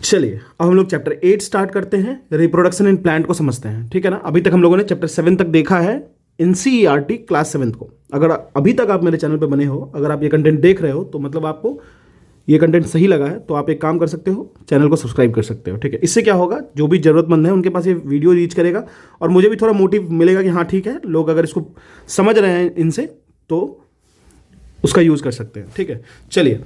चलिए अब हम लोग चैप्टर 8 स्टार्ट करते हैं, रिप्रोडक्शन इन प्लांट को समझते हैं। ठीक है ना। अभी तक हम लोगों ने चैप्टर 7 तक देखा है NCERT क्लास 7 को। अगर अभी तक आप मेरे चैनल पर बने हो, अगर आप ये कंटेंट देख रहे हो तो मतलब आपको ये कंटेंट सही लगा है, तो आप एक काम कर सकते हो, चैनल को सब्सक्राइब कर सकते हो। ठीक है, इससे क्या होगा, जो भी ज़रूरतमंद है उनके पास ये वीडियो रीच करेगा और मुझे भी थोड़ा मोटिव मिलेगा कि हाँ ठीक है, लोग अगर इसको समझ रहे हैं इनसे तो उसका यूज़ कर सकते हैं। ठीक है, चलिए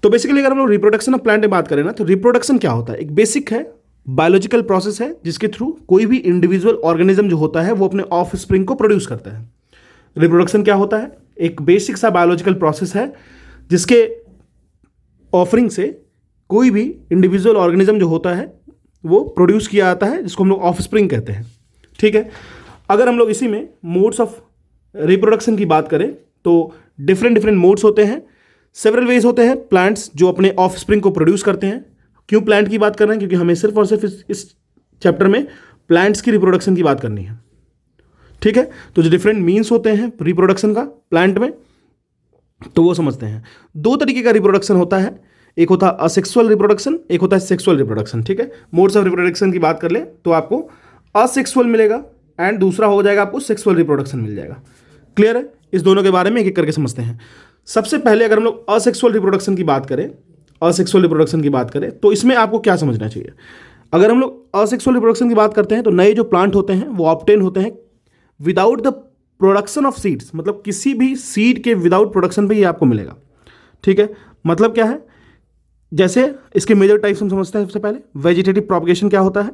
तो बेसिकली अगर हम लोग रिप्रोडक्शन ऑफ प्लांट में बात करें ना, तो रिप्रोडक्शन क्या होता है, एक बेसिक है बायोलॉजिकल प्रोसेस है जिसके थ्रू कोई भी इंडिविजुअल ऑर्गेनिज्म जो होता है वो अपने ऑफ स्प्रिंग को प्रोड्यूस करता है। रिप्रोडक्शन क्या होता है, एक बेसिक सा बायोलॉजिकल प्रोसेस है जिसके ऑफरिंग से कोई भी इंडिविजुअल ऑर्गेनिज्म जो होता है वो प्रोड्यूस किया जाता है, जिसको हम लोग ऑफ स्प्रिंग कहते हैं। ठीक है, अगर हम लोग इसी में मोड्स ऑफ रिप्रोडक्शन की बात करें तो डिफरेंट मोड्स होते हैं, सेवरल वेज होते हैं प्लांट्स जो अपने ऑफ स्प्रिंग को प्रोड्यूस करते हैं। क्यों प्लांट की बात कर रहे हैं, क्योंकि हमें सिर्फ और सिर्फ इस चैप्टर में प्लांट्स की रिप्रोडक्शन की बात करनी है। ठीक है, तो जो डिफरेंट मीन्स होते हैं रिप्रोडक्शन का प्लांट में, तो वो समझते हैं। दो तरीके का रिप्रोडक्शन होता है, एक होता है असेक्सुअल रिप्रोडक्शन, एक होता है सेक्सुअल रिप्रोडक्शन। ठीक है, मोड्स ऑफ रिप्रोडक्शन की बात कर ले तो आपको असेक्सुअल मिलेगा एंड दूसरा हो जाएगा आपको सेक्सुअल रिप्रोडक्शन मिल जाएगा। क्लियर है, इस दोनों के बारे में एक एक करके समझते हैं। सबसे पहले अगर हम लोग असेक्सुअल रिप्रोडक्शन की बात करें, तो इसमें आपको क्या समझना चाहिए। अगर हम लोग असेक्सुअल रिप्रोडक्शन की बात करते हैं तो नए जो प्लांट होते हैं वो ऑब्टेन होते हैं without the production of seeds, मतलब किसी भी सीड के विदाउट प्रोडक्शन पे ये आपको मिलेगा। ठीक है, मतलब क्या है, जैसे इसके मेजर टाइप्स हम समझते हैं। सबसे पहले वेजिटेटिव प्रोपगेशन क्या होता है,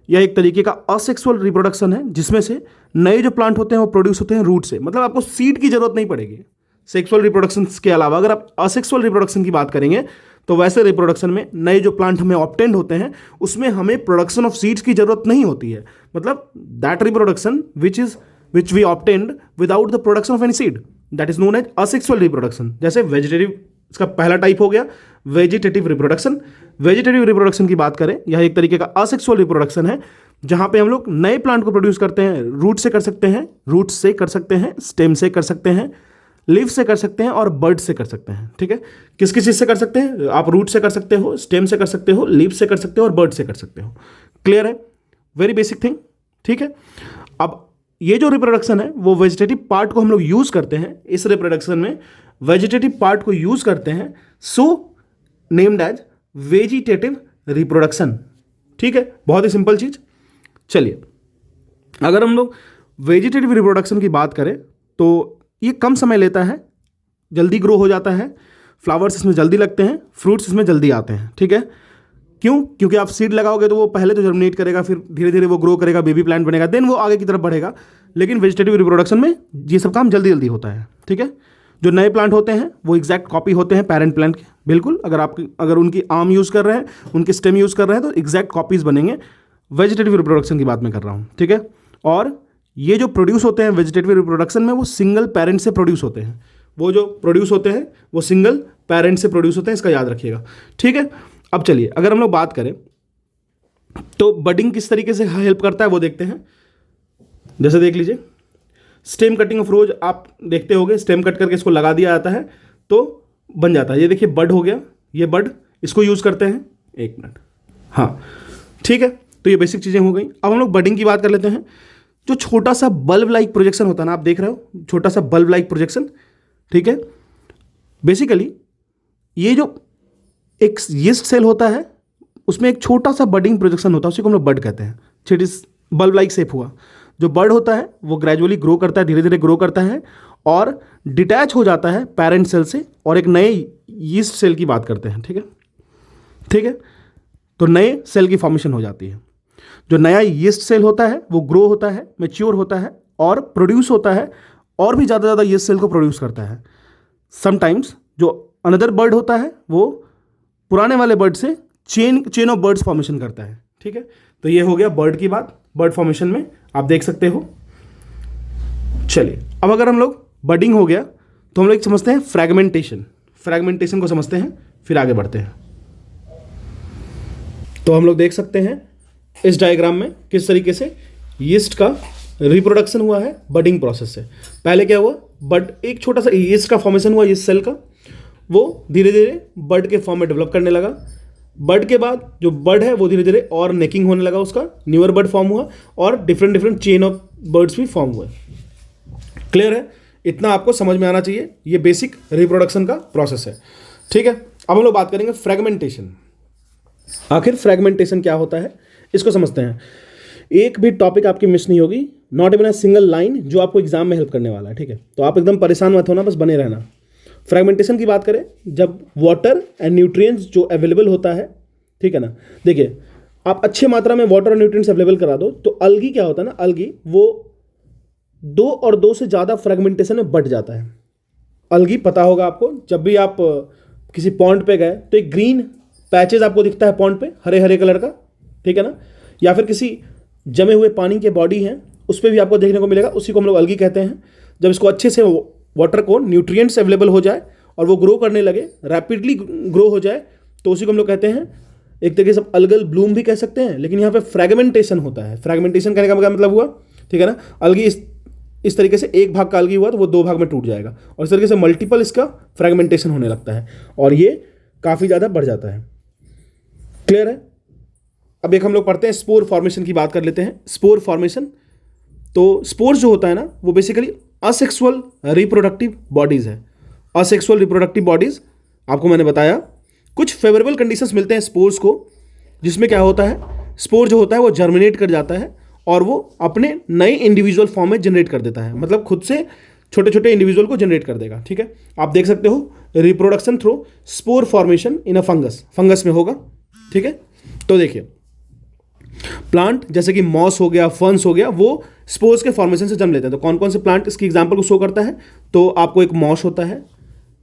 यह एक तरीके का असेक्सुअल रिप्रोडक्शन है जिसमें से नए जो प्लांट होते हैं वो प्रोड्यूस होते हैं रूट से, मतलब आपको सीड की जरूरत नहीं पड़ेगी। सेक्सुअल रिप्रोडक्शन के अलावा अगर आप असेक्सुअल रिप्रोडक्शन की बात करेंगे तो वैसे रिप्रोडक्शन में नए जो प्लांट हमें ऑब्टेंड होते हैं उसमें हमें प्रोडक्शन ऑफ सीड्स की जरूरत नहीं होती है, मतलब that reproduction which we obtained without the production of any seed, that is known as asexual reproduction. जैसे वेजिटेटिव, इसका पहला टाइप हो गया वेजिटेटिव रिप्रोडक्शन। वेजिटेटिव रिप्रोडक्शन की बात करें, यह एक तरीके का असेक्सुअल रिप्रोडक्शन है जहां पे हम लोग नए प्लांट को प्रोड्यूस करते हैं, रूट से कर सकते हैं, स्टेम से कर सकते हैं, लीफ से कर सकते हैं और बर्ड से कर सकते हैं। ठीक है, किस किस चीज़ से कर सकते हैं, आप रूट से कर सकते हो, स्टेम से कर सकते हो, लीफ से कर सकते हो और बर्ड से कर सकते हो। क्लियर है, वेरी बेसिक थिंग। ठीक है, अब ये जो रिप्रोडक्शन है वो वेजिटेटिव पार्ट को हम लोग यूज़ करते हैं, इस रिप्रोडक्शन में वेजिटेटिव पार्ट को यूज़ करते हैं, so named as vegetative reproduction. ठीक है, बहुत ही सिंपल चीज़। चलिए अगर हम लोग वेजिटेटिव रिप्रोडक्शन की बात करें तो ये कम समय लेता है, जल्दी ग्रो हो जाता है, फ्लावर्स इसमें जल्दी लगते हैं, फ्रूट्स इसमें जल्दी आते हैं। ठीक है, क्यों, क्योंकि आप सीड लगाओगे तो वो पहले तो जर्मिनेट करेगा, फिर धीरे धीरे वो ग्रो करेगा, बेबी प्लांट बनेगा, देन वो आगे की तरफ बढ़ेगा। लेकिन वेजिटेटिव रिप्रोडक्शन में ये सब काम जल्दी होता है। ठीक है, जो नए प्लांट होते हैं वो एग्जैक्ट कॉपी होते हैं पेरेंट प्लांट के, बिल्कुल। अगर उनकी आर्म यूज़ कर रहे हैं, उनके स्टेम यूज़ कर रहे हैं तो एग्जैक्ट कॉपीज़ बनेंगे। वेजिटेटिव रिप्रोडक्शन की बात मैं कर रहा हूँ। ठीक है, और ये जो प्रोड्यूस होते हैं वेजिटेटिव रिप्रोडक्शन में वो सिंगल पेरेंट से प्रोड्यूस होते हैं, वो जो प्रोड्यूस होते हैं वो सिंगल पेरेंट से प्रोड्यूस होते हैं, इसका याद रखिएगा। ठीक है, अब चलिए अगर हम लोग बात करें तो बडिंग किस तरीके से हेल्प करता है वो देखते हैं। जैसे देख लीजिए, स्टेम कटिंग ऑफ रोज आप देखते होंगे, स्टेम कट करके इसको लगा दिया जाता है तो बन जाता है। ये देखिए बड हो गया, ये बड, इसको यूज़ करते हैं। एक मिनट, हाँ ठीक है, तो ये बेसिक चीज़ें हो गई। अब हम लोग बडिंग की बात कर लेते हैं। जो छोटा सा बल्ब लाइक प्रोजेक्शन होता है ना, आप देख रहे हो छोटा सा बल्ब लाइक प्रोजेक्शन। ठीक है, बेसिकली ये जो एक यीस्ट सेल होता है उसमें एक छोटा सा बडिंग प्रोजेक्शन होता है, उसी को हम लोग बड कहते हैं। छिट इस बल्ब लाइक शेप हुआ। जो बड होता है वो ग्रेजुअली ग्रो करता है, धीरे धीरे ग्रो करता है और डिटैच हो जाता है पेरेंट सेल से और एक नए यीस्ट सेल की बात करते हैं। ठीक है, तो नए सेल की फॉर्मेशन हो जाती है। जो नया यीस्ट सेल होता है वो ग्रो होता है, मैच्योर होता है और प्रोड्यूस होता है और भी ज़्यादा यीस्ट सेल को प्रोड्यूस करता है। समटाइम्स जो अनदर बर्ड होता है वो पुराने वाले बर्ड से चेन ऑफ बर्ड्स फॉर्मेशन करता है। ठीक है, तो ये हो गया बर्ड की बात, बर्ड फॉर्मेशन में आप देख सकते हो। चलिए अब अगर हम लोग बडिंग हो गया तो हम लोग समझते हैं फ्रैगमेंटेशन को समझते हैं, फिर आगे बढ़ते हैं। तो हम लोग देख सकते हैं इस डायग्राम में किस तरीके से यीस्ट का रिप्रोडक्शन हुआ है बडिंग प्रोसेस से। पहले क्या हुआ, बड एक छोटा सा यीस्ट का फॉर्मेशन हुआ, यीस्ट सेल का, वो धीरे धीरे बड के फॉर्म में डेवलप करने लगा। बड के बाद जो बड है वो धीरे धीरे और नेकिंग होने लगा, उसका न्यूअर बड फॉर्म हुआ और different different chain of birds भी फॉर्म हुए। क्लियर है? इतना आपको समझ में आना चाहिए, ये बेसिक रिप्रोडक्शन का प्रोसेस है। ठीक है, अब हम लोग बात करेंगे फ्रेगमेंटेशन। आखिर फ्रेगमेंटेशन क्या होता है इसको समझते हैं। एक भी टॉपिक आपकी मिस नहीं होगी, not even a single line, जो आपको एग्जाम में हेल्प करने वाला है। ठीक है, तो आप एकदम परेशान मत होना, बस बने रहना। फ्रेगमेंटेशन की बात करें, जब वाटर एंड न्यूट्रिएंट्स जो अवेलेबल होता है, ठीक है ना, देखिए आप अच्छे मात्रा में वाटर और न्यूट्रिएंट्स अवेलेबल करा दो तो अलगी क्या होता है ना, अलगी वो 2 और 2 से ज़्यादा फ्रेगमेंटेशन में बट जाता है। अलगी पता होगा आपको, जब भी आप किसी पॉन्ड पे गए तो एक ग्रीन पैचेज आपको दिखता है पॉन्ड पे, हरे हरे कलर का, ठीक है ना, या फिर किसी जमे हुए पानी के बॉडी हैं उस पर भी आपको देखने को मिलेगा, उसी को हम लोग अलगी कहते हैं। जब इसको अच्छे से वाटर को न्यूट्रिएंट्स अवेलेबल हो जाए और वो ग्रो करने लगे, रैपिडली ग्रो हो जाए, तो उसी को हम लोग कहते हैं, एक तरीके से अलगल ब्लूम भी कह सकते हैं, लेकिन यहाँ पे फ्रेगमेंटेशन होता है। फ्रेगमेंटेशन कहने का क्या मतलब हुआ, ठीक है ना, अलगी इस तरीके से एक भाग का अलगी हुआ तो वो 2 भाग में टूट जाएगा, और इस तरीके से मल्टीपल इसका फ्रेगमेंटेशन होने लगता है और ये काफ़ी ज़्यादा बढ़ जाता है। क्लियर है? अब एक हम लोग पढ़ते हैं स्पोर फॉर्मेशन की बात कर लेते हैं। स्पोर फॉर्मेशन, तो स्पोर्स जो होता है ना वो बेसिकली असेक्सुअल रिप्रोडक्टिव बॉडीज़ है। असेक्सुअल रिप्रोडक्टिव बॉडीज़, आपको मैंने बताया कुछ फेवरेबल कंडीशंस मिलते हैं स्पोर्स को, जिसमें क्या होता है, स्पोर जो होता है वो जर्मिनेट कर जाता है और वो अपने नए इंडिविजुअल फॉर्म में जनरेट कर देता है, मतलब खुद से छोटे छोटे इंडिविजुअल को जनरेट कर देगा। ठीक है, आप देख सकते हो reproduction through spore formation in a fungus, fungus में होगा। ठीक है, तो देखिए प्लांट जैसे कि मॉस हो गया, फर्न्स हो गया, वो स्पोर्स के फॉर्मेशन से जन्म लेते हैं। तो कौन कौन से प्लांट इसकी एग्जांपल को शो करता है, तो आपको एक मॉस होता है,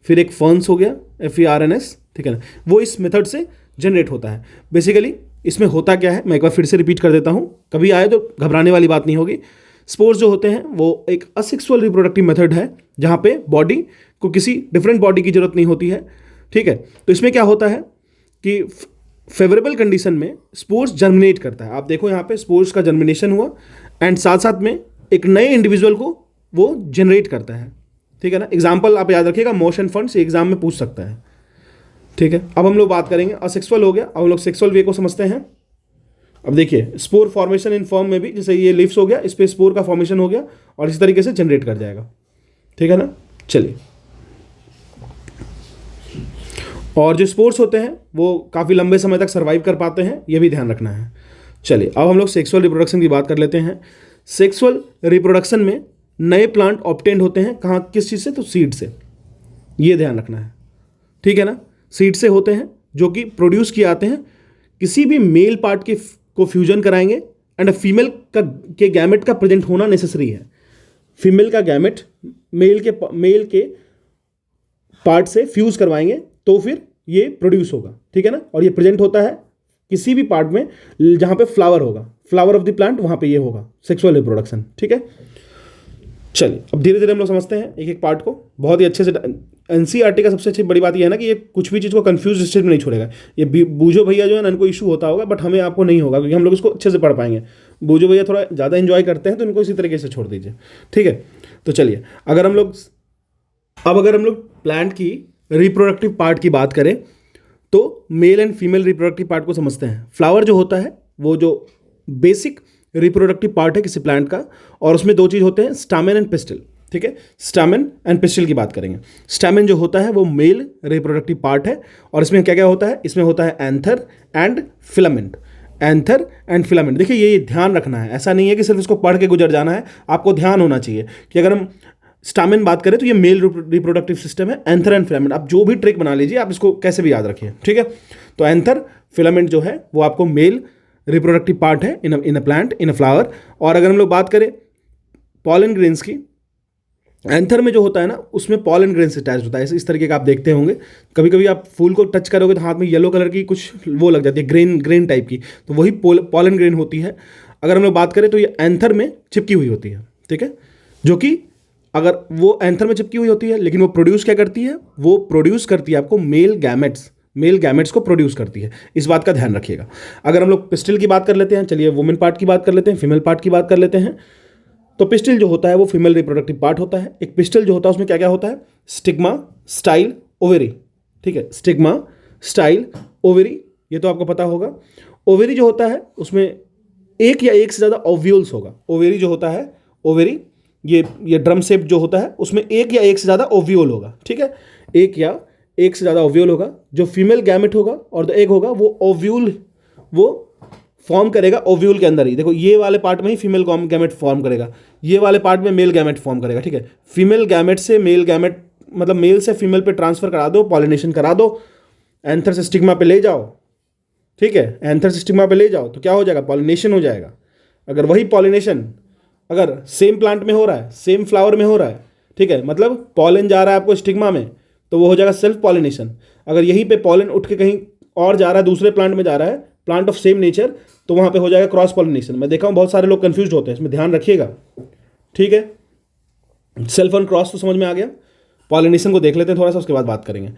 फिर एक फर्न्स हो गया, FERNS, ठीक है ना, वो इस मेथड से जनरेट होता है। बेसिकली इसमें होता क्या है, मैं एक बार फिर से रिपीट कर देता हूँ, कभी आए तो घबराने वाली बात नहीं होगी। स्पोर्स जो होते हैं वो एक असेक्सुअल रिप्रोडक्टिव मेथड है, जहाँ पे बॉडी को किसी डिफरेंट बॉडी की जरूरत नहीं होती है। ठीक है, तो इसमें क्या होता है कि फेवरेबल कंडीशन में स्पोर्स जर्मिनेट करता है। आप देखो यहाँ पे स्पोर्स का जर्मिनेशन हुआ एंड साथ साथ में एक नए इंडिविजुअल को वो जनरेट करता है। ठीक है ना, एग्जाम्पल आप याद रखिएगा, मोशन फंड्स एग्जाम में पूछ सकता है। ठीक है, अब हम लोग बात करेंगे असेक्सुअल हो गया, अब हम लोग सेक्सुअल वे को समझते हैं। अब देखिए स्पोर फॉर्मेशन इन फॉर्म में भी, जैसे ये लीव्स हो गया, इस पर स्पोर का फॉर्मेशन हो गया और इसी तरीके से जनरेट कर जाएगा। ठीक है ना, चलिए, और जो स्पोर्स होते हैं वो काफ़ी लंबे समय तक सर्वाइव कर पाते हैं, ये भी ध्यान रखना है। चलिए, अब हम लोग सेक्सुअल रिप्रोडक्शन की बात कर लेते हैं। सेक्सुअल रिप्रोडक्शन में नए प्लांट ऑब्टेन्ड होते हैं, कहाँ, किस चीज़ से, तो सीड से, ये ध्यान रखना है। ठीक है ना, सीड से होते हैं जो कि प्रोड्यूस किए आते हैं, किसी भी मेल पार्ट के को फ्यूजन कराएंगे एंड फीमेल के गैमेट का प्रेजेंट होना नेसेसरी है। फीमेल का गैमेट मेल के पार्ट से फ्यूज करवाएंगे तो फिर ये प्रोड्यूस होगा। ठीक है ना, और ये प्रेजेंट होता है किसी भी पार्ट में जहाँ पे फ्लावर होगा, फ्लावर ऑफ द प्लांट, वहाँ पे ये होगा सेक्सुअल रिप्रोडक्शन। ठीक है, चलिए अब धीरे धीरे हम लोग समझते हैं एक एक पार्ट को बहुत ही अच्छे से। NCERT का सबसे अच्छी बड़ी बात यह है ना कि ये कुछ भी चीज़ को कंफ्यूज स्टेज में नहीं छोड़ेगा। ये बूझो भैया जो है ना, इनको इशू होता होगा, बट हमें आपको नहीं होगा क्योंकि हम लोग इसको अच्छे से पढ़ पाएंगे। बूझो भैया थोड़ा ज़्यादा इन्जॉय करते हैं तो इनको इसी तरीके से छोड़ दीजिए। ठीक है, तो चलिए, अगर हम लोग प्लांट की रिप्रोडक्टिव पार्ट की बात करें तो male and female reproductive part को समझते हैं। फ्लावर जो होता है वो जो बेसिक रिप्रोडक्टिव पार्ट है किसी प्लांट का, और उसमें 2 चीज़ होते हैं, स्टामेन एंड पिस्टिल। ठीक है, स्टामेन एंड पिस्टिल की बात करेंगे। स्टामेन जो होता है वो मेल रिप्रोडक्टिव पार्ट है, और इसमें क्या क्या होता है, इसमें होता है anther and filament. Anther and filament, देखिए ये ध्यान रखना है, ऐसा नहीं है कि सिर्फ इसको पढ़ के गुजर जाना है, आपको ध्यान होना चाहिए कि अगर हम स्टामेन बात करें तो ये मेल रिप्रोडक्टिव सिस्टम है, एंथर एंड फिलामेंट। आप जो भी ट्रिक बना लीजिए, आप इसको कैसे भी याद रखिए। ठीक है, तो एंथर फिलामेंट जो है वो आपको मेल रिप्रोडक्टिव पार्ट है इन a plant, in a flower. और अगर हम लोग बात करें पॉलन ग्रेन्स की, एंथर में जो होता है ना उसमें पॉलन ग्रेन से अटैच होता है। इस तरीके का आप देखते होंगे, कभी कभी आप फूल को टच करोगे तो हाथ में येलो कलर की कुछ वो लग जाती है, ग्रेन टाइप की, तो वही पॉलन ग्रेन होती है। अगर हम लोग बात करें तो ये एंथर में चिपकी हुई होती है। ठीक है, जो कि अगर वो एंथर में चिपकी हुई होती है, लेकिन वो प्रोड्यूस क्या करती है, वो प्रोड्यूस करती है आपको मेल गैमेट्स को प्रोड्यूस करती है। इस बात का ध्यान रखिएगा। अगर हम लोग पिस्टिल की बात कर लेते हैं, चलिए वुमेन पार्ट की बात कर लेते हैं, फीमेल पार्ट की बात कर लेते हैं। तो पिस्टिल जो होता है वो फीमेल रिप्रोडक्टिव पार्ट होता है। एक पिस्टिल जो होता है उसमें क्या क्या होता है, स्टिग्मा, स्टाइल, ओवेरी। ठीक है, स्टिग्मा, स्टाइल, ओवेरी ये तो आपको पता होगा। ओवेरी जो होता है उसमें एक या एक से ज़्यादा ओव्यूल्स होगा। ओवेरी जो होता है, ओवेरी ये ड्रम शेप जो होता है उसमें एक या एक से ज़्यादा ओव्यूल होगा, ठीक है, एक या एक से ज़्यादा ओव्यूल होगा। जो फीमेल गैमेट होगा और जो एग होगा वो ओव्यूल वो फॉर्म करेगा ओव्यूल के अंदर ही। देखो ये वाले पार्ट में ही फीमेल गैमेट फॉर्म करेगा, ये वाले पार्ट में मेल गैमेट फॉर्म करेगा, ठीक है। फीमेल गैमेट से मेल गैमेट मतलब मेल से फीमेल पे ट्रांसफर करा दो, पॉलिनेशन करा दो, एंथर से स्टिग्मा पे ले जाओ, ठीक है, एंथर से स्टिग्मा पे ले जाओ तो क्या हो जाएगा, पॉलिनेशन हो जाएगा। अगर वही पॉलिनेशन अगर सेम प्लांट में हो रहा है, सेम फ्लावर में हो रहा है, ठीक है, मतलब पॉलन जा रहा है आपको स्टिग्मा में तो वो हो जाएगा सेल्फ पॉलिनेशन। अगर यहीं पे पॉलन उठ के कहीं और जा रहा है, दूसरे प्लांट में जा रहा है, प्लांट ऑफ सेम नेचर, तो वहाँ पे हो जाएगा क्रॉस पॉलिनेशन। मैं देखा हूँ बहुत सारे लोग कंफ्यूज होते हैं, इसमें ध्यान रखिएगा, ठीक है। सेल्फ और क्रॉस तो समझ में आ गया, पॉलिनेशन को देख लेते हैं थोड़ा सा, उसके बाद बात करेंगे।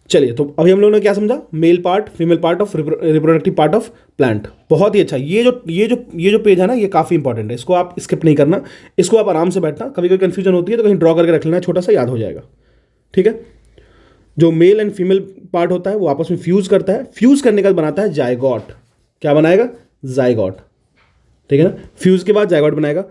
चलिए, तो अभी हम लोगों ने क्या समझा, male part, female part of reproductive part of plant. बहुत ही अच्छा, ये जो पेज है ना, ये काफ़ी इंपॉर्टेंट है, इसको आप स्किप नहीं करना, इसको आप आराम से बैठना, कभी कोई कंफ्यूजन होती है तो कहीं ड्रॉ करके रख लेना, छोटा सा याद हो जाएगा, ठीक है। जो मेल एंड फीमेल पार्ट होता है वो आपस में फ्यूज करता है, फ्यूज करने के बाद बनाता है जायगॉट। क्या बनाएगा, जायगॉट, ठीक है ना। फ्यूज के बाद जायगॉट बनाएगा।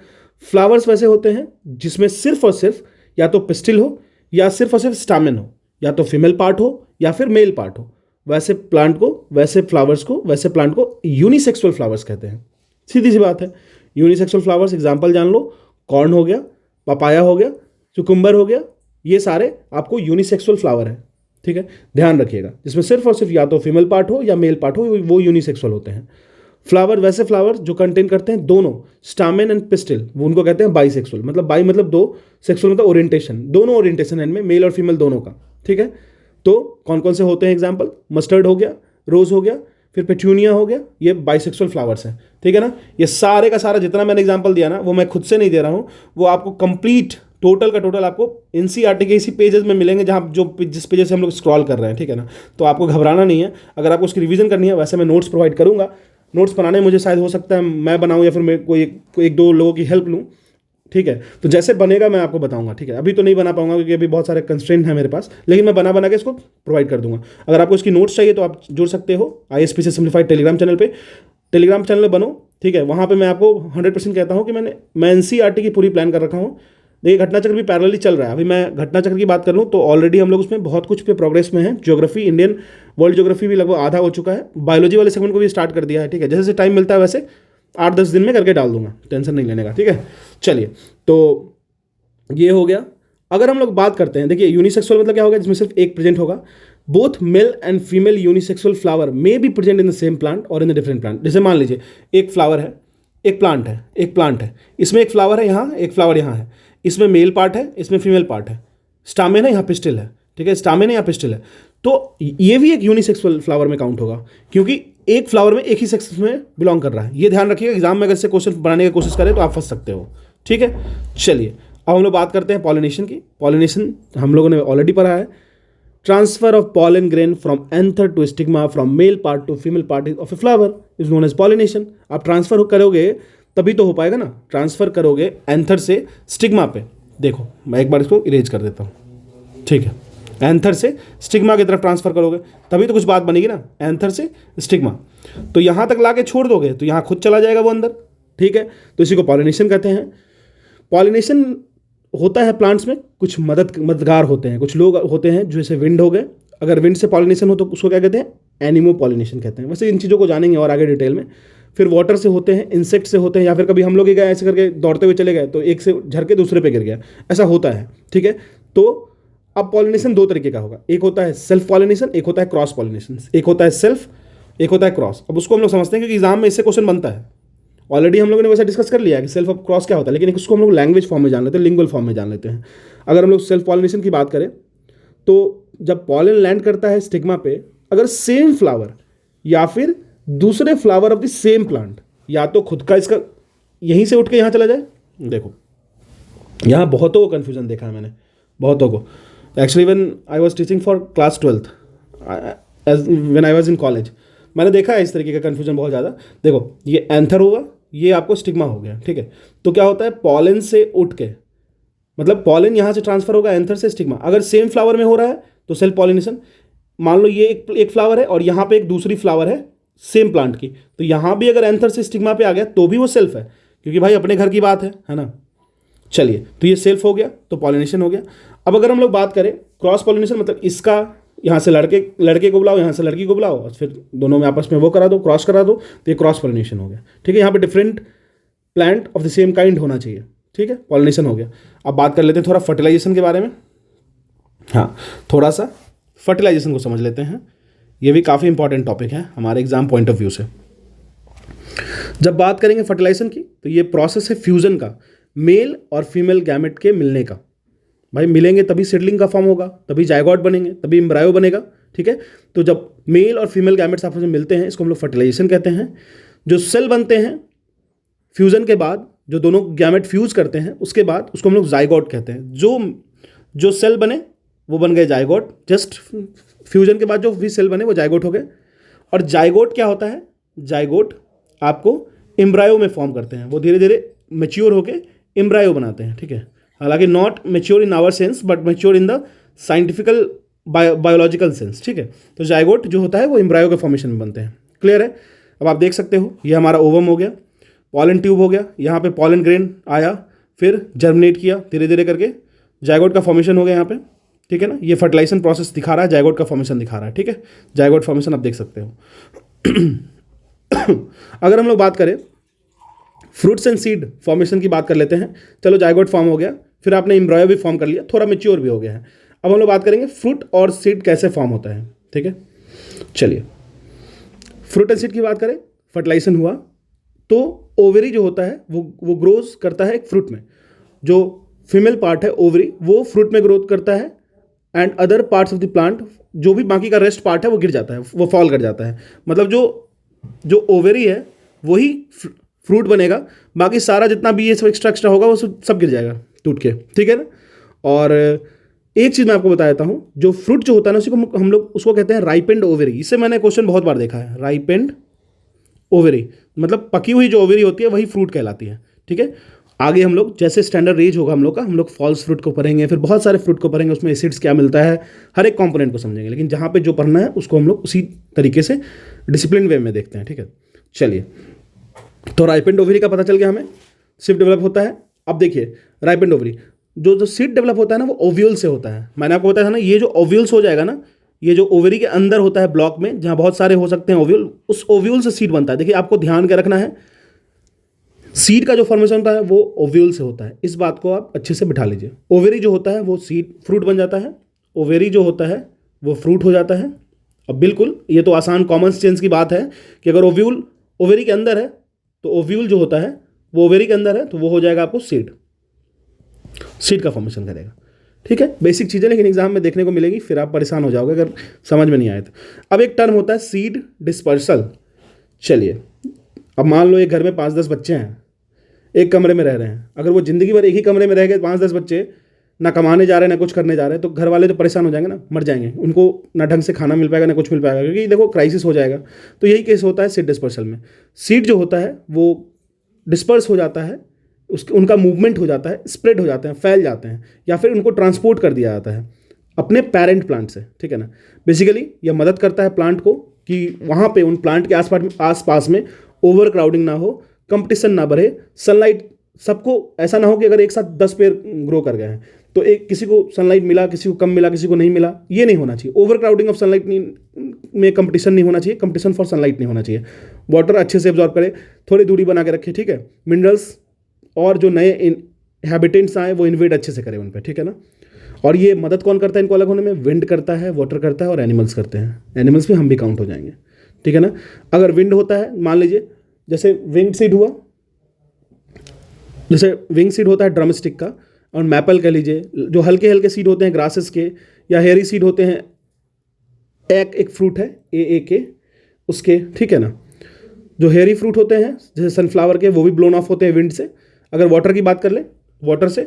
फ्लावर्स वैसे होते हैं जिसमें सिर्फ और सिर्फ या तो पिस्टिल हो या सिर्फ और सिर्फ स्टामेन हो, या तो फीमेल पार्ट हो या फिर मेल पार्ट हो। वैसे प्लांट को, वैसे फ्लावर्स को, वैसे प्लांट को यूनिसेक्सुअल फ्लावर्स कहते हैं। सीधी सी बात है, यूनिसेक्सुअल फ्लावर्स एग्जांपल जान लो, कॉर्न हो गया, पपाया हो गया, चुकुम्बर हो गया, ये सारे आपको यूनिसेक्सुअल फ्लावर है, ठीक है, ध्यान रखिएगा। जिसमें सिर्फ और सिर्फ या तो फीमेल पार्ट हो या मेल पार्ट हो, वो यूनिसेक्सुअल होते हैं। फ्लावर, वैसे फ्लावर जो कंटेन करते हैं दोनों स्टामेन एंड पिस्टिल, वो उनको कहते हैं बाइसेक्सुअल। मतलब बाई मतलब दो, सेक्सुअल मतलब ओरिएंटेशन, दोनों ओरिएंटेशन है इनमें, मेल और फीमेल दोनों का, ठीक है। तो कौन कौन से होते हैं एग्जाम्पल, मस्टर्ड हो गया, रोज हो गया, फिर पेट्यूनिया हो गया, ये बाइसेक्सुअल फ्लावर्स हैं, ठीक है ना। ये सारे का सारा जितना मैंने एग्जाम्पल दिया ना, वो मैं खुद से नहीं दे रहा हूँ, वो आपको कंप्लीट टोटल का टोटल आपको एनसीईआरटी के इसी पेजेस में मिलेंगे जहाँ जिस पेजेस से हम लोग स्क्रॉल कर रहे हैं, ठीक है ना। तो आपको घबराना नहीं है, अगर आपको उसकी रिवीजन करनी है, वैसे मैं नोट्स प्रोवाइड करूँगा। नोट्स बनाने में मुझे शायद हो सकता है मैं बनाऊँ या फिर मैं कोई एक दो लोगों की हेल्प लूँ, ठीक है। तो जैसे बनेगा मैं आपको बताऊंगा, ठीक है। अभी तो नहीं बना पाऊंगा क्योंकि अभी बहुत सारे कंस्ट्रेंट हैं मेरे पास, लेकिन मैं बना के इसको प्रोवाइड कर दूंगा। अगर आपको इसकी नोट्स चाहिए तो आप जुड़ सकते हो आईएसपी से सिम्प्लीफाइड टेलीग्राम चैनल पे, टेलीग्राम चैनल बनो, ठीक है। वहाँ पे मैं आपको 100% कहता हूँ कि मैं एनसीईआरटी की पूरी प्लान कर रखा हूँ। देखिए, घटनाचक्र भी पैरेलली चल रहा है। अभी मैं घटनाचक्र की बात कर लूँ तो ऑलरेडी हम लोग उसमें बहुत कुछ पे प्रोग्रेस में है। ज्योग्राफी, इंडियन वर्ल्ड ज्योग्राफी भी लगभग आधा हो चुका है, बायोलॉजी वाले सेगमेंट को भी स्टार्ट कर दिया है, ठीक है। जैसे टाइम मिलता है वैसे 8-10 दिन में करके डाल दूंगा, टेंशन नहीं लेने का, ठीक है। चलिए, तो ये हो गया। अगर हम लोग बात करते हैं, देखिए यूनिसेक्सुअल मतलब क्या होगा, जिसमें सिर्फ एक प्रेजेंट होगा। Both male and female unisexual flower may be present in the same plant और इन द डिफरेंट प्लांट। जैसे मान लीजिए एक फ्लावर है, एक प्लांट है, इसमें एक फ्लावर है यहाँ, एक फ्लावर यहाँ है, इसमें मेल पार्ट है, इसमें फीमेल पार्ट है, स्टामेन है, यहाँ पिस्टिल है, ठीक है, स्टामेन है, यहाँ पिस्टिल है। तो ये भी एक यूनिसेक्सुअल फ्लावर में काउंट होगा, क्योंकि एक फ्लावर में एक ही सेक्स में बिलोंग कर रहा है। ये ध्यान रखिएगा, एग्जाम में अगर से क्वेश्चन बनाने की कोशिश करें तो आप फंस सकते हो, ठीक है। चलिए, अब हम लोग बात करते हैं पॉलिनेशन की। पॉलिनेशन हम लोगों ने ऑलरेडी पढ़ा है। Transfer of pollen grain from anther to stigma, from male part to female part of a flower is known as pollination. आप ट्रांसफर करोगे तभी तो हो पाएगा ना, ट्रांसफर करोगे एंथर से स्टिग्मा पे। देखो मैं एक बार इसको इरेज कर देता हूँ, ठीक है। एंथर से स्टिग्मा की तरफ ट्रांसफर करोगे तभी तो कुछ बात बनेगी ना, एंथर से स्टिग्मा। तो यहाँ तक ला के छोड़ दोगे तो यहाँ खुद चला जाएगा वो अंदर, ठीक है। तो इसी को पॉलिनेशन कहते हैं। पॉलिनेशन होता है प्लांट्स में, कुछ मददगार होते हैं, कुछ लोग होते हैं जैसे विंड हो गए। अगर विंड से पॉलिनेशन हो तो उसको क्या कहते हैं, एनिमो पॉलिनेशन कहते हैं। वैसे इन चीज़ों को जानेंगे और आगे डिटेल में। फिर वाटर से होते हैं, इंसेक्ट से होते हैं, या फिर कभी हम लोग ही गए ऐसे करके दौड़ते हुए चले गए तो एक से झर के दूसरे पे गिर गया, ऐसा होता है, ठीक है। तो अब पॉलिनेशन दो तरीके का होगा, एक होता है सेल्फ पॉलिनेशन, एक होता है क्रॉस पॉलिनेशन। एक होता है सेल्फ, एक होता है क्रॉस। अब उसको हम लोग समझते हैं क्योंकि एग्जाम में इससे क्वेश्चन बनता है। ऑलरेडी हम लोगों ने वैसे डिस्कस कर लिया है कि सेल्फ और क्रॉस क्या होता है, लेकिन उसको हम लोग लैंग्वेज फॉर्म में जान लेते हैं, लिंगुअल फॉर्म में जान लेते हैं। अगर हम लोग सेल्फ पॉलिनेशन की बात करें तो जब पॉलन लैंड करता है स्टिग्मा पे, अगर सेम फ्लावर या फिर दूसरे flower of the same plant, या तो खुद का इसका यहीं से उठ के यहाँ चला जाए। देखो यहाँ बहुतों को कन्फ्यूजन देखा है मैंने, बहुतों को। Actually when I was teaching for class 12th, when I was in college, मैंने देखा है इस तरीके का कन्फ्यूजन बहुत ज़्यादा। देखो ये एंथर होगा, ये आपको स्टिग्मा हो गया, ठीक है। तो क्या होता है, पॉलन से उठ के, मतलब पॉलन यहाँ से ट्रांसफर होगा एंथर से स्टिग्मा। अगर सेम फ्लावर में हो रहा है तो सेल्फ पॉलिनेशन, मान लो ये एक फ्लावर है और यहाँ पे एक दूसरी फ्लावर है सेम प्लांट की, तो यहाँ भी अगर एंथर से स्टिग्मा पे आ गया तो भी वो सेल्फ है, क्योंकि भाई अपने घर की बात है ना। चलिए, तो ये सेल्फ हो गया, तो पॉलिनेशन हो गया। अब अगर हम लोग बात करें क्रॉस पॉलिनेशन, मतलब इसका यहाँ से लड़के को बुलाओ, यहाँ से लड़की को बुलाओ, और फिर दोनों में आपस में वो करा दो, क्रॉस करा दो, तो ये क्रॉस पॉलिनेशन हो गया। ठीक है, यहाँ पे different plant of the same kind होना चाहिए। ठीक है, पॉलिनेशन हो गया। अब बात कर लेते हैं थोड़ा फर्टिलाइजेशन के बारे में। हाँ, थोड़ा सा फर्टिलाइजेशन को समझ लेते हैं। ये भी काफ़ी इंपॉर्टेंट टॉपिक है हमारे एग्जाम पॉइंट ऑफ व्यू से। जब बात करेंगे फर्टिलाइजेशन की, तो ये प्रोसेस है फ्यूजन का, मेल और फीमेल गैमेट के मिलने का। भाई मिलेंगे तभी सीडलिंग का फॉर्म होगा, तभी जायगोट बनेंगे, तभी एम्ब्रायो बनेगा। ठीक है, तो जब मेल और फीमेल गैमेट्स आपस में मिलते हैं, इसको हम लोग फर्टिलाइजेशन कहते हैं। जो सेल बनते हैं फ्यूजन के बाद, जो दोनों गैमेट फ्यूज करते हैं, उसके बाद उसको हम लोग जायगोट कहते हैं। जो सेल बने वो बन गए जायगोट, जस्ट फ्यूजन के बाद जो भी सेल बने वो जायगोट हो गए। और जायगोट क्या होता है? जायगोट आपको एम्ब्रायो में फॉर्म करते हैं, वो धीरे धीरे मैच्योर होके एम्ब्रायो बनाते हैं। ठीक है, हालांकि not mature in our sense but mature in the scientifical biological sense. ठीक है, तो जायगोट जो होता है वो एम्ब्रायो के फॉर्मेशन में बनते हैं। क्लियर है? अब आप देख सकते हो, ये हमारा ओवम हो गया, पॉलन ट्यूब हो गया, यहाँ पे पॉलन ग्रेन आया, फिर जर्मिनेट किया धीरे धीरे करके, जायगोट का फॉर्मेशन हो गया यहाँ पे। ठीक है ना, ये फर्टिलाइजेशन प्रोसेस दिखा रहा है, जायगोट का फॉर्मेशन दिखा रहा है। ठीक है, जायगोट फॉर्मेशन आप देख सकते हो। अगर हम लोग बात करें फ्रूट्स एंड सीड फॉर्मेशन की बात कर लेते हैं। चलो, जायगोट फॉर्म हो गया, फिर आपने एम्ब्रायो भी फॉर्म कर लिया, थोड़ा मेच्योर भी हो गया है। अब हम लोग बात करेंगे फ्रूट और सीड कैसे फॉर्म होता है। ठीक है, चलिए, फ्रूट एंड सीड की बात करें, फर्टिलाइजेशन हुआ तो ओवरी जो होता है वो ग्रोज करता है एक फ्रूट में। जो फीमेल पार्ट है ओवरी, वो फ्रूट में ग्रोथ करता है, and other parts of the plant, जो भी बाकी का रेस्ट पार्ट है वो गिर जाता है, वो फॉल कर जाता है। मतलब जो ओवरी है वही फ्रूट बनेगा, बाकी सारा जितना भी ये सब एक्स्ट्रा होगा वो सब गिर जाएगा टूट के। ठीक है ना। और एक चीज़ मैं आपको बता देता हूँ, जो फ्रूट जो होता है ना, उसी को हम लोग उसको कहते हैं राइपेंड ओवरी। इससे मैंने क्वेश्चन बहुत बार देखा है, राइपेंड ओवरी, मतलब पकी हुई जो ओवरी होती है वही फ्रूट कहलाती है। ठीक है, आगे हम लोग जैसे स्टैंडर्ड रेंज होगा हम लोग का, हम लोग फॉल्स फ्रूट को पढ़ेंगे, फिर बहुत सारे फ्रूट को पढ़ेंगे, उसमें एसिड्स क्या मिलता है, हर एक कंपोनेंट को समझेंगे। लेकिन जहाँ पे जो पढ़ना है उसको हम लोग उसी तरीके से डिसिप्लिन वे में देखते हैं। ठीक है, चलिए, तो राइपेंड ओवरी का पता चल गया हमें, सिर्फ डेवलप होता है। अब देखिए, राइपेंड ओवरी जो सीड डेवलप होता है ना, वो ओव्यूल से होता है। मैंने आपको बताया था ना, ये जो ओव्यूल्स हो जाएगा ना, ये जो ओवरी के अंदर होता है ब्लॉक में, जहाँ बहुत सारे हो सकते हैं ओव्यूल, उस ओव्यूल से सीड बनता है। देखिए, आपको ध्यान क्या रखना है, सीड का जो फॉर्मेशन होता है वो ओव्यूल से होता है। इस बात को आप अच्छे से बिठा लीजिए। ओवेरी जो होता है वो सीड फ्रूट बन जाता है, ओवेरी जो होता है वो फ्रूट हो जाता है। अब बिल्कुल ये तो आसान कॉमन सेंस की बात है कि अगर ओव्यूल ओवेरी के अंदर है तो ओव्यूल जो होता है वो ओवेरी के अंदर है, तो वो हो जाएगा आपको सीड, सीड का फॉर्मेशन करेगा। ठीक है, बेसिक चीज़ें लेकिन एग्जाम में देखने को मिलेगी, फिर आप परेशान हो जाओगे अगर समझ में नहीं आए तो। अब एक टर्म होता है सीड डिस्पर्सल। चलिए, अब मान लो एक घर में 5-10 बच्चे हैं, एक कमरे में रह रहे हैं। अगर वो ज़िंदगी भर एक ही कमरे में रह गए 5-10 बच्चे, ना कमाने जा रहे हैं ना कुछ करने जा रहे हैं, तो घर वाले तो परेशान हो जाएंगे ना, मर जाएंगे, उनको ना ढंग से खाना मिल पाएगा ना कुछ मिल पाएगा, क्योंकि देखो क्राइसिस हो जाएगा। तो यही केस होता है सीड डिस्पर्सल में। सीड जो होता है वो डिस्पर्स हो जाता है, उनका मूवमेंट हो जाता है, स्प्रेड हो जाते हैं, फैल जाते हैं, या फिर उनको ट्रांसपोर्ट कर दिया जाता है अपने पेरेंट प्लांट से। ठीक है ना। बेसिकली यह मदद करता है प्लांट को कि वहाँ पे उन प्लांट के आसपास में ओवर क्राउडिंग ना हो, कंपटीशन ना बढ़े, सनलाइट सबको ऐसा ना हो कि अगर एक साथ 10 पेड़ ग्रो कर गए हैं तो एक किसी को सनलाइट मिला, किसी को कम मिला, किसी को नहीं मिला, ये नहीं होना चाहिए। ओवर क्राउडिंग ऑफ सनलाइट में कंपटीशन नहीं होना चाहिए, कंपटीशन फॉर सनलाइट नहीं होना चाहिए। वाटर अच्छे से एब्जॉर्ब करे, थोड़ी दूरी बना के रखे। ठीक है, मिनरल्स और जो नए हैबिटेंट्स आए वो इन्वेट अच्छे से करें उन पर। ठीक है ना। और ये मदद कौन करता है इनको अलग होने में? विंड करता है, वाटर करता है और एनिमल्स करते हैं। एनिमल्स में हम भी काउंट हो जाएंगे। ठीक है ना। अगर विंड होता है, मान लीजिए जैसे विंग सीड हुआ, जैसे विंग सीड होता है ड्रमस्टिक का, और मैपल कह लीजिए, जो हल्के हल्के सीड होते हैं ग्रासेस के, या हेयरी सीड होते हैं, एक फ्रूट है के उसके। ठीक है ना। जो हेयरी फ्रूट होते हैं जैसे सनफ्लावर के, वो भी ब्लोन ऑफ होते हैं विंड से। अगर वाटर की बात कर लें, वाटर से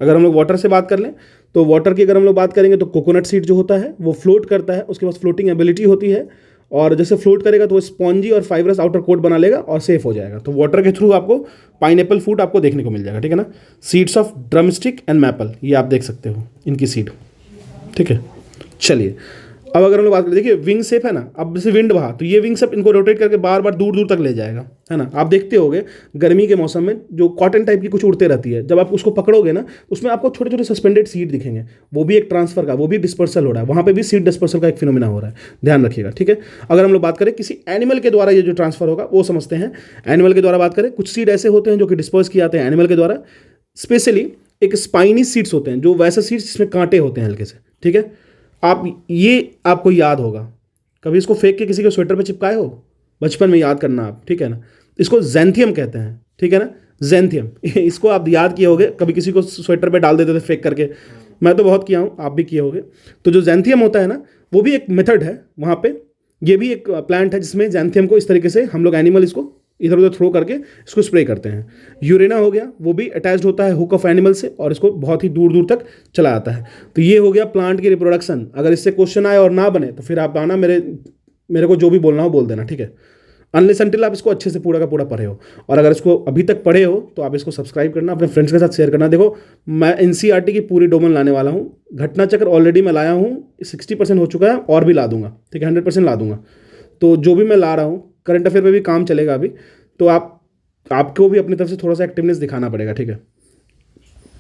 अगर हम लोग वाटर से बात कर लें, तो वाटर की अगर हम लोग बात करेंगे तो कोकोनट सीड जो होता है वो फ्लोट करता है, उसके पास फ्लोटिंग एबिलिटी होती है, और जैसे फ्लोट करेगा तो वो स्पॉन्जी और फाइब्रस आउटर कोट बना लेगा और सेफ हो जाएगा। तो वाटर के थ्रू आपको पाइनएप्पल फ्रूट आपको देखने को मिल जाएगा। ठीक है ना। Seeds of drumstick and maple, ये आप देख सकते हो इनकी सीड। ठीक है, चलिए अब अगर हम लोग बात करें, देखिए विंग शेप है ना, अब जैसे विंड बहा तो ये विंग शेप इनको रोटेट करके बार बार दूर दूर तक ले जाएगा, है ना। आप देखते होगे गर्मी के मौसम में जो कॉटन टाइप की कुछ उड़ते रहती है, जब आप उसको पकड़ोगे ना उसमें आपको छोटे छोटे सस्पेंडेड सीड दिखेंगे, वो भी एक ट्रांसफर का, वो भी डिस्पर्सल हो रहा है, वहाँ पे भी सीड डिस्पर्सल का एक फिनोमिना हो रहा है, ध्यान रखिएगा, ठीक है। अगर हम लोग बात करें किसी एनिमल के द्वारा ये जो ट्रांसफर होगा वो समझते हैं। एनिमल के द्वारा बात करें, कुछ सीड ऐसे होते हैं जो कि डिस्पर्स किए जाते हैं एनिमल के द्वारा, स्पेशली एक स्पाइनी सीड्स होते हैं, जो वैसे सीड्स जिसमें कांटे होते हैं हल्के से, ठीक है। आप ये आपको याद होगा, कभी इसको फेंक के किसी के स्वेटर पे चिपकाए हो, बचपन में याद करना आप, ठीक है ना। इसको ज़ैंथियम कहते हैं, ठीक है ना, ज़ैंथियम। इसको आप याद किए होगे, कभी किसी को स्वेटर पे डाल देते थे फेंक करके, मैं तो बहुत किया हूँ, आप भी किए होगे। तो जो ज़ैंथियम होता है ना, वो भी एक मेथड है वहाँ पे, ये भी एक प्लांट है जिसमें ज़ैंथियम को इस तरीके से हम लोग एनिमल इसको इधर उधर थ्रो करके इसको स्प्रे करते हैं। यूरेना हो गया, वो भी अटैच्ड होता है हुक ऑफ एनिमल से और इसको बहुत ही दूर दूर तक चला जाता है। तो ये हो गया प्लांट की रिप्रोडक्शन। अगर इससे क्वेश्चन आए और ना बने तो फिर आप आना, मेरे को जो भी बोलना हो बोल देना, ठीक है। अनलेस अनटिल आप इसको अच्छे से पूरा का पूरा पढ़े हो, और अगर इसको अभी तक पढ़े हो तो आप इसको सब्सक्राइब करना, अपने फ्रेंड्स के साथ शेयर करना। देखो मैं एनसीईआरटी की पूरी डोमेन लाने वाला हूँ, घटना चक्र ऑलरेडी मैं लाया हूँ, 60% हो चुका है और भी ला दूंगा, ठीक है, 100% ला दूंगा। तो जो भी मैं ला रहा हूँ करंट अफेयर पे भी काम चलेगा अभी, तो आपको भी अपनी तरफ से थोड़ा सा एक्टिवनेस दिखाना पड़ेगा, ठीक है।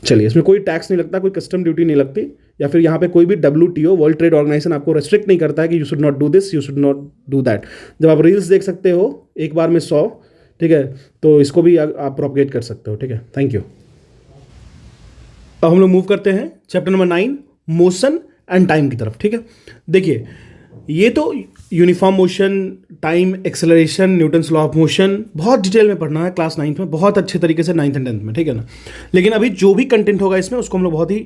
चलिए, इसमें कोई टैक्स नहीं लगता, कोई कस्टम ड्यूटी नहीं लगती, या फिर यहाँ पे कोई भी WTO वर्ल्ड ट्रेड ऑर्गेनाइजेशन आपको रेस्ट्रिक्ट नहीं करता है कि you should not do this, you should not do that. जब आप रील्स देख सकते हो एक बार में 100, ठीक है, तो इसको भी आप प्रोपगेट कर सकते हो, ठीक है। Thank you. अब हम लोग मूव करते हैं chapter number 9, motion and time की तरफ, ठीक है। देखिए, ये तो uniform motion, time, acceleration, Newton's law of motion बहुत डिटेल में पढ़ना है क्लास 9th में, बहुत अच्छे तरीके से 9th एंड 10th में, ठीक है ना। लेकिन अभी जो भी कंटेंट होगा इसमें उसको हम लोग बहुत ही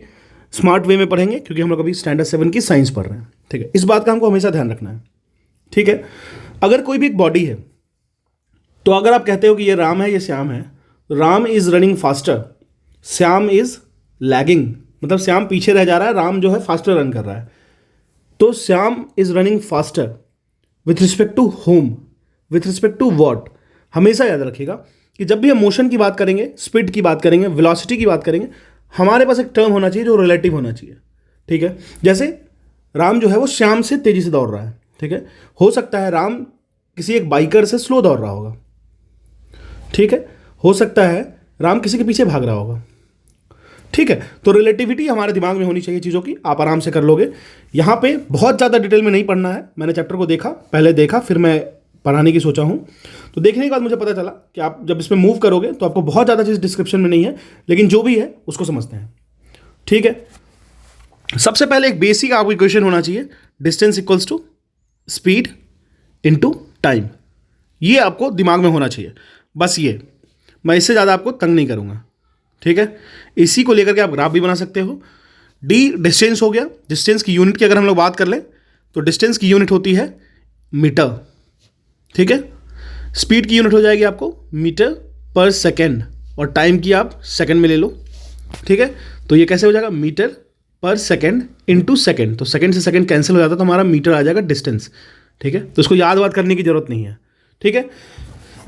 स्मार्ट वे में पढ़ेंगे, क्योंकि हम लोग अभी स्टैंडर्ड 7 की साइंस पढ़ रहे हैं, ठीक है। इस बात का हमको हमेशा ध्यान रखना है, ठीक है। अगर कोई भी एक बॉडी है, तो अगर आप कहते हो कि ये राम है, ये श्याम है, Ram is running faster, Shyam is lagging, मतलब श्याम पीछे रह जा रहा है, राम जो है फास्टर रन कर रहा है। तो Shyam is running faster with respect to home, with respect to what. हमेशा याद रखिएगा कि जब भी हम मोशन की बात करेंगे, स्पीड की बात करेंगे, वेलोसिटी की बात करेंगे, हमारे पास एक टर्म होना चाहिए जो रिलेटिव होना चाहिए, ठीक है। जैसे राम जो है वो श्याम से तेजी से दौड़ रहा है, ठीक है। हो सकता है राम किसी एक बाइकर से स्लो दौड़ रहा होगा, ठीक है। हो सकता है राम किसी के पीछे भाग रहा होगा, ठीक है। तो रिलेटिविटी हमारे दिमाग में होनी चाहिए चीज़ों की, आप आराम से कर लोगे। यहाँ पे बहुत ज़्यादा डिटेल में नहीं पढ़ना है, मैंने चैप्टर को देखा, पहले देखा, फिर मैं पढ़ाने की सोचा हूँ। तो देखने के बाद मुझे पता चला कि आप जब इसमें मूव करोगे तो आपको बहुत ज़्यादा चीज़ डिस्क्रिप्शन में नहीं है, लेकिन जो भी है उसको समझते हैं, ठीक है। सबसे पहले एक बेसिक आपको इक्वेशन होना चाहिए, distance equals to speed into time. ये आपको दिमाग में होना चाहिए, बस ये, मैं इससे ज़्यादा आपको तंग नहीं करूँगा, ठीक है। इसी को लेकर के आप ग्राफ भी बना सकते हो। डी डिस्टेंस हो गया, डिस्टेंस की यूनिट की अगर हम लोग बात कर लें तो डिस्टेंस की यूनिट होती है मीटर, ठीक है। स्पीड की यूनिट हो जाएगी आपको मीटर पर सेकेंड, और टाइम की आप सेकंड में ले लो, ठीक है। तो ये कैसे हो जाएगा, मीटर पर सेकेंड इनटू सेकेंड, तो सेकेंड से सेकेंड कैंसिल हो जाता है, तो हमारा मीटर आ जाएगा डिस्टेंस, ठीक है। तो इसको याद करने की जरूरत नहीं है, ठीक है।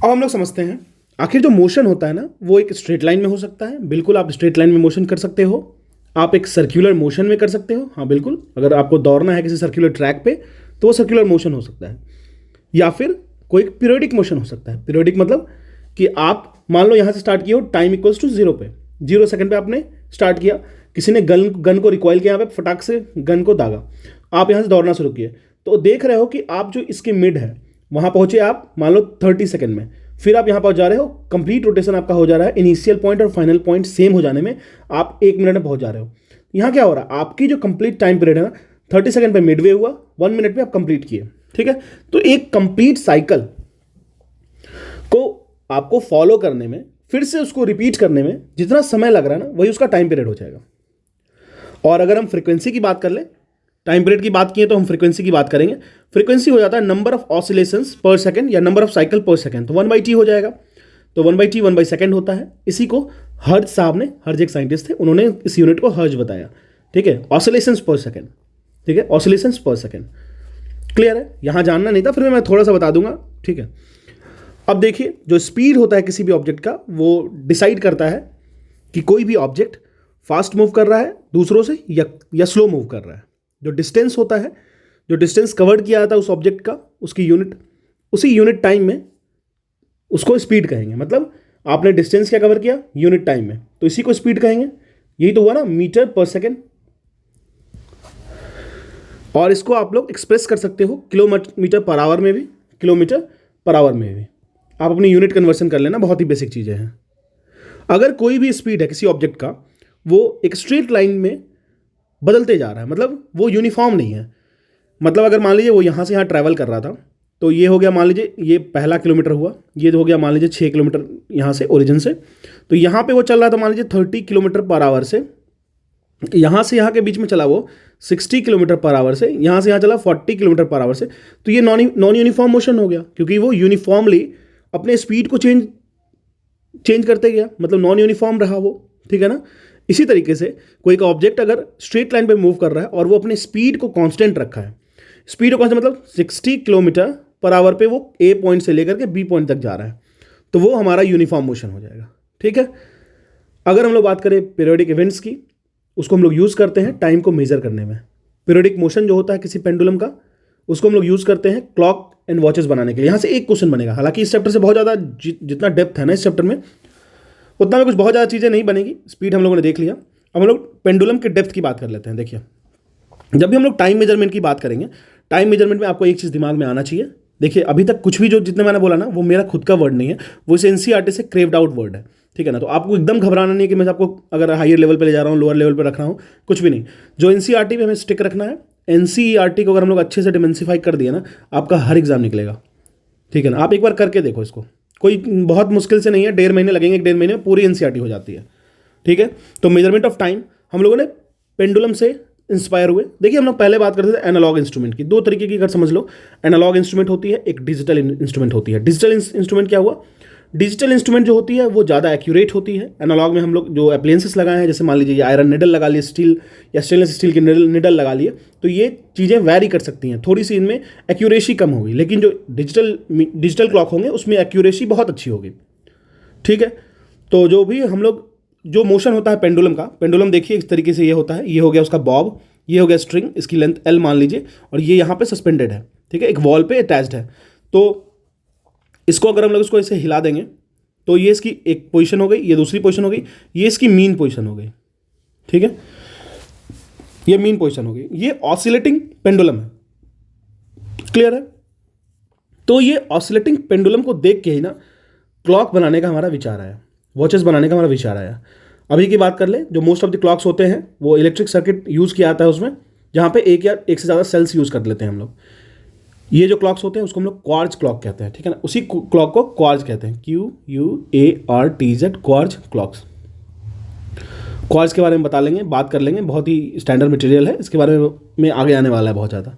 अब हम लोग समझते हैं आखिर जो मोशन होता है ना, वो एक स्ट्रेट लाइन में हो सकता है, बिल्कुल आप स्ट्रेट लाइन में मोशन कर सकते हो, आप एक सर्कुलर मोशन में कर सकते हो, हाँ बिल्कुल, अगर आपको दौड़ना है किसी सर्कुलर ट्रैक पे तो वो सर्कुलर मोशन हो सकता है, या फिर कोई पीरियोडिक मोशन हो सकता है। पीरियोडिक मतलब कि आप मान लो यहाँ से स्टार्ट किए हो, टाइम इक्वल्स टू 0 पे, 0 सेकंड पे आपने स्टार्ट किया, किसी ने गन को रिकॉइल किया, यहाँ पे फटाक से गन को दागा, आप यहाँ से दौड़ना शुरू किए, तो देख रहे हो कि आप जो इसके मिड है वहाँ पहुँचे आप मान लो 30 सेकेंड में, फिर आप यहाँ पहुँच जा रहे हो, कंप्लीट रोटेशन आपका हो जा रहा है, इनिशियल पॉइंट और फाइनल पॉइंट सेम हो जाने में आप 1 मिनट में पहुँच जा रहे हो। यहाँ क्या हो रहा है, आपकी जो कंप्लीट टाइम पीरियड है ना, 30 सेकंड पे मिडवे हुआ, 1 मिनट में आप कंप्लीट किए, ठीक है। तो एक कंप्लीट साइकिल को आपको फॉलो करने में, फिर से उसको रिपीट करने में जितना समय लग रहा है ना, वही उसका टाइम पीरियड हो जाएगा। और अगर हम फ्रीक्वेंसी की बात कर ले, टाइम पीरियड की बात की है तो हम फ्रीक्वेंसी की बात करेंगे। फ्रीक्वेंसी हो जाता है नंबर ऑफ ऑसिलेशंस पर सेकंड या नंबर ऑफ साइकिल पर सेकंड, तो 1/t हो जाएगा। तो 1/t 1/सेकंड होता है। इसी को हर्ट्ज साहब ने, हर्ट्ज एक साइंटिस्ट थे, उन्होंने इस यूनिट को हर्ट्ज बताया, ठीक है, ऑसिलेशंस पर सेकंड, ठीक है, ऑसिलेशंस पर सेकंड। क्लियर है, यहां जानना नहीं था, फिर मैं थोड़ा सा बता दूंगा, ठीक है। अब देखिए, जो स्पीड होता है किसी भी ऑब्जेक्ट का, वो डिसाइड करता है कि कोई भी ऑब्जेक्ट फास्ट मूव कर रहा है दूसरों से या स्लो मूव कर रहा है। जो डिस्टेंस होता है जो डिस्टेंस कवर्ड किया जाता है उस ऑब्जेक्ट का, उसकी यूनिट, उसी यूनिट टाइम में उसको स्पीड कहेंगे। मतलब आपने डिस्टेंस क्या कवर किया, यूनिट टाइम में, तो इसी को स्पीड कहेंगे। यही तो हुआ ना, मीटर पर सेकेंड। और इसको आप लोग एक्सप्रेस कर सकते हो किलोमीटर पर आवर में भी, किलोमीटर पर आवर में भी। आप अपनी यूनिट कन्वर्सन कर लेना, बहुत ही बेसिक चीज़ें हैं। अगर कोई भी स्पीड है किसी ऑब्जेक्ट का, वो एक स्ट्रेट लाइन में बदलते जा रहा है, मतलब वो यूनिफॉर्म नहीं है। मतलब अगर मान लीजिए वो यहाँ से यहाँ ट्रैवल कर रहा था, तो ये हो गया मान लीजिए ये पहला किलोमीटर हुआ, ये हो गया मान लीजिए 6 किलोमीटर यहाँ से ओरिजिन से, तो यहाँ पे वो चल रहा था मान लीजिए 30 किलोमीटर पर आवर से, यहाँ से यहाँ के बीच में चला वो 60 किलोमीटर पर आवर से, यहाँ से यहाँ चला 40 किलोमीटर पर आवर से। तो ये नॉन यूनिफॉर्म मोशन हो गया, क्योंकि वो यूनिफॉर्मली अपने स्पीड को चेंज करते गया, मतलब नॉन यूनिफॉर्म रहा वो, ठीक है ना। इसी तरीके से कोई का ऑब्जेक्ट अगर स्ट्रेट लाइन पे मूव कर रहा है और वो अपने स्पीड को कांस्टेंट रखा है, स्पीड को कांस्टेंट मतलब 60 किलोमीटर पर आवर पे वो ए पॉइंट से लेकर के बी पॉइंट तक जा रहा है, तो वो हमारा यूनिफॉर्म मोशन हो जाएगा, ठीक है। अगर हम लोग बात करें पीरियोडिक इवेंट्स की, उसको हम लोग यूज़ करते हैं टाइम को मेजर करने में। पीरियोडिक मोशन जो होता है किसी पेंडुलम का, उसको हम लोग यूज़ करते हैं क्लॉक एंड वॉचेस बनाने के लिए। यहाँ से एक क्वेश्चन बनेगा, हालांकि इस चैप्टर से बहुत ज़्यादा जितना डेप्थ है ना इस चैप्टर में, उतना में कुछ बहुत ज़्यादा चीज़ें नहीं बनेगी। स्पीड हम लोगों ने देख लिया, अब हम लोग पेंडुलम के डेप्थ की बात कर लेते हैं। देखिए, जब भी हम लोग टाइम मेजरमेंट की बात करेंगे, टाइम मेजरमेंट में आपको एक चीज़ दिमाग में आना चाहिए। देखिए, अभी तक कुछ भी जो जितने मैंने बोला ना, वो मेरा खुद का वर्ड नहीं है, वो इस एनसीईआरटी से क्रेव्ड आउट वर्ड है, ठीक है ना। तो आपको एकदम घबराना नहीं है कि मैं आपको अगर हायर लेवल पे ले जा रहा हूँ, लोअर लेवल पे रख रहा हूँ, कुछ भी नहीं। जो एनसीईआरटी पे हमें स्टिक रखना है, एनसीईआरटी को अगर हम लोग अच्छे से डिमेंसिफाई कर दिए ना, आपका हर एग्जाम निकलेगा, ठीक है ना। आप एक बार करके देखो इसको, कोई बहुत मुश्किल से नहीं है, 1.5 महीने लगेंगे, 1.5 महीने में पूरी एनसीईआरटी हो जाती है, ठीक है। तो मेजरमेंट ऑफ टाइम हम लोगों ने पेंडुलम से इंस्पायर हुए। देखिए, हम लोग पहले बात करते थे एनालॉग इंस्ट्रूमेंट की। दो तरीके की अगर समझ लो, एनालॉग इंस्ट्रूमेंट होती है, एक डिजिटल इंस्ट्रूमेंट होती है। डिजिटल इंस्ट्रूमेंट क्या हुआ, डिजिटल इंस्ट्रूमेंट जो होती है वो ज़्यादा एक्यूरेट होती है। एनालॉग में हम लोग जो अप्लायंसेस लगाए हैं, जैसे मान लीजिए आयरन निडल लगा लिए, स्टील या स्टेनलेस स्टील की निडल लगा लिए, तो ये चीज़ें वैरी कर सकती हैं, थोड़ी सी इनमें एक्यूरेसी कम होगी। लेकिन जो डिजिटल क्लॉक होंगे उसमें एक्यूरेसी बहुत अच्छी होगी, ठीक है। तो जो भी हम लोग जो मोशन होता है पेंडुलम का, पेंडुलम देखिए इस तरीके से ये होता है, ये हो गया उसका बॉब, ये हो गया स्ट्रिंग, इसकी लेंथ L मान लीजिए, और ये यहाँ पे सस्पेंडेड है, ठीक है, एक वॉल पे अटैच्ड है। तो इसको अगर हम लोग इसको ऐसे हिला देंगे, तो ये इसकी एक पोजीशन हो गई, ये दूसरी पोजीशन हो गई, ये इसकी मीन पोजीशन हो गई, ठीक है, ये मीन पोजीशन हो गई। ये ऑसिलेटिंग पेंडुलम है, क्लियर है। तो ये ऑसिलेटिंग पेंडुलम को देख के ही ना क्लॉक बनाने का हमारा विचार आया, वॉचेस बनाने का हमारा विचार आया। अभी की बात कर ले, जो मोस्ट ऑफ द क्लॉक्स होते हैं वो इलेक्ट्रिक सर्किट यूज़ किया जाता है उसमें, जहाँ पे एक या एक से ज़्यादा सेल्स यूज़ कर लेते हैं हम लोग। ये जो क्लॉक्स होते हैं उसको हम लोग क्वार्ट्ज क्लॉक कहते हैं, ठीक है ना। उसी क्लॉक को क्वार्ट्ज कहते हैं, QUARTZ, क्वार्ट्ज क्लॉक्स। क्वार्ट्ज के बारे में बता लेंगे, बात कर लेंगे, बहुत ही स्टैंडर्ड मटेरियल है, इसके बारे में आगे आने वाला है बहुत ज़्यादा।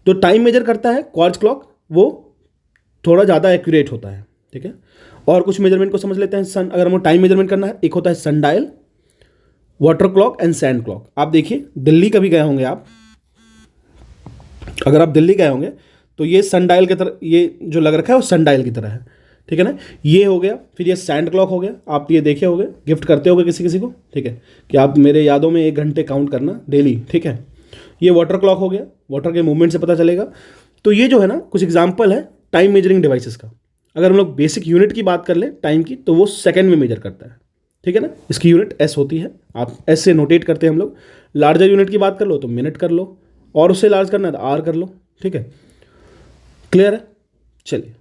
जो टाइम मेजर करता है क्वार्ट्ज क्लॉक, वो थोड़ा ज़्यादा एक्यूरेट होता है, ठीक है। और कुछ मेजरमेंट को समझ लेते हैं। सन, अगर हमको टाइम मेजरमेंट करना है, एक होता है sun dial, water clock and sand clock. आप देखिए, दिल्ली कभी गए होंगे आप, अगर आप दिल्ली गए होंगे तो ये सन डायल की तरह, ये जो लग रखा है वो सन डायल की तरह है, ठीक है ना। ये हो गया, फिर ये सैंड क्लॉक हो गया, आप ये देखे होंगे, गिफ्ट करते होंगे किसी किसी को, ठीक है, कि आप मेरे यादों में 1 घंटे काउंट करना डेली, ठीक है। ये वाटर क्लॉक हो गया, वाटर के मूवमेंट से पता चलेगा। तो ये जो है ना कुछ एग्जाम्पल है टाइम मेजरिंग डिवाइसेस का। अगर हम लोग बेसिक यूनिट की बात कर ले टाइम की, तो वो सेकंड में मेजर करता है, ठीक है ना। इसकी यूनिट S होती है, आप S से नोटेट करते हैं हम लोग। लार्जर यूनिट की बात कर लो तो मिनट कर लो, और उससे लार्ज करना है तो R कर लो, ठीक है, क्लियर है। चलिए,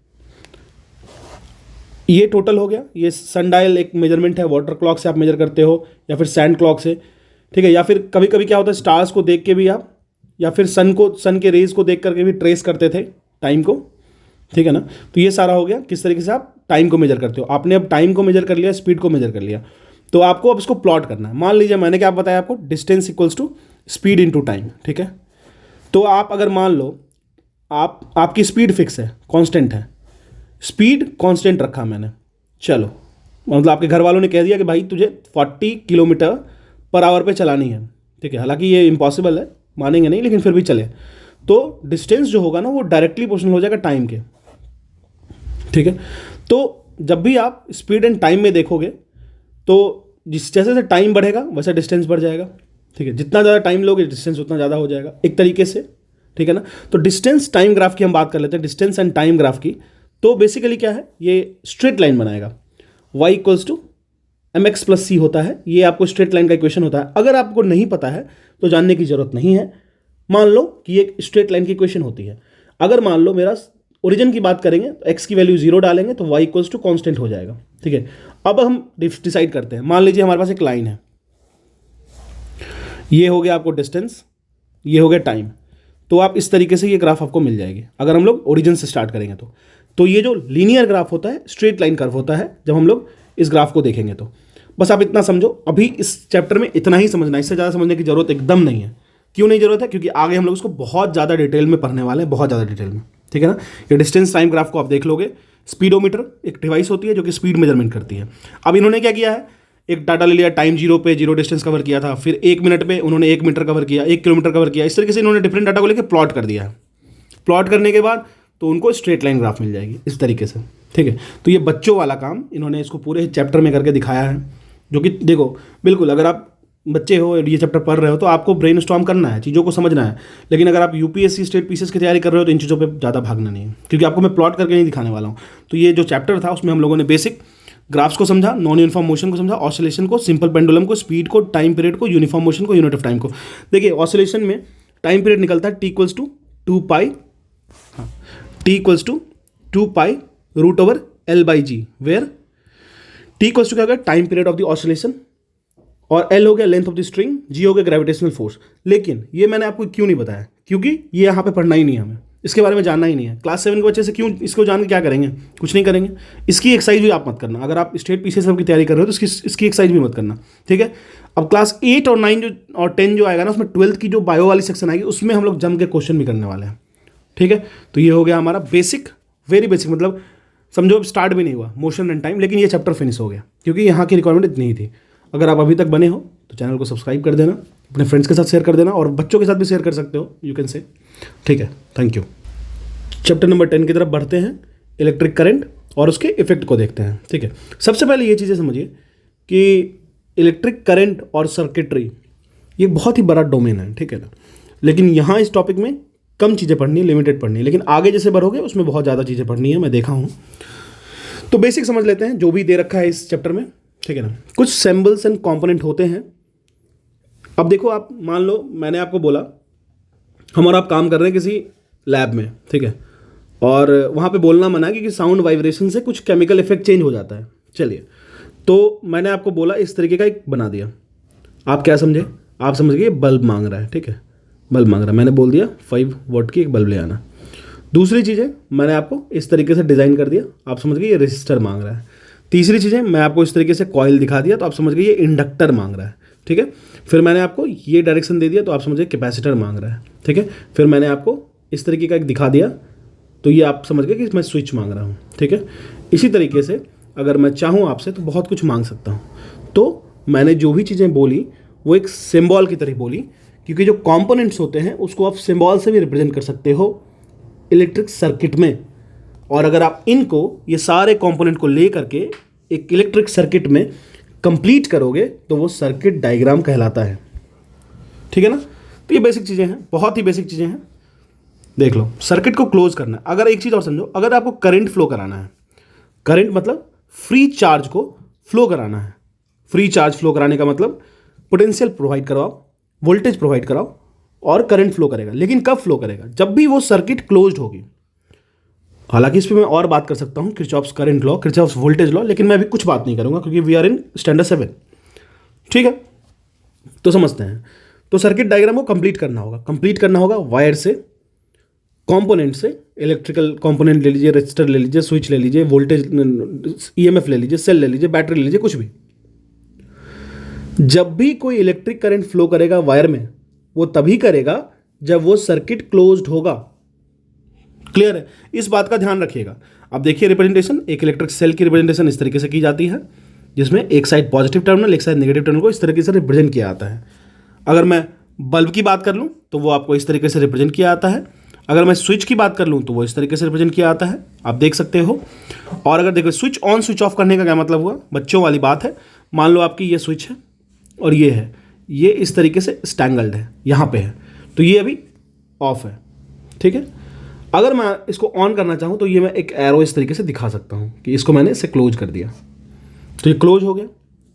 ये टोटल हो गया। ये सनडायल एक मेजरमेंट है, वाटर क्लॉक से आप मेजर करते हो या फिर सैंड क्लॉक से, ठीक है। या फिर कभी कभी क्या होता है, स्टार्स को देख के भी आप, या फिर सन के रेज को देख करके भी ट्रेस करते थे टाइम को, ठीक है ना। तो ये सारा हो गया किस तरीके से आप टाइम को मेजर करते हो। आपने अब टाइम को मेजर कर लिया, स्पीड को मेजर कर लिया, तो आपको अब इसको प्लॉट करना है। मान लीजिए मैंने क्या बताया आपको, distance equals to speed into time, ठीक है। तो आप अगर मान लो आपकी स्पीड फिक्स है, कांस्टेंट है, स्पीड कांस्टेंट रखा मैंने, चलो मतलब आपके घर वालों ने कह दिया कि भाई तुझे 40 किलोमीटर पर आवर पे चलानी है, ठीक है। हालांकि ये इम्पॉसिबल है, मानेंगे नहीं, लेकिन फिर भी चले। तो डिस्टेंस जो होगा ना वो डायरेक्टली प्रोपोर्शनल हो जाएगा टाइम के, ठीक है। तो जब भी आप स्पीड एंड टाइम में देखोगे, तो जैसे जैसे टाइम बढ़ेगा वैसे डिस्टेंस बढ़ जाएगा, ठीक है। जितना ज़्यादा टाइम लोगे डिस्टेंस उतना ज़्यादा हो जाएगा। एक तरीके से ठीक है ना। तो डिस्टेंस टाइम ग्राफ की हम बात कर लेते हैं, डिस्टेंस एंड टाइम ग्राफ की। तो बेसिकली क्या है, ये स्ट्रेट लाइन बनाएगा, y equals to mx plus c होता है, ये आपको स्ट्रेट लाइन का इक्वेशन होता है। अगर आपको नहीं पता है तो जानने की जरूरत नहीं है, मान लो कि ये स्ट्रेट लाइन की इक्वेशन होती है। अगर मान लो मेरा ओरिजिन की बात करेंगे तो x की वैल्यू 0 डालेंगे तो y इक्वल्स टू कॉन्स्टेंट हो जाएगा, ठीक है। अब हम डिसाइड करते हैं, मान लीजिए हमारे पास एक लाइन है, ये हो गया आपको डिस्टेंस, ये हो गया टाइम। तो आप इस तरीके से ये ग्राफ आपको मिल जाएगी अगर हम लोग ओरिजिन से स्टार्ट करेंगे तो ये जो लीनियर ग्राफ होता है, स्ट्रेट लाइन कर्व होता है जब हम लोग इस ग्राफ को देखेंगे। तो बस आप इतना समझो, अभी इस चैप्टर में इतना ही समझना, इससे ज़्यादा समझने की जरूरत एकदम नहीं है। क्यों नहीं जरूरत है? क्योंकि आगे हम लोग उसको बहुत ज़्यादा डिटेल में पढ़ने वाले हैं, बहुत ज़्यादा डिटेल में, ठीक है ना। ये डिस्टेंस टाइम ग्राफ को आप देख लोगे। स्पीडोमीटर एक डिवाइस होती है जो कि स्पीड मेजरमेंट करती है। अब इन्होंने क्या किया है, एक डाटा ले लिया, टाइम 0 पे 0 डिस्टेंस कवर किया था, फिर 1 मिनट पे उन्होंने 1 मीटर कवर किया, 1 किलोमीटर कवर किया। इस तरीके से इन्होंने डिफरेंट डाटा को लेकर प्लॉट कर दिया है। प्लॉट करने के बाद तो उनको स्ट्रेट लाइन ग्राफ मिल जाएगी इस तरीके से, ठीक है। तो ये बच्चों वाला काम इन्होंने इसको पूरे चैप्टर में करके दिखाया है, जो कि देखो बिल्कुल अगर आप बच्चे हो ये चैप्टर पढ़ रहे हो तो आपको ब्रेन स्टॉर्म करना है, चीज़ों को समझना है। लेकिन अगर आप यूपीएससी स्टेट पीसीएस की तैयारी कर रहे हो तो इन चीज़ों पे ज़्यादा भागना नहीं है, क्योंकि आपको मैं प्लॉट करके नहीं दिखाने वाला हूँ। तो ये जो चैप्टर था उसमें हम लोगों ने बेसिक ग्राफ्स को समझा, नॉन यूनिफॉर्म मोशन को समझा, ऑसिलेशन को, सिंपल पेंडुलम को, स्पीड को, टाइम पीरियड को, यूनिफॉर्म मोशन को, यूनिट ऑफ टाइम को। देखिए ऑसिलेशन में टाइम पीरियड निकलता है T equals to 2 pi, T equals to 2 pi root over L by G, where T equals to क्या होगा, time period of the oscillation, और एल हो गया length of the string, G हो गया ग्रेविटेशनल फोर्स। लेकिन ये मैंने आपको क्यों नहीं बताया, क्योंकि ये यहाँ पे पढ़ना ही नहीं है, हमें इसके बारे में जानना ही नहीं है। क्लास 7 के बच्चे से क्यों इसको जान के क्या करेंगे, कुछ नहीं करेंगे। इसकी एक्सरसाइज भी आप मत करना, अगर आप स्टेट पीसीएस की तैयारी कर रहे हो तो इसकी एक्सरसाइज भी मत करना, ठीक है। अब क्लास 8 और 9 और 10 जो आएगा ना, उसमें 12th की जो बायो वाली सेक्शन आएगी उसमें हम लोग जम के क्वेश्चन भी करने वाले हैं, ठीक है। तो ये हो गया हमारा बेसिक, वेरी बेसिक, मतलब समझो अब स्टार्ट भी नहीं हुआ मोशन एंड टाइम, लेकिन ये चैप्टर फिनिश हो गया क्योंकि यहाँ की रिक्वायरमेंट इतनी ही थी। अगर आप अभी तक बने हो तो चैनल को सब्सक्राइब कर देना, अपने फ्रेंड्स के साथ शेयर कर देना, और बच्चों के साथ भी शेयर कर सकते हो, यू कैन से, ठीक है। Thank you. चैप्टर नंबर 10 की तरफ बढ़ते हैं, इलेक्ट्रिक करंट और उसके इफेक्ट को देखते हैं, ठीक है। सबसे पहले ये चीज़ें समझिए कि इलेक्ट्रिक करंट और सर्किटरी ये बहुत ही बड़ा डोमेन है, ठीक है ना। लेकिन यहाँ इस टॉपिक में कम चीज़ें पढ़नी, लिमिटेड पढ़नी, लेकिन आगे जैसे बढ़ोगे उसमें बहुत ज़्यादा चीज़ें पढ़नी है, मैं देखा हूँ। तो बेसिक समझ लेते हैं जो भी दे रखा है इस चैप्टर में, ठीक है ना। कुछ सिंबल्स एंड कंपोनेंट होते हैं। अब देखो, आप मान लो मैंने आपको बोला हम और आप काम कर रहे हैं किसी लैब में, ठीक है, और वहाँ पे बोलना मना है क्योंकि साउंड वाइब्रेशन से कुछ केमिकल इफेक्ट चेंज हो जाता है। चलिए, तो मैंने आपको बोला इस तरीके का एक बना दिया, आप क्या समझे, आप समझ गए बल्ब मांग रहा है, ठीक है, बल्ब मांग रहा है, मैंने बोल दिया 5 वॉट की एक बल्ब ले आना। दूसरी चीज़ें मैंने आपको इस तरीके से डिज़ाइन कर दिया, आप समझ गए ये रेजिस्टर मांग रहा है। तीसरी चीज़ें मैं आपको इस तरीके से कॉइल दिखा दिया तो आप समझ गए ये इंडक्टर मांग रहा है, ठीक है। फिर मैंने आपको ये डायरेक्शन दे दिया तो आप समझ गए कैपेसिटर मांग रहा है, ठीक है। फिर मैंने आपको इस तरीके का एक दिखा दिया तो ये आप समझ गए कि मैं स्विच मांग रहा हूँ, ठीक है। इसी तरीके से अगर मैं चाहूँ आपसे तो बहुत कुछ मांग सकता हूँ। तो मैंने जो भी चीज़ें बोली वो एक सिंबल की तरह बोली, क्योंकि जो कंपोनेंट्स होते हैं उसको आप सिंबल से भी रिप्रेजेंट कर सकते हो इलेक्ट्रिक सर्किट में। और अगर आप इनको, ये सारे कंपोनेंट को ले करके एक इलेक्ट्रिक सर्किट में कंप्लीट करोगे तो वो सर्किट डायग्राम कहलाता है, ठीक है ना। तो ये बेसिक चीज़ें हैं, बहुत ही बेसिक चीज़ें हैं। देख लो, सर्किट को क्लोज करना है। अगर एक चीज़ और समझो, अगर आपको करंट फ्लो कराना है, करंट मतलब फ्री चार्ज को फ्लो कराना है। फ्री चार्ज फ्लो कराने का मतलब पोटेंशियल प्रोवाइड कराओ, वोल्टेज प्रोवाइड कराओ और करंट फ्लो करेगा। लेकिन कब फ्लो करेगा? जब भी वो सर्किट क्लोज्ड होगी। हालांकि इस पर मैं और बात कर सकता हूँ, Kirchhoff's current law, Kirchhoff's voltage law, लेकिन मैं अभी कुछ बात नहीं करूँगा क्योंकि वी आर इन स्टैंडर्ड 7, ठीक है। तो समझते हैं, तो सर्किट डायग्राम को कंप्लीट करना होगा। कंप्लीट करना होगा वायर से, कंपोनेंट से, इलेक्ट्रिकल कंपोनेंट ले लीजिए, रजिस्टर ले लीजिए, स्विच ले लीजिए, वोल्टेज ईएमएफ ले लीजिए, सेल ले लीजिए, बैटरी ले लीजिए, कुछ भी। जब भी कोई इलेक्ट्रिक करंट फ्लो करेगा वायर में, वो तभी करेगा जब वो सर्किट क्लोज्ड होगा। क्लियर है? इस बात का ध्यान रखिएगा। अब देखिए रिप्रेजेंटेशन, एक इलेक्ट्रिक सेल की रिप्रेजेंटेशन इस तरीके से की जाती है, जिसमें एक साइड पॉजिटिव टर्मिनल, एक साइड नेगेटिव टर्मिनल को इस तरीके से रिप्रेजेंट किया जाता है। अगर मैं बल्ब की बात कर लूँ तो वो आपको इस तरीके से रिप्रेजेंट किया जाता है। अगर मैं स्विच की बात कर लूँ तो वो इस तरीके से रिप्रेजेंट किया जाता है, आप देख सकते हो। और अगर देखो स्विच ऑन स्विच ऑफ करने का क्या मतलब हुआ, बच्चों वाली बात है। मान लो आपकी ये स्विच है और ये है, ये इस तरीके से स्टैंगल्ड है, यहाँ पे है, तो ये अभी ऑफ है, ठीक है। अगर मैं इसको ऑन करना चाहूँ तो ये मैं एक एरो इस तरीके से दिखा सकता हूँ कि इसको मैंने इसे क्लोज कर दिया, तो ये क्लोज हो गया।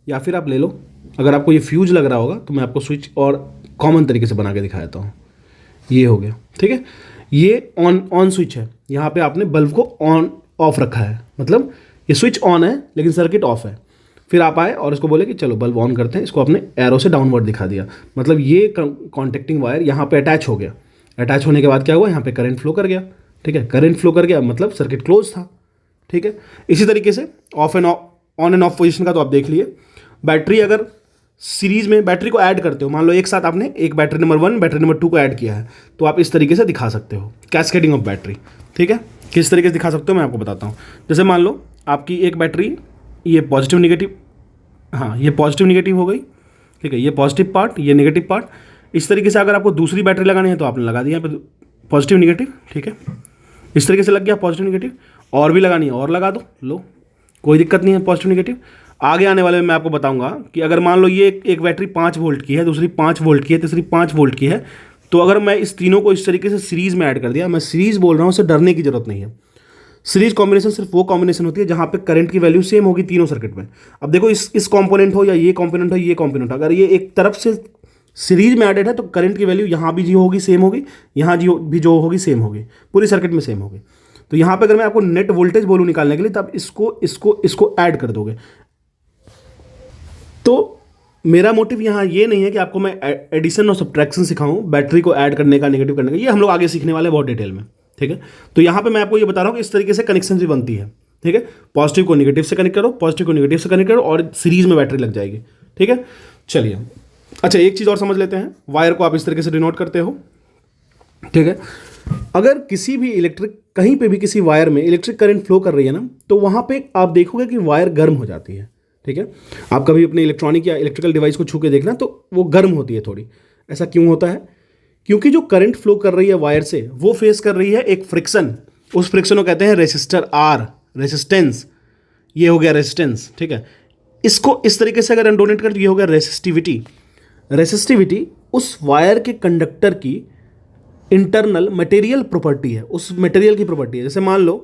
या फिर आप ले लो, अगर आपको ये फ्यूज लग रहा होगा तो मैं आपको स्विच और कॉमन तरीके से बना के दिखा देता हूँ। ये हो गया, ठीक है। ये ऑन स्विच है, यहाँ पे आपने बल्ब को ऑन ऑफ रखा है, मतलब ये स्विच ऑन है लेकिन सर्किट ऑफ है। फिर आप आए और इसको बोले कि चलो बल्ब ऑन करते हैं, इसको आपने एरो से डाउनवर्ड दिखा दिया, मतलब ये कॉन्टेक्टिंग वायर यहाँ पे अटैच हो गया। अटैच होने के बाद क्या हुआ, यहाँ पे करंट फ्लो कर गया, ठीक है। करंट फ्लो कर गया मतलब सर्किट क्लोज था, ठीक है। इसी तरीके से ऑन एंड ऑफ पोजीशन का तो आप देख लिए। बैटरी अगर सीरीज में बैटरी को ऐड करते हो, मान लो एक साथ आपने एक बैटरी नंबर 1 बैटरी नंबर 2 को ऐड किया है, तो आप इस तरीके से दिखा सकते हो कैस्केडिंग ऑफ बैटरी, ठीक है। किस तरीके से दिखा सकते हो मैं आपको बताता हूँ। जैसे मान लो आपकी एक बैटरी, ये पॉजिटिव निगेटिव, हाँ ये पॉजिटिव निगेटिव हो गई, ठीक है, ये पॉजिटिव पार्ट ये नेगेटिव पार्ट। इस तरीके से अगर आपको दूसरी बैटरी लगानी है तो आपने लगा दिया पॉजिटिव निगेटिव, ठीक है। इस तरीके से लग गया पॉजिटिव निगेटिव, और भी लगानी है और लगा दो, लो कोई दिक्कत नहीं है पॉजिटिव निगेटिव। आगे आने वाले में मैं आपको बताऊंगा कि अगर मान लो ये एक बैटरी 5 वोल्ट की है, दूसरी 5 वोल्ट की है, तीसरी 5 वोल्ट की है, तो अगर मैं इस तीनों को इस तरीके से सीरीज में ऐड कर दिया, मैं सीरीज बोल रहा हूँ, उससे डरने की जरूरत नहीं है। सीरीज कॉम्बिनेशन सिर्फ वो कॉम्बिनेशन होती है जहाँ पे करंट की वैल्यू सेम होगी तीनों सर्किट में। अब देखो इस कॉम्पोनेंट हो या ये कॉम्पोनेंट हो, ये कॉम्पोनेंट अगर ये एक तरफ से सीरीज में एडेड है तो करंट की वैल्यू यहाँ भी जो होगी सेम होगी, यहाँ भी जो होगी सेम होगी, पूरी सर्किट में सेम होगी। तो यहाँ पे अगर मैं आपको नेट वोल्टेज बोलूँ निकालने के लिए, तब इसको ऐड कर दोगे। तो मेरा मोटिव यहाँ ये नहीं है कि आपको मैं एडिशन और सब्ट्रैक्शन सिखाऊं, बैटरी को ऐड करने का नेगेटिव करने का, ये हम लोग आगे सीखने वाले हैं बहुत डिटेल में, ठीक है। तो यहाँ पे मैं आपको ये बता रहा हूँ कि इस तरीके से कनेक्शन भी बनती है, ठीक है। पॉजिटिव को नेगेटिव से कनेक्ट करो, पॉजिटिव को नेगेटिव से कनेक्ट करो और सीरीज में बैटरी लग जाएगी, ठीक है। चलिए अच्छा एक चीज़ और समझ लेते हैं, वायर को आप इस तरीके से डिनोट करते हो, ठीक है। अगर किसी भी कहीं पे भी किसी वायर में इलेक्ट्रिक करंट फ्लो कर रही है ना, तो वहाँ पे आप देखोगे कि वायर गर्म हो जाती है, ठीक है। आप कभी अपने इलेक्ट्रॉनिक या इलेक्ट्रिकल डिवाइस को छू के देखना तो वो गर्म होती है थोड़ी। ऐसा क्यों होता है? क्योंकि जो करंट फ्लो कर रही है वायर से, वो फेस कर रही है एक फ्रिक्शन, उस फ्रिक्शन को कहते हैं रेसिस्टर आर, रेसिस्टेंस। ये हो गया रेसिस्टेंस, ठीक है। इसको इस तरीके से अगर हम डोनेट करें तो ये हो गया रेसिस्टिविटी। रेसिस्टिविटी उस वायर के कंडक्टर की इंटरनल मटेरियल प्रॉपर्टी है, उस मटेरियल की प्रॉपर्टी है। जैसे मान लो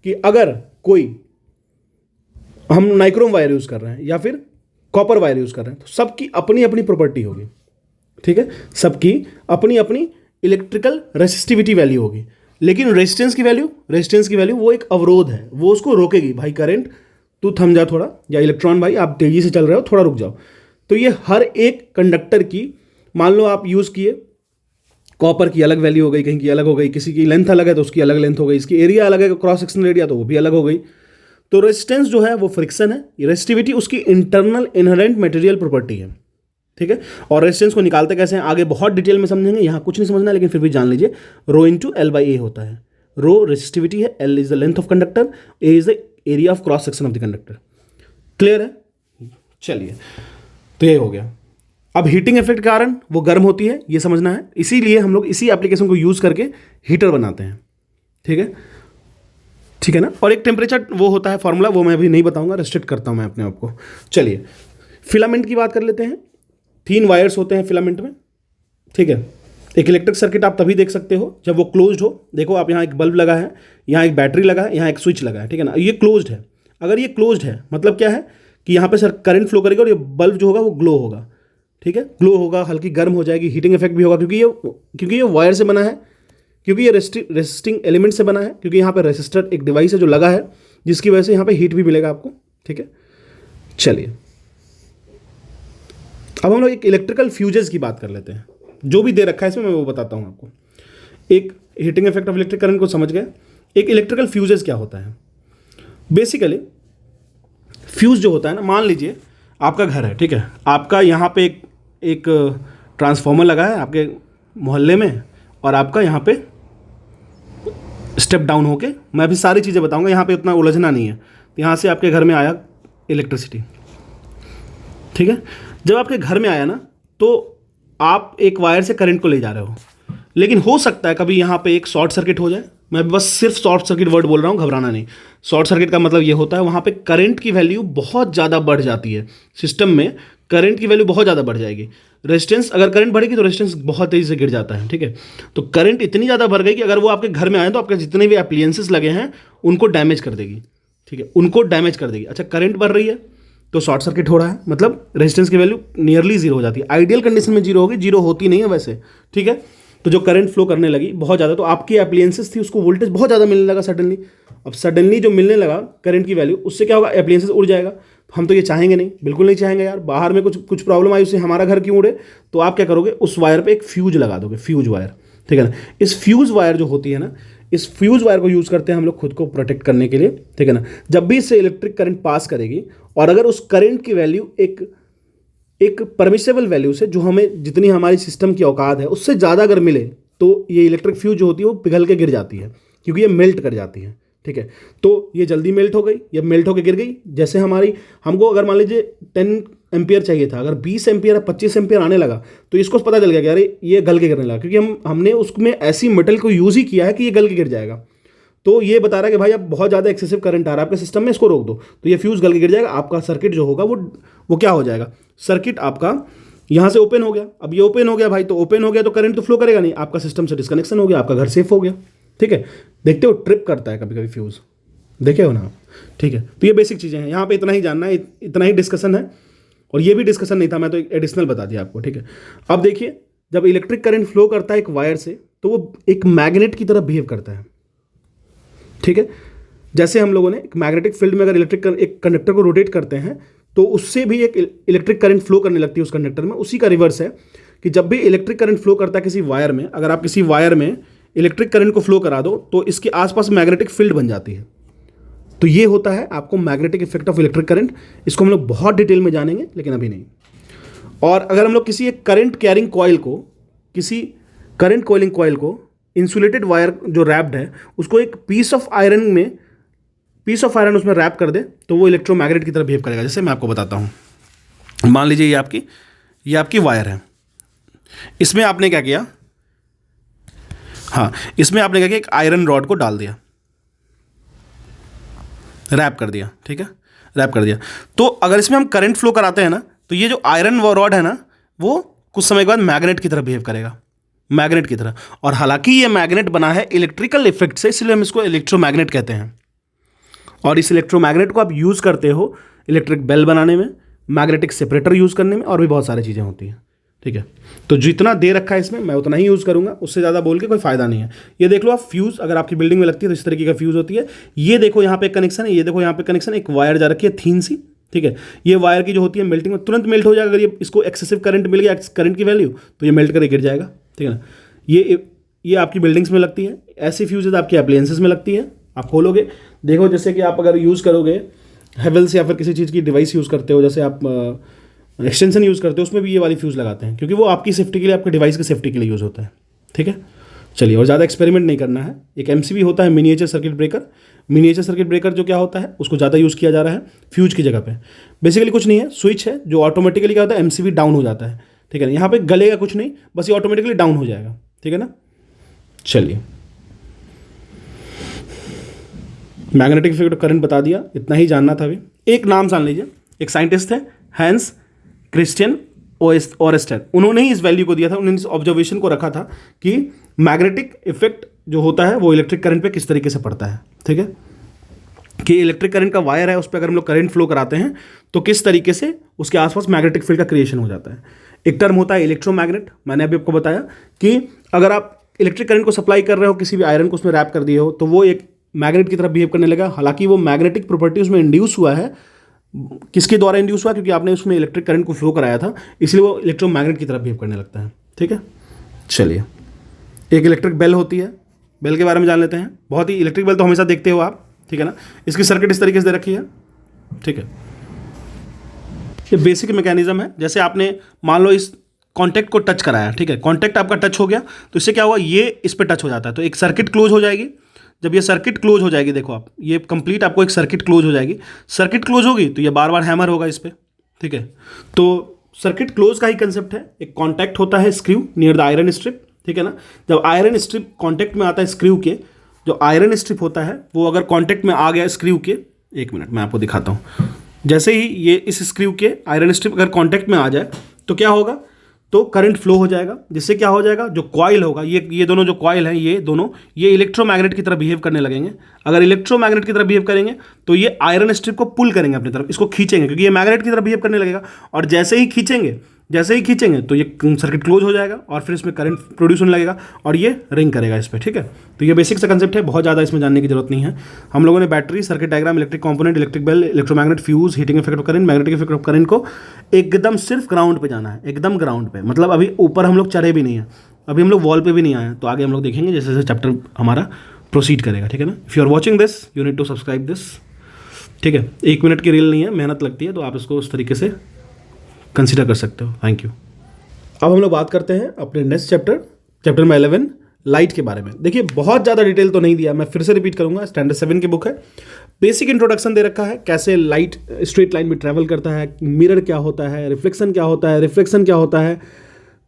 कि अगर कोई हम नाइक्रोम वायर यूज़ कर रहे हैं या फिर कॉपर वायर यूज़ कर रहे हैं, तो सबकी अपनी अपनी प्रॉपर्टी होगी, ठीक है। सबकी अपनी अपनी इलेक्ट्रिकल रेसिस्टिविटी वैल्यू होगी, लेकिन रेजिस्टेंस की वैल्यू वो एक अवरोध है, वो उसको रोकेगी। भाई करंट तू थम जा थोड़ा, या इलेक्ट्रॉन भाई आप तेज़ी से चल रहे हो थोड़ा रुक जाओ। तो ये हर एक कंडक्टर की, मान लो आप यूज़ किए, कॉपर की अलग वैल्यू हो गई, कहीं की अलग हो गई, किसी की लेंथ अलग है तो उसकी अलग लेंथ हो गई, इसकी एरिया अलग है, क्रॉस सेक्शन एरिया तो वो भी अलग हो गई। तो रेजिस्टेंस जो है वो फ्रिक्शन है, रेजिस्टिविटी उसकी इंटरनल इनहेरेंट मटेरियल प्रॉपर्टी है, ठीक है। और रेजिस्टेंस को निकालते कैसे हैं आगे बहुत डिटेल में समझेंगे, यहाँ कुछ नहीं समझना, लेकिन फिर भी जान लीजिए रो इंटू एल बाई ए होता है। रो रेजिस्टिविटी है, L is the length of conductor, A is the area of cross section of the conductor. Clear है? चलिए तो ये हो गया। अब हीटिंग इफेक्ट के कारण वो गर्म होती है, ये समझना है, इसीलिए हम लोग इसी एप्लीकेशन को यूज़ करके हीटर बनाते हैं, ठीक है ना। और एक टेम्परेचर वो होता है फॉर्मूला, वो मैं अभी नहीं बताऊंगा, रेस्ट्रिक्ट करता हूं मैं अपने आप को। चलिए फिलामेंट की बात कर लेते हैं। 3 वायर्स होते हैं फिलामेंट में, ठीक है। एक इलेक्ट्रिक सर्किट आप तभी देख सकते हो जब वो क्लोज्ड हो। देखो आप यहाँ एक बल्ब लगा है, यहाँ एक बैटरी लगा है, यहाँ एक स्विच लगा है, ठीक है ना। ये क्लोज्ड है। अगर ये क्लोज्ड है मतलब क्या है कि यहाँ पे सर करंट फ्लो करेगा और ये बल्ब जो होगा वो ग्लो होगा, ठीक है। ग्लो होगा, हल्की गर्म हो जाएगी, हीटिंग इफेक्ट भी होगा, क्योंकि ये वायर से बना है, क्योंकि ये रेसिस्टिंग एलिमेंट से बना है, क्योंकि यहाँ पे रेसिस्टर एक डिवाइस है जो लगा है, जिसकी वजह से यहाँ पे हीट भी मिलेगा आपको, ठीक है। चलिए अब हम लोग एक इलेक्ट्रिकल फ्यूजेस की बात कर लेते हैं। जो भी दे रखा है इसमें मैं वो बताता हूँ आपको। एक heating effect of electric current को समझ गए। एक इलेक्ट्रिकल फ्यूजेस क्या होता है? बेसिकली फ्यूज जो होता है ना, मान लीजिए आपका घर है, ठीक है। आपका यहाँ पे एक ट्रांसफार्मर लगा है आपके मोहल्ले में, और आपका यहाँ पे स्टेप डाउन होके, मैं अभी सारी चीज़ें बताऊंगा, यहाँ पे उतना उलझना नहीं है। तो यहाँ से आपके घर में आया इलेक्ट्रिसिटी, ठीक है। जब आपके घर में आया ना, तो आप एक वायर से करंट को ले जा रहे हो, लेकिन हो सकता है कभी यहाँ पे एक शॉर्ट सर्किट हो जाए। मैं बस सिर्फ शॉर्ट सर्किट वर्ड बोल रहा हूँ, घबराना नहीं। शॉर्ट सर्किट का मतलब ये होता है वहाँ पे करंट की वैल्यू बहुत ज़्यादा बढ़ जाती है, सिस्टम में करंट की वैल्यू बहुत ज़्यादा बढ़ जाएगी। रेजिस्टेंस, अगर करंट बढ़ेगी तो रेजिस्टेंस बहुत तेज़ी से गिर जाता है, ठीक है। तो करंट इतनी ज़्यादा बढ़ गई कि अगर वो आपके घर में आए तो आपके जितने भी अप्लायंसेस लगे हैं उनको डैमेज कर देगी, ठीक है, उनको डैमेज कर देगी। अच्छा, करंट बढ़ रही है तो शॉर्ट सर्किट हो रहा है, मतलब रेजिस्टेंस की वैल्यू नियरली जीरो हो जाती है। आइडियल कंडीशन में जीरो होगी, जीरो होती नहीं है वैसे, ठीक है। तो जो करंट फ्लो करने लगी बहुत ज़्यादा, तो आपकी अप्लायंसेस थी उसको वोल्टेज बहुत ज़्यादा मिलने लगा सडनली। अब सडनली जो मिलने लगा करंट की वैल्यू, उससे क्या होगा, अप्लायंसेस उड़ जाएगा। हम तो ये चाहेंगे नहीं, बिल्कुल नहीं चाहेंगे यार, बाहर में कुछ कुछ प्रॉब्लम आई उससे हमारा घर क्यों उड़े। तो आप क्या करोगे, उस वायर पे एक फ्यूज लगा दोगे, फ्यूज वायर, ठीक है ना। इस फ्यूज वायर जो होती है ना, इस फ्यूज वायर को यूज़ करते हैं हम लोग खुद को प्रोटेक्ट करने के लिए, ठीक है ना। जब भी इससे इलेक्ट्रिक करंट पास करेगी और अगर उस करंट की वैल्यू एक परमिसेबल वैल्यू से, जो हमें जितनी हमारी सिस्टम की औकात है उससे ज़्यादा अगर मिले, तो ये इलेक्ट्रिक फ्यूज जो होती है वो पिघल के गिर जाती है, क्योंकि ये मेल्ट कर जाती है, ठीक है। तो ये जल्दी मेल्ट हो गई, ये मेल्ट होकर गिर गई। जैसे हमको अगर मान लीजिए 10 एम्पियर चाहिए था, अगर 20 एम्पियर या 25 एम्पियर आने लगा तो इसको पता चल गया कि अरे ये गल के गिरने लगा, क्योंकि हमने उसमें ऐसी मेटल को यूज़ ही किया है कि ये गल के गिर जाएगा। तो ये बता रहा है कि भाई अब बहुत ज़्यादा एक्सेसिव करंट आ रहा है आपके सिस्टम में, इसको रोक दो, तो ये फ्यूज़ गल के गिर जाएगा। आपका सर्किट जो होगा वो क्या हो जाएगा, सर्किट आपका यहाँ से ओपन हो गया। अब ये ओपन हो गया भाई, तो ओपन हो गया तो करंट तो फ्लो करेगा नहीं, आपका सिस्टम से डिस्कनेक्शन हो गया, आपका घर सेफ हो गया, ठीक है। देखते हो ट्रिप करता है कभी कभी फ्यूज़, देखे हो ना आप, ठीक है। तो ये बेसिक चीज़ें हैं, यहाँ पे इतना ही जानना है, इतना ही डिस्कशन है। और ये भी डिस्कशन नहीं था, मैं तो एक एडिशनल बता दिया आपको, ठीक है। अब देखिए, जब इलेक्ट्रिक करंट फ्लो करता है एक वायर से, तो वो एक मैग्नेट की तरह बिहेव करता है, ठीक है। जैसे हम लोगों ने एक मैग्नेटिक फील्ड में अगर एक कंडक्टर को रोटेट करते हैं तो उससे भी एक इलेक्ट्रिक करंट फ्लो करने लगती है उस कंडक्टर में। उसी का रिवर्स है कि जब भी इलेक्ट्रिक करंट फ्लो करता है किसी वायर में, अगर आप किसी वायर में इलेक्ट्रिक करंट को फ्लो करा दो तो इसके आसपास मैग्नेटिक फील्ड बन जाती है। तो ये होता है आपको magnetic effect of electric current. इसको हम लोग बहुत डिटेल में जानेंगे, लेकिन अभी नहीं। और अगर हम लोग किसी एक करंट कैरिंग कॉइल को, किसी करंट कॉइलिंग कॉइल को इंसुलेटेड वायर जो रैप्ड है उसको एक पीस ऑफ आयरन उसमें रैप कर दे, तो वो इलेक्ट्रोमैग्नेट की तरह बिहेव करेगा। जैसे मैं आपको बताता हूँ, मान लीजिए ये आपकी वायर है, इसमें आपने क्या किया, हाँ, इसमें आपने क्या किया, एक आयरन रॉड को डाल दिया, रैप कर दिया, ठीक है, रैप कर दिया। तो अगर इसमें हम करंट फ्लो कराते हैं ना, तो ये जो आयरन रॉड है ना, वो कुछ समय के बाद मैग्नेट की तरह बिहेव करेगा, मैग्नेट की तरह। और हालांकि ये मैग्नेट बना है इलेक्ट्रिकल इफेक्ट से, इसलिए हम इसको इलेक्ट्रोमैग्नेट कहते हैं। और इस इलेक्ट्रोमैग्नेट को आप यूज़ करते हो इलेक्ट्रिक बेल बनाने में, मैग्नेटिक सेपरेटर यूज़ करने में, और भी बहुत सारी चीज़ें होती हैं, ठीक है। तो जितना दे रखा है इसमें मैं उतना ही यूज़ करूँगा, उससे ज़्यादा बोल के कोई फ़ायदा नहीं है। ये देख लो आप, फ्यूज़ अगर आपकी बिल्डिंग में लगती है तो इस तरीके का फ्यूज़ होती है। ये देखो यहाँ पे कनेक्शन है, ये देखो यहाँ पे कनेक्शन, एक वायर जा रखी है थीन सी, ठीक है। ये वायर की जो होती है मेल्टिंग में तुरंत मेल्ट हो जाएगा। अगर ये इसको एक्सेसिव करंट मिल गया, करंट की वैल्यू, तो ये मेल्ट करके गिर जाएगा, ठीक है ना। ये आपकी बिल्डिंग्स में लगती है, ऐसी फ्यूजेज आपकी अप्लायंसेस में लगती है। आप खोलोगे, देखो, जैसे कि आप अगर यूज़ करोगे हेवेल्स या फिर किसी चीज़ की डिवाइस यूज़ करते हो, जैसे आप एक्सटेंशन यूज़ करते हो, उसमें भी ये वाली फ्यूज़ लगाते हैं, क्योंकि वो आपकी सेफ्टी के लिए, आपके डिवाइस की सेफ्टी के लिए यूज़ होता है, ठीक है। चलिए, और ज़्यादा एक्सपेरिमेंट नहीं करना है। एक एमसीबी होता है, miniature circuit breaker. Miniature circuit breaker जो क्या होता है, उसको ज़्यादा यूज़ किया जा रहा है फ्यूज की जगह पे। बेसिकली कुछ नहीं है, स्विच है जो ऑटोमेटिकली क्या होता है, एमसीबी डाउन हो जाता है, ठीक है ना। यहाँ पे गलेगा कुछ नहीं, बस ये ऑटोमेटिकली डाउन हो जाएगा, ठीक है ना। चलिए, मैग्नेटिक इफेक्ट करंट बता दिया, इतना ही जानना था अभी। एक नाम जान लीजिए, एक साइंटिस्ट थे हैंस क्रिश्चियन ओरेस्टर, उन्होंने ही इस वैल्यू को दिया था। उन्होंने इस ऑब्जर्वेशन को रखा था कि मैग्नेटिक इफेक्ट जो होता है वो इलेक्ट्रिक करंट पे किस तरीके से पड़ता है, ठीक है। कि इलेक्ट्रिक करंट का वायर है, उस पर अगर हम लोग करंट फ्लो कराते हैं तो किस तरीके से उसके आसपास मैग्नेटिक फील्ड का क्रिएशन हो जाता है। एक टर्म होता है इलेक्ट्रोमैग्नेट। मैंने अभी आपको बताया कि अगर आप इलेक्ट्रिक करंट को सप्लाई कर रहे हो, किसी भी आयरन को उसमें रैप कर दिए हो, तो वो एक मैग्नेट की तरह बिहेव करने लगा। हालांकि वो मैग्नेटिक प्रॉपर्टी उसमें इंड्यूस हुआ है, किसके द्वारा इंड्यूस हुआ, क्योंकि आपने उसमें इलेक्ट्रिक करंट को फ्लो कराया था, इसलिए वो इलेक्ट्रोमैग्नेट की तरह बिहेव करने लगता है, ठीक है। चलिए, एक इलेक्ट्रिक बेल होती है, बेल के बारे में जान लेते हैं। बहुत ही, इलेक्ट्रिक बेल तो हमेशा देखते हो आप, ठीक है ना। इसकी सर्किट इस तरीके से दे रखी है, ठीक है। ये बेसिक मैकेनिज्म है। जैसे आपने मान लो इस कॉन्टैक्ट को टच कराया, ठीक है, कॉन्टैक्ट आपका टच हो गया, तो इससे क्या हुआ, ये इस पर टच हो जाता है, तो एक सर्किट क्लोज हो जाएगी। जब ये सर्किट क्लोज हो जाएगी, देखो आप, ये कंप्लीट आपको एक सर्किट क्लोज हो जाएगी। सर्किट क्लोज होगी तो ये बार बार हैमर होगा इस पर, ठीक है। तो सर्किट क्लोज का ही कंसेप्ट है। एक कॉन्टैक्ट होता है screw near the iron strip, ठीक है ना। जब आयरन स्ट्रिप कॉन्टैक्ट में आता है स्क्रू के, जो आयरन स्ट्रिप होता है वो अगर कॉन्टैक्ट में आ गया स्क्रू के, एक मिनट मैं आपको दिखाता हूँ। जैसे ही ये इस स्क्रू के आयरन स्ट्रिप अगर कॉन्टैक्ट में आ जाए तो क्या होगा, तो करंट फ्लो हो जाएगा, जिससे क्या हो जाएगा, जो कॉइल होगा, ये दोनों जो कॉइल हैं, ये इलेक्ट्रोमैग्नेट की तरह बिहेव करने लगेंगे। अगर इलेक्ट्रोमैग्नेट की तरह बिहेव करेंगे तो ये आयरन स्ट्रिप को पुल करेंगे अपनी तरफ, इसको खींचेंगे, क्योंकि ये मैग्नेट की तरह बिहेव करने लगेगा। और जैसे ही खींचेंगे तो ये सर्किट क्लोज हो जाएगा और फिर इसमें करंट प्रोड्यूस होने लगेगा और ये रिंग करेगा इस पर। ठीक है, तो ये बेसिक सा कंसेप्ट है, बहुत ज़्यादा इसमें जानने की जरूरत नहीं है। हम लोगों ने battery, circuit diagram, electric component, electric bell, electromagnet, fuse, heating effect of current, magnetic effect of current को एकदम सिर्फ ग्राउंड पे जाना है, एकदम ग्राउंड पे, मतलब अभी ऊपर हम लोग चढ़े भी नहीं है, अभी हम लोग वॉल पे भी नहीं आए हैं। तो आगे हम लोग देखेंगे जैसे जैसे चैप्टर हमारा प्रोसीड करेगा। ठीक है ना, if you are watching this you need to subscribe this. ठीक है, 1 मिनट की रील नहीं है, मेहनत लगती है, तो आप इसको उस तरीके से कंसिडर कर सकते हो। Thank you. अब हम लोग बात करते हैं अपने नेक्स्ट चैप्टर नंबर 11 लाइट के बारे में। देखिए बहुत ज़्यादा डिटेल तो नहीं दिया, मैं फिर से रिपीट करूंगा, स्टैंडर्ड 7 की बुक है। बेसिक इंट्रोडक्शन दे रखा है, कैसे लाइट स्ट्रेट लाइन में ट्रैवल करता है, मिरर क्या होता है, रिफ्लेक्शन क्या होता है, रिफ्लेक्शन क्या होता है,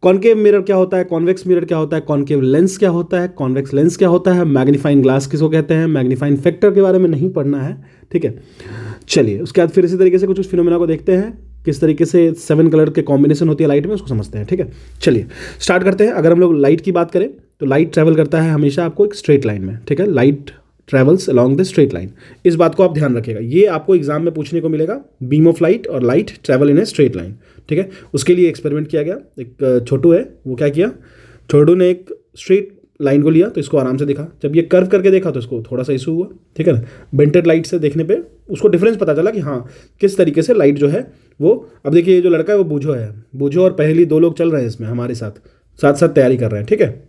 कॉन्केव मिरर क्या होता है, कॉन्वेक्स मिरर क्या होता है, कॉन्केव लेंस क्या होता है, कॉन्वेक्स लेंस क्या होता है, मैग्नीफाइंग ग्लास किसको कहते हैं, मैग्नीफाइंग फैक्टर के बारे में नहीं पढ़ना है। ठीक है, चलिए उसके बाद फिर इसी तरीके से कुछ फिनोमेना को देखते हैं, किस तरीके से 7 कलर के कॉम्बिनेशन होती है लाइट में, उसको समझते हैं। ठीक है, चलिए स्टार्ट करते हैं। अगर हम लोग लाइट की बात करें तो लाइट ट्रैवल करता है हमेशा आपको एक स्ट्रेट लाइन में। ठीक है, light travels along the straight line, इस बात को आप ध्यान रखिएगा, ये आपको एग्जाम में पूछने को मिलेगा। बीम ऑफ लाइट और light travel in a straight line. ठीक है, उसके लिए एक्सपेरिमेंट किया गया, एक छोटू है वो क्या किया, छोटू ने एक स्ट्रेट लाइन को लिया तो इसको आराम से दिखा, जब ये कर्व करके देखा तो इसको थोड़ा सा इशू हुआ। ठीक है ना, बेंटेड लाइट से देखने पे उसको डिफरेंस पता चला कि हाँ किस तरीके से लाइट जो है वो, अब देखिए ये जो लड़का है वो बूझो और पहली 2 लोग चल रहे हैं इसमें हमारे साथ साथ तैयारी कर रहे हैं। ठीक है,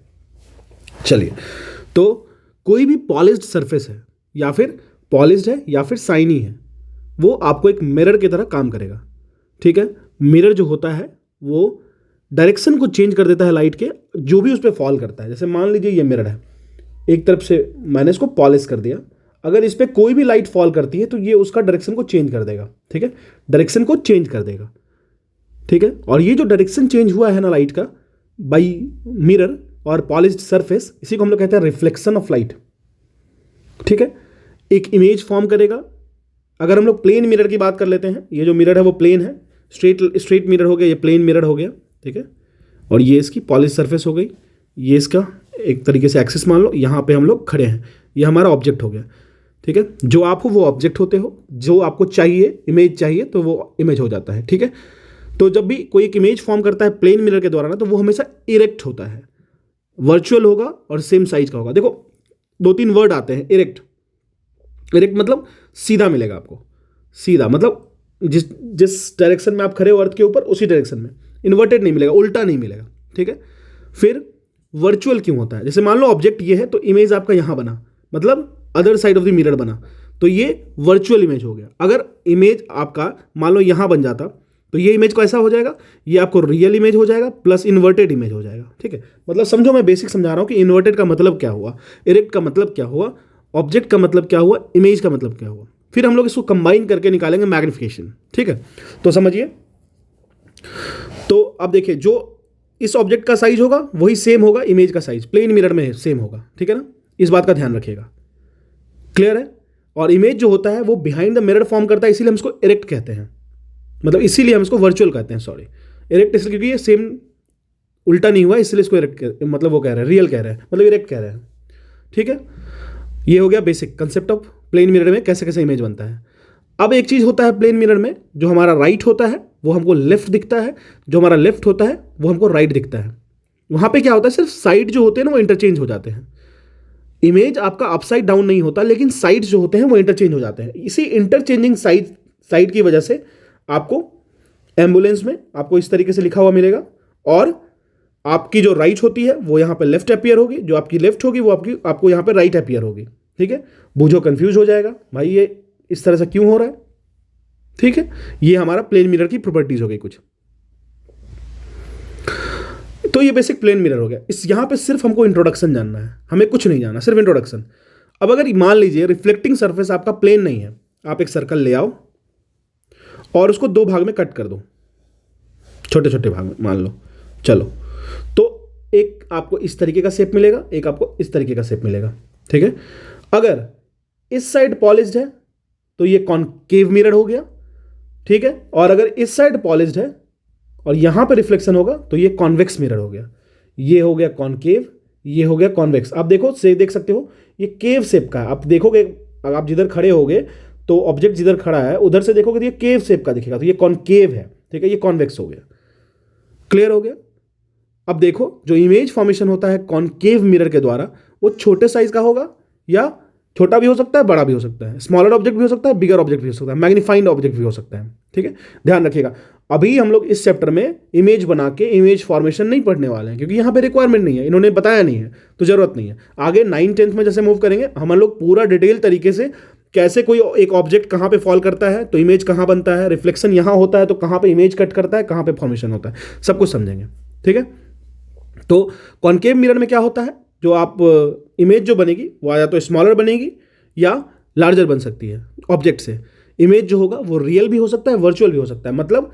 चलिए तो कोई भी पॉलिश्ड सरफेस है या फिर पॉलिश्ड है या फिर शाइनी है, वो आपको एक मिरर की तरह काम करेगा। ठीक है, मिरर जो होता है वो डायरेक्शन को चेंज कर देता है लाइट के, जो भी उस पर फॉल करता है। जैसे मान लीजिए ये मिरर है, एक तरफ से मैंने इसको पॉलिश कर दिया, अगर इस पर कोई भी लाइट फॉल करती है तो ये उसका डायरेक्शन को चेंज कर देगा। ठीक है, डायरेक्शन को चेंज कर देगा। ठीक है, और ये जो डायरेक्शन चेंज हुआ है ना लाइट का बाई मिरर और पॉलिश्ड सरफेस, इसी को हम लोग कहते हैं रिफ्लेक्शन ऑफ लाइट। ठीक है, एक इमेज फॉर्म करेगा। अगर हम लोग प्लेन मिरर की बात कर लेते हैं, ये जो मिरर है वो प्लेन है, स्ट्रेट मिरर हो गया, ये प्लेन मिरर हो गया। ठीक है, और ये इसकी पॉलिश सरफेस हो गई, ये इसका एक तरीके से एक्सिस मान लो, यहाँ पे हम लोग खड़े हैं, ये हमारा ऑब्जेक्ट हो गया। ठीक है, जो आप हो वो ऑब्जेक्ट होते हो, जो आपको चाहिए इमेज चाहिए तो वो इमेज हो जाता है। ठीक है, तो जब भी कोई एक इमेज फॉर्म करता है प्लेन मिरर के द्वारा ना, तो वो हमेशा इरेक्ट होता है, वर्चुअल होगा और सेम साइज का होगा। देखो 2-3 वर्ड आते हैं, इरेक्ट मतलब सीधा मिलेगा आपको, सीधा मतलब जिस डायरेक्शन में आप खड़े हो अर्थ के ऊपर उसी डायरेक्शन में, इन्वर्टेड नहीं मिलेगा, उल्टा नहीं मिलेगा। ठीक है, फिर वर्चुअल क्यों होता है, जैसे मान लो ऑब्जेक्ट ये है तो इमेज आपका यहां बना, मतलब other side of the mirror बना, तो ये वर्चुअल इमेज हो गया। अगर इमेज आपका मान लो यहां बन जाता तो ये इमेज कैसा हो जाएगा, ये आपको रियल इमेज हो जाएगा प्लस इन्वर्टेड इमेज हो जाएगा। ठीक है, मतलब समझो मैं बेसिक समझा रहा हूं कि इन्वर्टेड का मतलब क्या हुआ, इरेक्ट का मतलब क्या हुआ, ऑब्जेक्ट का मतलब क्या हुआ, इमेज का मतलब क्या हुआ, फिर हम लोग इसको कंबाइन करके निकालेंगे मैग्निफिकेशन। ठीक है, तो समझिए, तो अब देखिए जो इस ऑब्जेक्ट का साइज होगा वही सेम होगा इमेज का साइज, प्लेन मिरर में सेम होगा। ठीक है ना, इस बात का ध्यान रखिएगा, क्लियर है। और इमेज जो होता है वो बिहाइंड द मिरर फॉर्म करता है, इसीलिए हम इसको इरेक्ट कहते हैं, मतलब इसीलिए हम इसको वर्चुअल कहते हैं, सॉरी इरेक्ट इसलिए क्योंकि ये सेम उल्टा नहीं हुआ, इसलिए इसको इरेक्ट मतलब वो कह रहे हैं रियल कह रहे हैं, मतलब इरेक्ट कह रहे हैं। ठीक है, ये हो गया basic concept of plane mirror में कैसे कैसे इमेज बनता है। अब एक चीज़ होता है प्लेन मिरर में, जो हमारा राइट होता है वो हमको लेफ्ट दिखता है, जो हमारा लेफ्ट होता है वो हमको राइट दिखता है। वहाँ पे क्या होता है, सिर्फ साइड जो होते हैं ना वो इंटरचेंज हो जाते हैं। इमेज आपका अपसाइड डाउन नहीं होता, लेकिन साइड्स जो होते हैं वो इंटरचेंज हो जाते हैं। इसी इंटरचेंजिंग साइड की वजह से आपको एम्बुलेंस में आपको इस तरीके से लिखा हुआ मिलेगा, और आपकी जो राइट होती है वो यहाँ पे लेफ्ट अपीयर होगी, जो आपकी लेफ्ट होगी वो आपको यहाँ पे राइट अपीयर होगी। ठीक है, बूझो कंफ्यूज हो जाएगा भाई ये इस तरह से क्यों हो रहा है। ठीक है, ये हमारा प्लेन मिरर की प्रॉपर्टीज हो गई कुछ। तो ये बेसिक प्लेन मिरर हो गया। इस यहां पे सिर्फ हमको इंट्रोडक्शन जानना है, हमें कुछ नहीं जानना, सिर्फ इंट्रोडक्शन। अब अगर मान लीजिए रिफ्लेक्टिंग सरफेस आपका प्लेन नहीं है, आप एक सर्कल ले आओ और उसको 2 भाग में कट कर दो, छोटे छोटे भाग में मान लो, चलो तो एक आपको इस तरीके का शेप मिलेगा, एक आपको इस तरीके का शेप मिलेगा। ठीक है, अगर इस साइड पॉलिश्ड है तो ये कॉनकेव मिरर हो गया। ठीक है, और अगर इस साइड पॉलिश्ड है और यहाँ पे रिफ्लेक्शन होगा तो ये कॉन्वेक्स मिरर हो गया। ये हो गया कॉनकेव, ये हो गया कॉन्वेक्स। आप देखो से देख सकते हो ये केव शेप का है। आप देखोगे अगर आप जिधर खड़े होगे तो ऑब्जेक्ट जिधर खड़ा है उधर से देखोगे तो ये केव शेप का दिखेगा, तो ये कॉनकेव है, ठीक है, ये कॉन्वेक्स हो गया। क्लियर हो गया। अब देखो जो इमेज फॉर्मेशन होता है कॉनकेव मिरर के द्वारा वो छोटे साइज का होगा, या छोटा भी हो सकता है, बड़ा भी हो सकता है, स्मॉलर ऑब्जेक्ट भी हो सकता है, बिगर ऑब्जेक्ट भी हो सकता है, मैग्नीफाइंड ऑब्जेक्ट भी हो सकता है, ठीक है, ध्यान रखिएगा। अभी हम लोग इस चैप्टर में इमेज बना के इमेज फॉर्मेशन नहीं पढ़ने वाले हैं, क्योंकि यहाँ पे रिक्वायरमेंट नहीं है, इन्होंने बताया नहीं है तो जरूरत नहीं है। आगे 9th-10th में जैसे मूव करेंगे हम लोग पूरा डिटेल तरीके से कैसे कोई एक ऑब्जेक्ट कहाँ पे फॉल करता है तो इमेज कहाँ बनता है, रिफ्लेक्शन यहाँ होता है तो कहाँ पे इमेज कट करता है, कहाँ पे फॉर्मेशन होता है, सब कुछ समझेंगे, ठीक है। तो कॉनकेव मिरर में क्या होता है, जो आप इमेज जो बनेगी वो या तो स्मॉलर बनेगी या लार्जर बन सकती है ऑब्जेक्ट से। इमेज जो होगा वो रियल भी हो सकता है, वर्चुअल भी हो सकता है। मतलब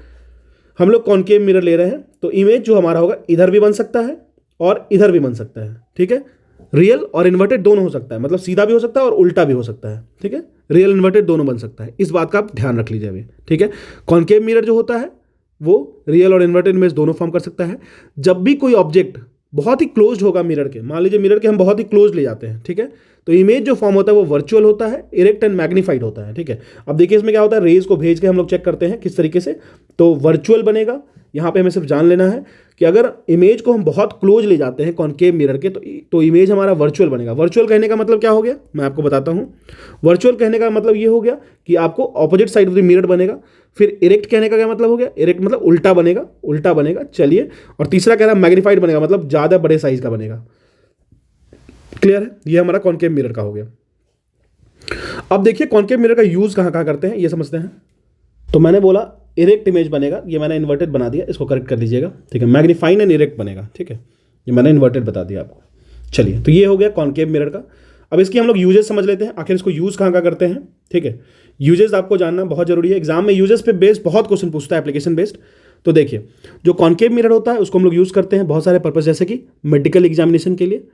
हम लोग कॉनकेव मिरर ले रहे हैं तो इमेज जो हमारा होगा इधर भी बन सकता है और इधर भी बन सकता है, ठीक है। रियल और इन्वर्टेड दोनों हो सकता है, मतलब सीधा भी हो सकता है और उल्टा भी हो सकता है, ठीक है। रियल इन्वर्टेड दोनों बन सकता है, इस बात का आप ध्यान रख लीजिए अभी, ठीक है। कॉनकेव मिरर जो होता है वो रियल और इन्वर्टेड इमेज दोनों फॉर्म कर सकता है। जब भी कोई ऑब्जेक्ट बहुत ही क्लोज होगा मिरर के, मान लीजिए मिरर के हम बहुत ही क्लोज ले जाते हैं, ठीक है, तो इमेज जो फॉर्म होता है वो वर्चुअल होता है, इरेक्ट एंड मैग्नीफाइड होता है, ठीक है। अब देखिए इसमें क्या होता है, रेज को भेज के हम लोग चेक करते हैं किस तरीके से, तो वर्चुअल बनेगा। यहाँ पे हमें सिर्फ जान लेना है कि अगर इमेज को हम बहुत क्लोज ले जाते हैं कॉनकेव मिरर के तो इमेज हमारा वर्चुअल बनेगा। वर्चुअल कहने का मतलब क्या हो गया, मैं आपको बताता हूँ। वर्चुअल कहने का मतलब ये हो गया कि आपको opposite side of the mirror बनेगा। फिर इरेक्ट कहने का क्या मतलब हो गया, इरेक्ट मतलब उल्टा बनेगा, उल्टा बनेगा, चलिए। और तीसरा कह रहा है मैग्नीफाइड बनेगा, मतलब ज़्यादा बड़े साइज का बनेगा। क्लियर है, ये हमारा कॉनकेव मिरर का हो गया। अब देखिए कॉनकेव मिरर का यूज़ कहाँ कहाँ करते हैं ये समझते हैं। तो मैंने बोला इरेक्ट इमेज बनेगा, ये मैंने इन्वर्टेड बना दिया, इसको करेक्ट कर दीजिएगा, ठीक है। मैग्नीफाइड एंड इरेक्ट बनेगा, ठीक है, ये मैंने इन्वर्टेड बता दिया आपको। चलिए, तो ये हो गया कॉनकेव मिरर का। अब इसकी हम लोग यूजेस समझ लेते हैं, आखिर इसको यूज़ कहाँ कहाँ करते हैं, ठीक है। यूजेस आपको जानना बहुत जरूरी है, एग्जाम में यूजेस पे बेस्ड बहुत क्वेश्चन पूछता है, एप्लीकेशन बेस्ड। तो देखिए जो कॉनकेव मिरर होता है उसको हम लोग यूज़ करते हैं बहुत सारे पर्पस, जैसे कि मेडिकल एग्जामिनेशन के लिए,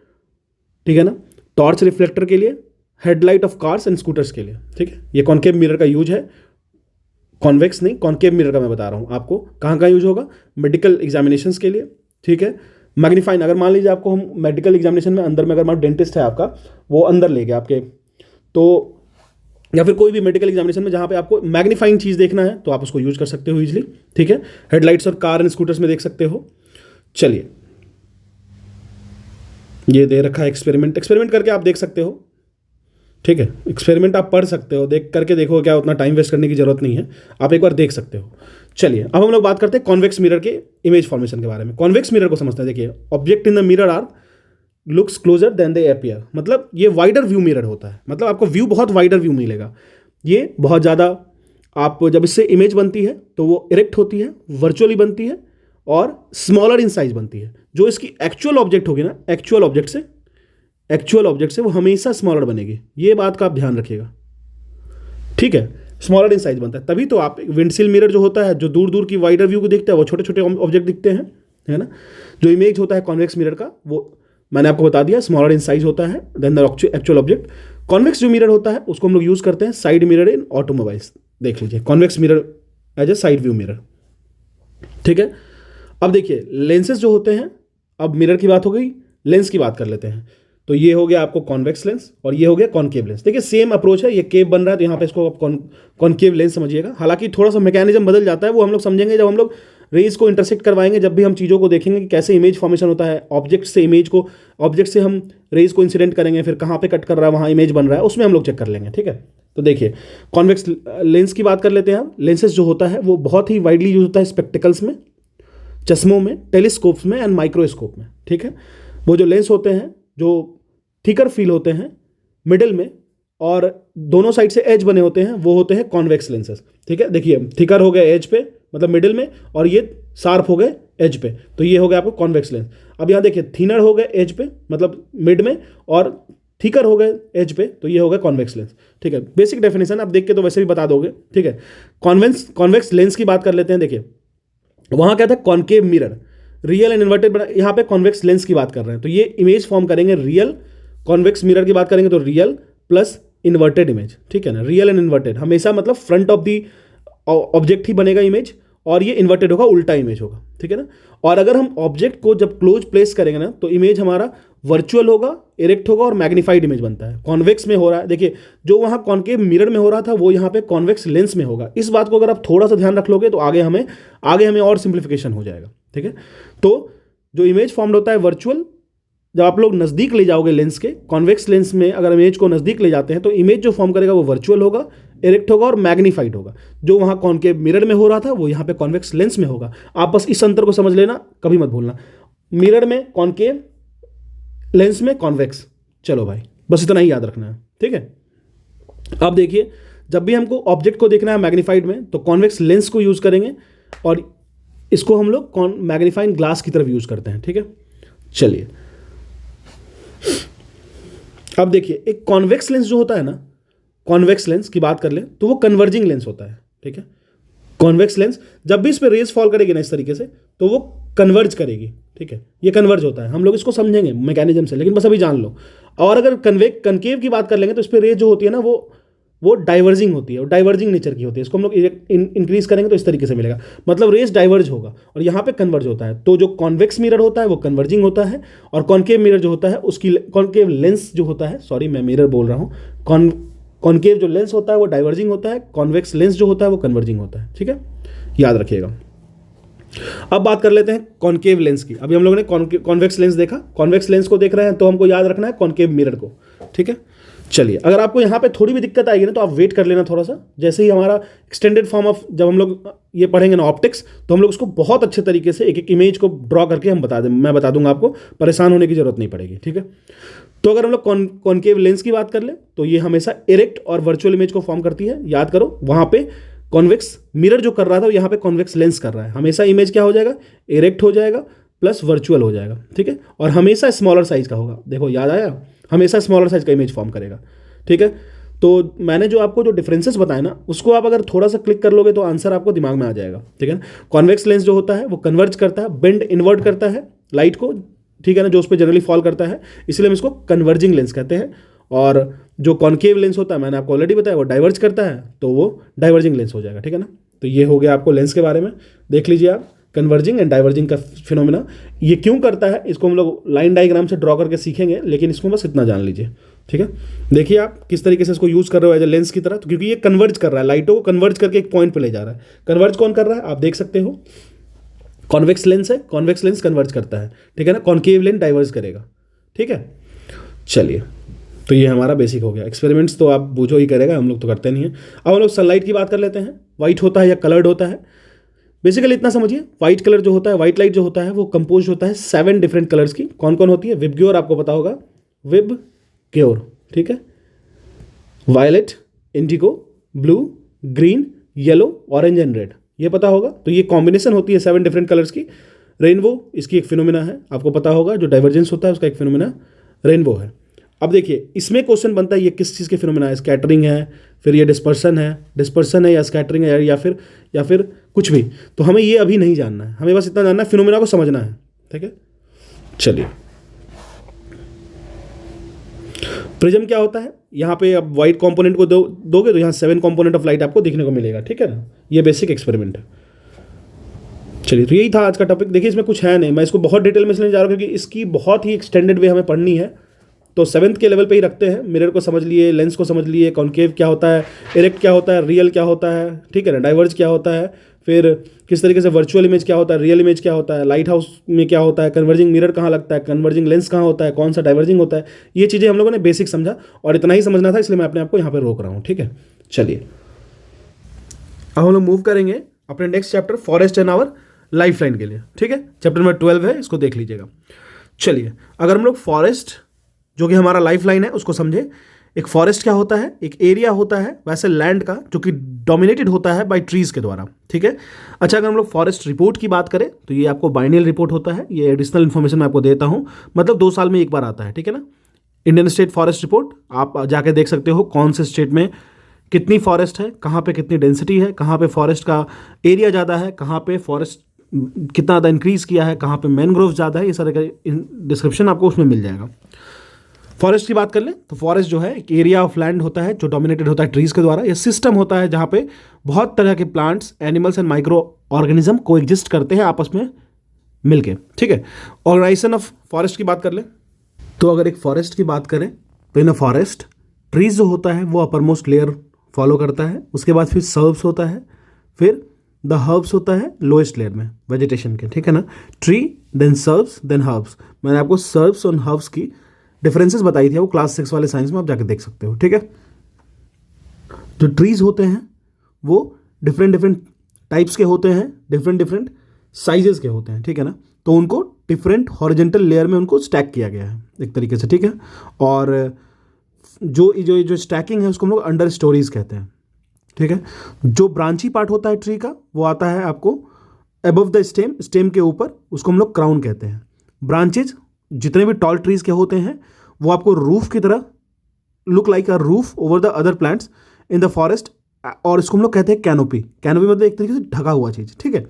ठीक है ना, टॉर्च रिफ्लेक्टर के लिए, headlight of cars and scooters के लिए, ठीक है। ये कॉनकेव मिरर का यूज है, कॉन्वेक्स नहीं, कॉनकेव मिरर का मैं बता रहा हूँ आपको कहाँ कहाँ यूज होगा। मेडिकल एग्जामिनेशंस के लिए, ठीक है। मैग्नीफाइंग, अगर मान लीजिए आपको हम मेडिकल एग्जामिनेशन में अंदर में, अगर मान डेंटिस्ट है आपका, वो अंदर ले गया आपके, तो या फिर कोई भी मेडिकल एग्जामिनेशन में जहाँ पे आपको मैग्नीफाइंग चीज़ देखना है तो आप उसको यूज कर सकते हो इजीली, ठीक है। हेडलाइट्स और कार एंड स्कूटर्स में देख सकते हो। चलिए, ये दे रखा है एक्सपेरिमेंट, एक्सपेरिमेंट करके आप देख सकते हो, ठीक है। एक्सपेरिमेंट आप पढ़ सकते हो, देख करके देखो, क्या उतना टाइम वेस्ट करने की जरूरत नहीं है, आप एक बार देख सकते हो। चलिए, अब हम लोग बात करते हैं कॉन्वेक्स मिरर के इमेज फॉर्मेशन के बारे में। कॉन्वेक्स मिरर को समझते हैं। देखिए, object in the mirror are looks closer than they appear, मतलब ये वाइडर व्यू मिरर होता है, मतलब आपको व्यू बहुत वाइडर व्यू मिलेगा। ये बहुत ज़्यादा, आप जब इससे इमेज बनती है तो वो इरेक्ट होती है, वर्चुअली बनती है और स्मॉलर इन साइज बनती है। जो इसकी एक्चुअल ऑब्जेक्ट होगी ना, एक्चुअल ऑब्जेक्ट से वो हमेशा स्मॉलर बनेगी, ये बात का आप ध्यान रखिएगा, ठीक है। स्मॉलर इन साइज बनता है, तभी तो आप विंडशील्ड मिरर जो होता है, जो दूर दूर की वाइडर व्यू को देखता है, वो छोटे छोटे ऑब्जेक्ट दिखते हैं, है ना। जो इमेज होता है कॉन्वेक्स मिरर का, वो मैंने आपको बता दिया, स्मॉलर इन साइज होता है than the actual object. Convex जो मिरर होता है उसको हम लोग यूज करते हैं साइड मिरर इन ऑटोमोबाइल्स। देख लीजिए, convex mirror as a side view mirror, ठीक है। अब देखिए लेंसेज जो होते हैं, अब मिरर की बात हो गई, लेंस की बात कर लेते हैं। तो ये हो गया आपको कॉन्वेक्स लेंस और ये हो गया कॉनकेव लेंस। देखिए सेम अप्रोच है, ये केव बन रहा है तो यहाँ पे इसको आप कॉनकेव लेंस समझिएगा। हालांकि थोड़ा सा मैकेनिज्म बदल जाता है, वो हम लोग समझेंगे जब हम लोग रेज को इंटरसेक्ट करवाएंगे, जब भी हम चीज़ों को देखेंगे कि कैसे इमेज फॉर्मेशन होता है, ऑब्जेक्ट से इमेज को, ऑब्जेक्ट से हम रेज को इंसिडेंट करेंगे, फिर कहाँ पे कट कर रहा है वहाँ इमेज बन रहा है, उसमें हम लोग चेक कर लेंगे, ठीक है। तो देखिए कॉन्वेक्स लेंस की बात कर लेते हैं हम। लेंसेज जो होता है वो बहुत ही वाइडली यूज होता है स्पेक्टिकल्स में, चश्मों में, टेलीस्कोप्स में एंड माइक्रोस्कोप में, ठीक है। वो जो लेंस होते हैं जो थिकर फील होते हैं मिडिल में और दोनों साइड से एज बने होते हैं, वो होते हैं कॉन्वेक्स लेंसेज, ठीक है। देखिए थिकर हो गए एज पे, मतलब मिडिल में, और ये शार्प हो गए एज पे, तो ये हो गया आपको कॉन्वेक्स लेंस। अब यहाँ देखिए थिनर हो गए एज पे, मतलब मिड में, और थिकर हो गए एज पे, तो ये हो गया कॉन्वेक्स लेंस, ठीक है। बेसिक डेफिनेशन आप देख के तो वैसे भी बता दोगे, ठीक है। कॉन्वेक्स लेंस की बात कर लेते हैं। देखिए वहाँ क्या था, concave mirror, real and inverted, यहाँ पे कॉन्वेक्स लेंस की बात कर रहे हैं, तो ये इमेज फॉर्म करेंगे रियल। कॉन्वेक्स मिरर की बात करेंगे तो रियल प्लस इन्वर्टेड इमेज, ठीक है ना। रियल एंड इन्वर्टेड हमेशा मतलब फ्रंट ऑफ दी ऑब्जेक्ट ही बनेगा इमेज, और ये इन्वर्टेड होगा, उल्टा इमेज होगा, ठीक है ना। और अगर हम ऑब्जेक्ट को जब क्लोज प्लेस करेंगे ना तो इमेज हमारा वर्चुअल होगा, इरेक्ट होगा और मैग्नीफाइड इमेज बनता है। कॉन्वेक्स में हो रहा है, देखिए जो वहाँ कॉन्केव मिरर में हो रहा था वो यहाँ पे कॉन्वेक्स लेंस में होगा। इस बात को अगर आप थोड़ा सा ध्यान रख लोगे तो आगे हमें और सिंप्लीफिकेशन हो जाएगा, ठीक है। तो जो इमेज फॉर्म्ड होता है वर्चुअल, जब आप लोग नज़दीक ले जाओगे लेंस के, कॉन्वेक्स लेंस में अगर इमेज को नज़दीक ले जाते हैं तो इमेज जो फॉर्म करेगा वो वर्चुअल होगा, इरेक्ट होगा और मैग्नीफाइड होगा। जो वहाँ कॉन्केव मिरर में हो रहा था वो यहाँ पे कॉन्वेक्स लेंस में होगा। आप बस इस अंतर को समझ लेना, कभी मत भूलना, मिरर में कॉन्केव, लेंस में कॉन्वेक्स। चलो भाई, बस इतना ही याद रखना है, ठीक है। अब देखिए, जब भी हमको ऑब्जेक्ट को देखना है मैग्नीफाइड में तो कॉन्वेक्स लेंस को यूज़ करेंगे और इसको हम लोग मैग्नीफाइंग ग्लास की तरफ यूज़ करते हैं, ठीक है। चलिए अब देखिए, एक कॉन्वेक्स लेंस जो होता है ना, कॉन्वेक्स लेंस की बात कर लें तो वो कन्वर्जिंग लेंस होता है, ठीक है। कॉन्वेक्स लेंस जब भी इस पर रेज फॉल करेगी ना इस तरीके से तो वो कन्वर्ज करेगी, ठीक है। ये कन्वर्ज होता है, हम लोग इसको समझेंगे मैकेनिज्म से, लेकिन बस अभी जान लो। और अगर कनकेव की बात कर लेंगे तो इस पर रेज जो होती है ना वो डाइवर्जिंग होती है, वो डाइवर्जिंग नेचर की होती है। इसको हम लोग इंक्रीज करेंगे तो इस तरीके से मिलेगा, मतलब रेज डाइवर्ज होगा और यहाँ पे कन्वर्ज होता है। तो जो कॉन्वेक्स मिरर होता है वो कन्वर्जिंग होता है और कॉन्केव मिरर जो होता है उसकी कॉन्केव लेंस जो होता है, सॉरी मैं मिरर बोल रहा हूँ, कॉन्केव जो लेंस होता है वो डाइवर्जिंग होता है, कॉन्वेक्स लेंस जो होता है वो कन्वर्जिंग होता है, ठीक है, याद रखिएगा। अब बात कर लेते हैं कॉन्केव लेंस की। अभी हम लोगों ने कॉन्वेक्स लेंस देखा, कॉन्वेक्स लेंस को देख रहे हैं तो हमको याद रखना है कॉन्केव मिरर को, ठीक है। चलिए, अगर आपको यहाँ पे थोड़ी भी दिक्कत आएगी ना तो आप वेट कर लेना थोड़ा सा। जैसे ही हमारा एक्सटेंडेड फॉर्म ऑफ, जब हम लोग ये पढ़ेंगे ना ऑप्टिक्स, तो हम लोग उसको बहुत अच्छे तरीके से एक एक इमेज को ड्रॉ करके मैं बता दूंगा आपको, परेशान होने की जरूरत नहीं पड़ेगी, ठीक है। तो अगर हम लोग कॉन्केव लेंस की बात कर ले तो ये हमेशा इरेक्ट और वर्चुअल इमेज को फॉर्म करती है। याद करो, वहाँ पे कॉन्वेक्स मिरर जो कर रहा था यहाँ पे कॉन्वेक्स लेंस कर रहा है। हमेशा इमेज क्या हो जाएगा, इरेक्ट हो जाएगा प्लस वर्चुअल हो जाएगा, ठीक है। और हमेशा स्मॉलर साइज का होगा, देखो याद आया, हमेशा स्मॉलर साइज का इमेज फॉर्म करेगा, ठीक है। तो मैंने जो आपको जो डिफरेंसेस बताए ना उसको आप अगर थोड़ा सा क्लिक कर लोगे तो आंसर आपको दिमाग में आ जाएगा, ठीक है ना। कॉन्वेक्स लेंस जो होता है वो कन्वर्ज करता है, बेंड इन्वर्ट करता है लाइट को, ठीक है ना, जो उस पर जनरली फॉल करता है, इसलिए हम इसको कन्वर्जिंग लेंस कहते हैं। और जो कॉन्केव लेंस होता है, मैंने आपको ऑलरेडी बताया, वो डाइवर्ज करता है तो वो डाइवर्जिंग लेंस हो जाएगा, ठीक है ना। तो ये हो गया आपको लेंस के बारे में, देख लीजिए आप कन्वर्जिंग एंड डाइवर्जिंग का फिनोमिना। ये क्यों करता है इसको हम लोग लाइन डायग्राम से ड्रॉ करके सीखेंगे, लेकिन इसको बस इतना जान लीजिए, ठीक है। देखिए आप किस तरीके से इसको यूज़ कर रहे हो एज ए लेंस की तरह, तो क्योंकि ये कन्वर्ज कर रहा है, लाइटों को कन्वर्ज करके एक पॉइंट पे ले जा रहा है। कन्वर्ज कौन कर रहा है आप देख सकते हो, कॉन्वेक्स लेंस है, कॉन्वेक्स लेंस कन्वर्ज करता है, ठीक है ना, कॉन्केव लेंस डाइवर्ज करेगा, ठीक है। चलिए, तो ये हमारा बेसिक हो गया। एक्सपेरिमेंट्स तो आप बूझो ही करेगा, हम लोग तो करते नहीं हैं। अब हम लोग सनलाइट की बात कर लेते हैं, वाइट होता है या कलर्ड होता है। बेसिकली इतना समझिए, वाइट कलर जो होता है, वाइट लाइट जो होता है वो कंपोज होता है 7 डिफरेंट कलर्स की। कौन कौन होती है, विबग्योर आपको पता होगा, विबग्योर, ठीक है, violet, indigo, blue, green, yellow, orange and red, ये पता होगा। तो ये कॉम्बिनेशन होती है 7 डिफरेंट कलर्स की। रेनबो इसकी एक फिनोमिना है, आपको पता होगा, जो डाइवर्जेंस होता है उसका एक फिनोमिना रेनबो है। अब देखिए, इसमें क्वेश्चन बनता है ये किस चीज़ के फिनोमिना है, स्कैटरिंग है, फिर ये डिस्पर्सन है या स्कैटरिंग है या फिर कुछ भी। तो हमें ये अभी नहीं जानना है, हमें बस इतना जानना है, फिनोमिना को समझना है, ठीक है। चलिए, प्रिज्म क्या होता है, यहाँ पे अब व्हाइट कंपोनेंट को दोगे तो यहाँ 7 कंपोनेंट ऑफ लाइट आपको देखने को मिलेगा, ठीक है ना। ये बेसिक एक्सपेरिमेंट है। चलिए, तो यही था आज का टॉपिक। देखिए, इसमें कुछ है नहीं, मैं इसको बहुत डिटेल में इसलिए जा रहा हूँ क्योंकि इसकी बहुत ही एक्सटेंडेड वे हमें पढ़नी है। तो 7th के लेवल पे ही रखते हैं। मिरर को समझ लिए, लेंस को समझ लिए, कॉन्केव क्या होता है, इरेक्ट क्या होता है, रियल क्या होता है, ठीक है ना, डाइवर्ज क्या होता है, फिर किस तरीके से वर्चुअल इमेज क्या होता है, रियल इमेज क्या होता है, लाइट हाउस में क्या होता है, कन्वर्जिंग मिरर कहाँ लगता है, कन्वर्जिंग लेंस कहाँ होता है, कौन सा डाइवर्जिंग होता है, ये चीज़ें हम लोगों ने बेसिक समझा और इतना ही समझना था, इसलिए मैं अपने आप को यहाँ पर रोक रहा हूँ, ठीक है। चलिए, अब हम लोग मूव करेंगे अपने next chapter forest and our lifeline के लिए, ठीक है। चैप्टर नंबर 12 है, इसको देख लीजिएगा। चलिए, अगर हम लोग फॉरेस्ट जो कि हमारा लाइफ लाइन है उसको समझे। एक फॉरेस्ट क्या होता है, एक एरिया होता है वैसे लैंड का जो कि डोमिनेटेड होता है बाय ट्रीज के द्वारा, ठीक है। अच्छा, अगर हम लोग फॉरेस्ट रिपोर्ट की बात करें तो ये आपको बाइनियल रिपोर्ट होता है, ये एडिशनल इन्फॉर्मेशन मैं आपको देता हूँ, मतलब 2 साल में एक बार आता है, ठीक है ना। इंडियन स्टेट फॉरेस्ट रिपोर्ट आप जाके देख सकते हो कौन से स्टेट में कितनी फॉरेस्ट है, कहाँ पे कितनी डेंसिटी है, कहाँ पे फॉरेस्ट का एरिया ज़्यादा है, कहाँ पे फॉरेस्ट कितना ज़्यादा इंक्रीज़ किया है, कहाँ पे मैनग्रोव ज़्यादा है, ये सारे का डिस्क्रिप्शन आपको उसमें मिल जाएगा। फॉरेस्ट की बात कर ले तो फॉरेस्ट जो है एक एरिया ऑफ लैंड होता है जो डोमिनेटेड होता है ट्रीज के द्वारा। यह सिस्टम होता है जहाँ पे बहुत तरह के plants, animals and micro organism को एग्जिस्ट करते हैं आपस में मिलके, ठीक है। ऑर्गेनाइजेशन ऑफ फॉरेस्ट की बात कर ले तो अगर एक फॉरेस्ट की बात करें तो इन अ फॉरेस्ट ट्रीज जो होता है वो अपर मोस्ट लेयर फॉलो करता है, उसके बाद फिर सर्ब्स होता है, फिर द हर्ब्स होता है लोएस्ट लेयर में वेजिटेशन के, ठीक है ना। Tree then shrubs then herbs. मैंने आपको सर्ब्स और हर्ब्स की डिफरेंसेस बताई थी, वो क्लास 6 वाले साइंस में आप जाके देख सकते हो, ठीक है। जो ट्रीज होते हैं वो डिफरेंट डिफरेंट टाइप्स के होते हैं, डिफरेंट डिफरेंट साइजेस के होते हैं, ठीक है ना। तो उनको डिफरेंट हॉरिजेंटल लेयर में उनको स्टैक किया गया है एक तरीके से, ठीक है। और जो जो जो स्टैकिंग है उसको हम लोग अंडर स्टोरीज कहते हैं, ठीक है। जो ब्रांची पार्ट होता है ट्री का वो आता है आपको अबव द स्टेम, स्टेम के ऊपर, उसको हम लोग क्राउन कहते हैं। ब्रांचेज जितने भी टॉल ट्रीज के होते हैं वो आपको रूफ की तरह look like a roof over the other plants in the forest, और इसको हम लोग कहते हैं कैनोपी। कैनोपी मतलब एक तरीके से ढका हुआ चीज़, ठीक है।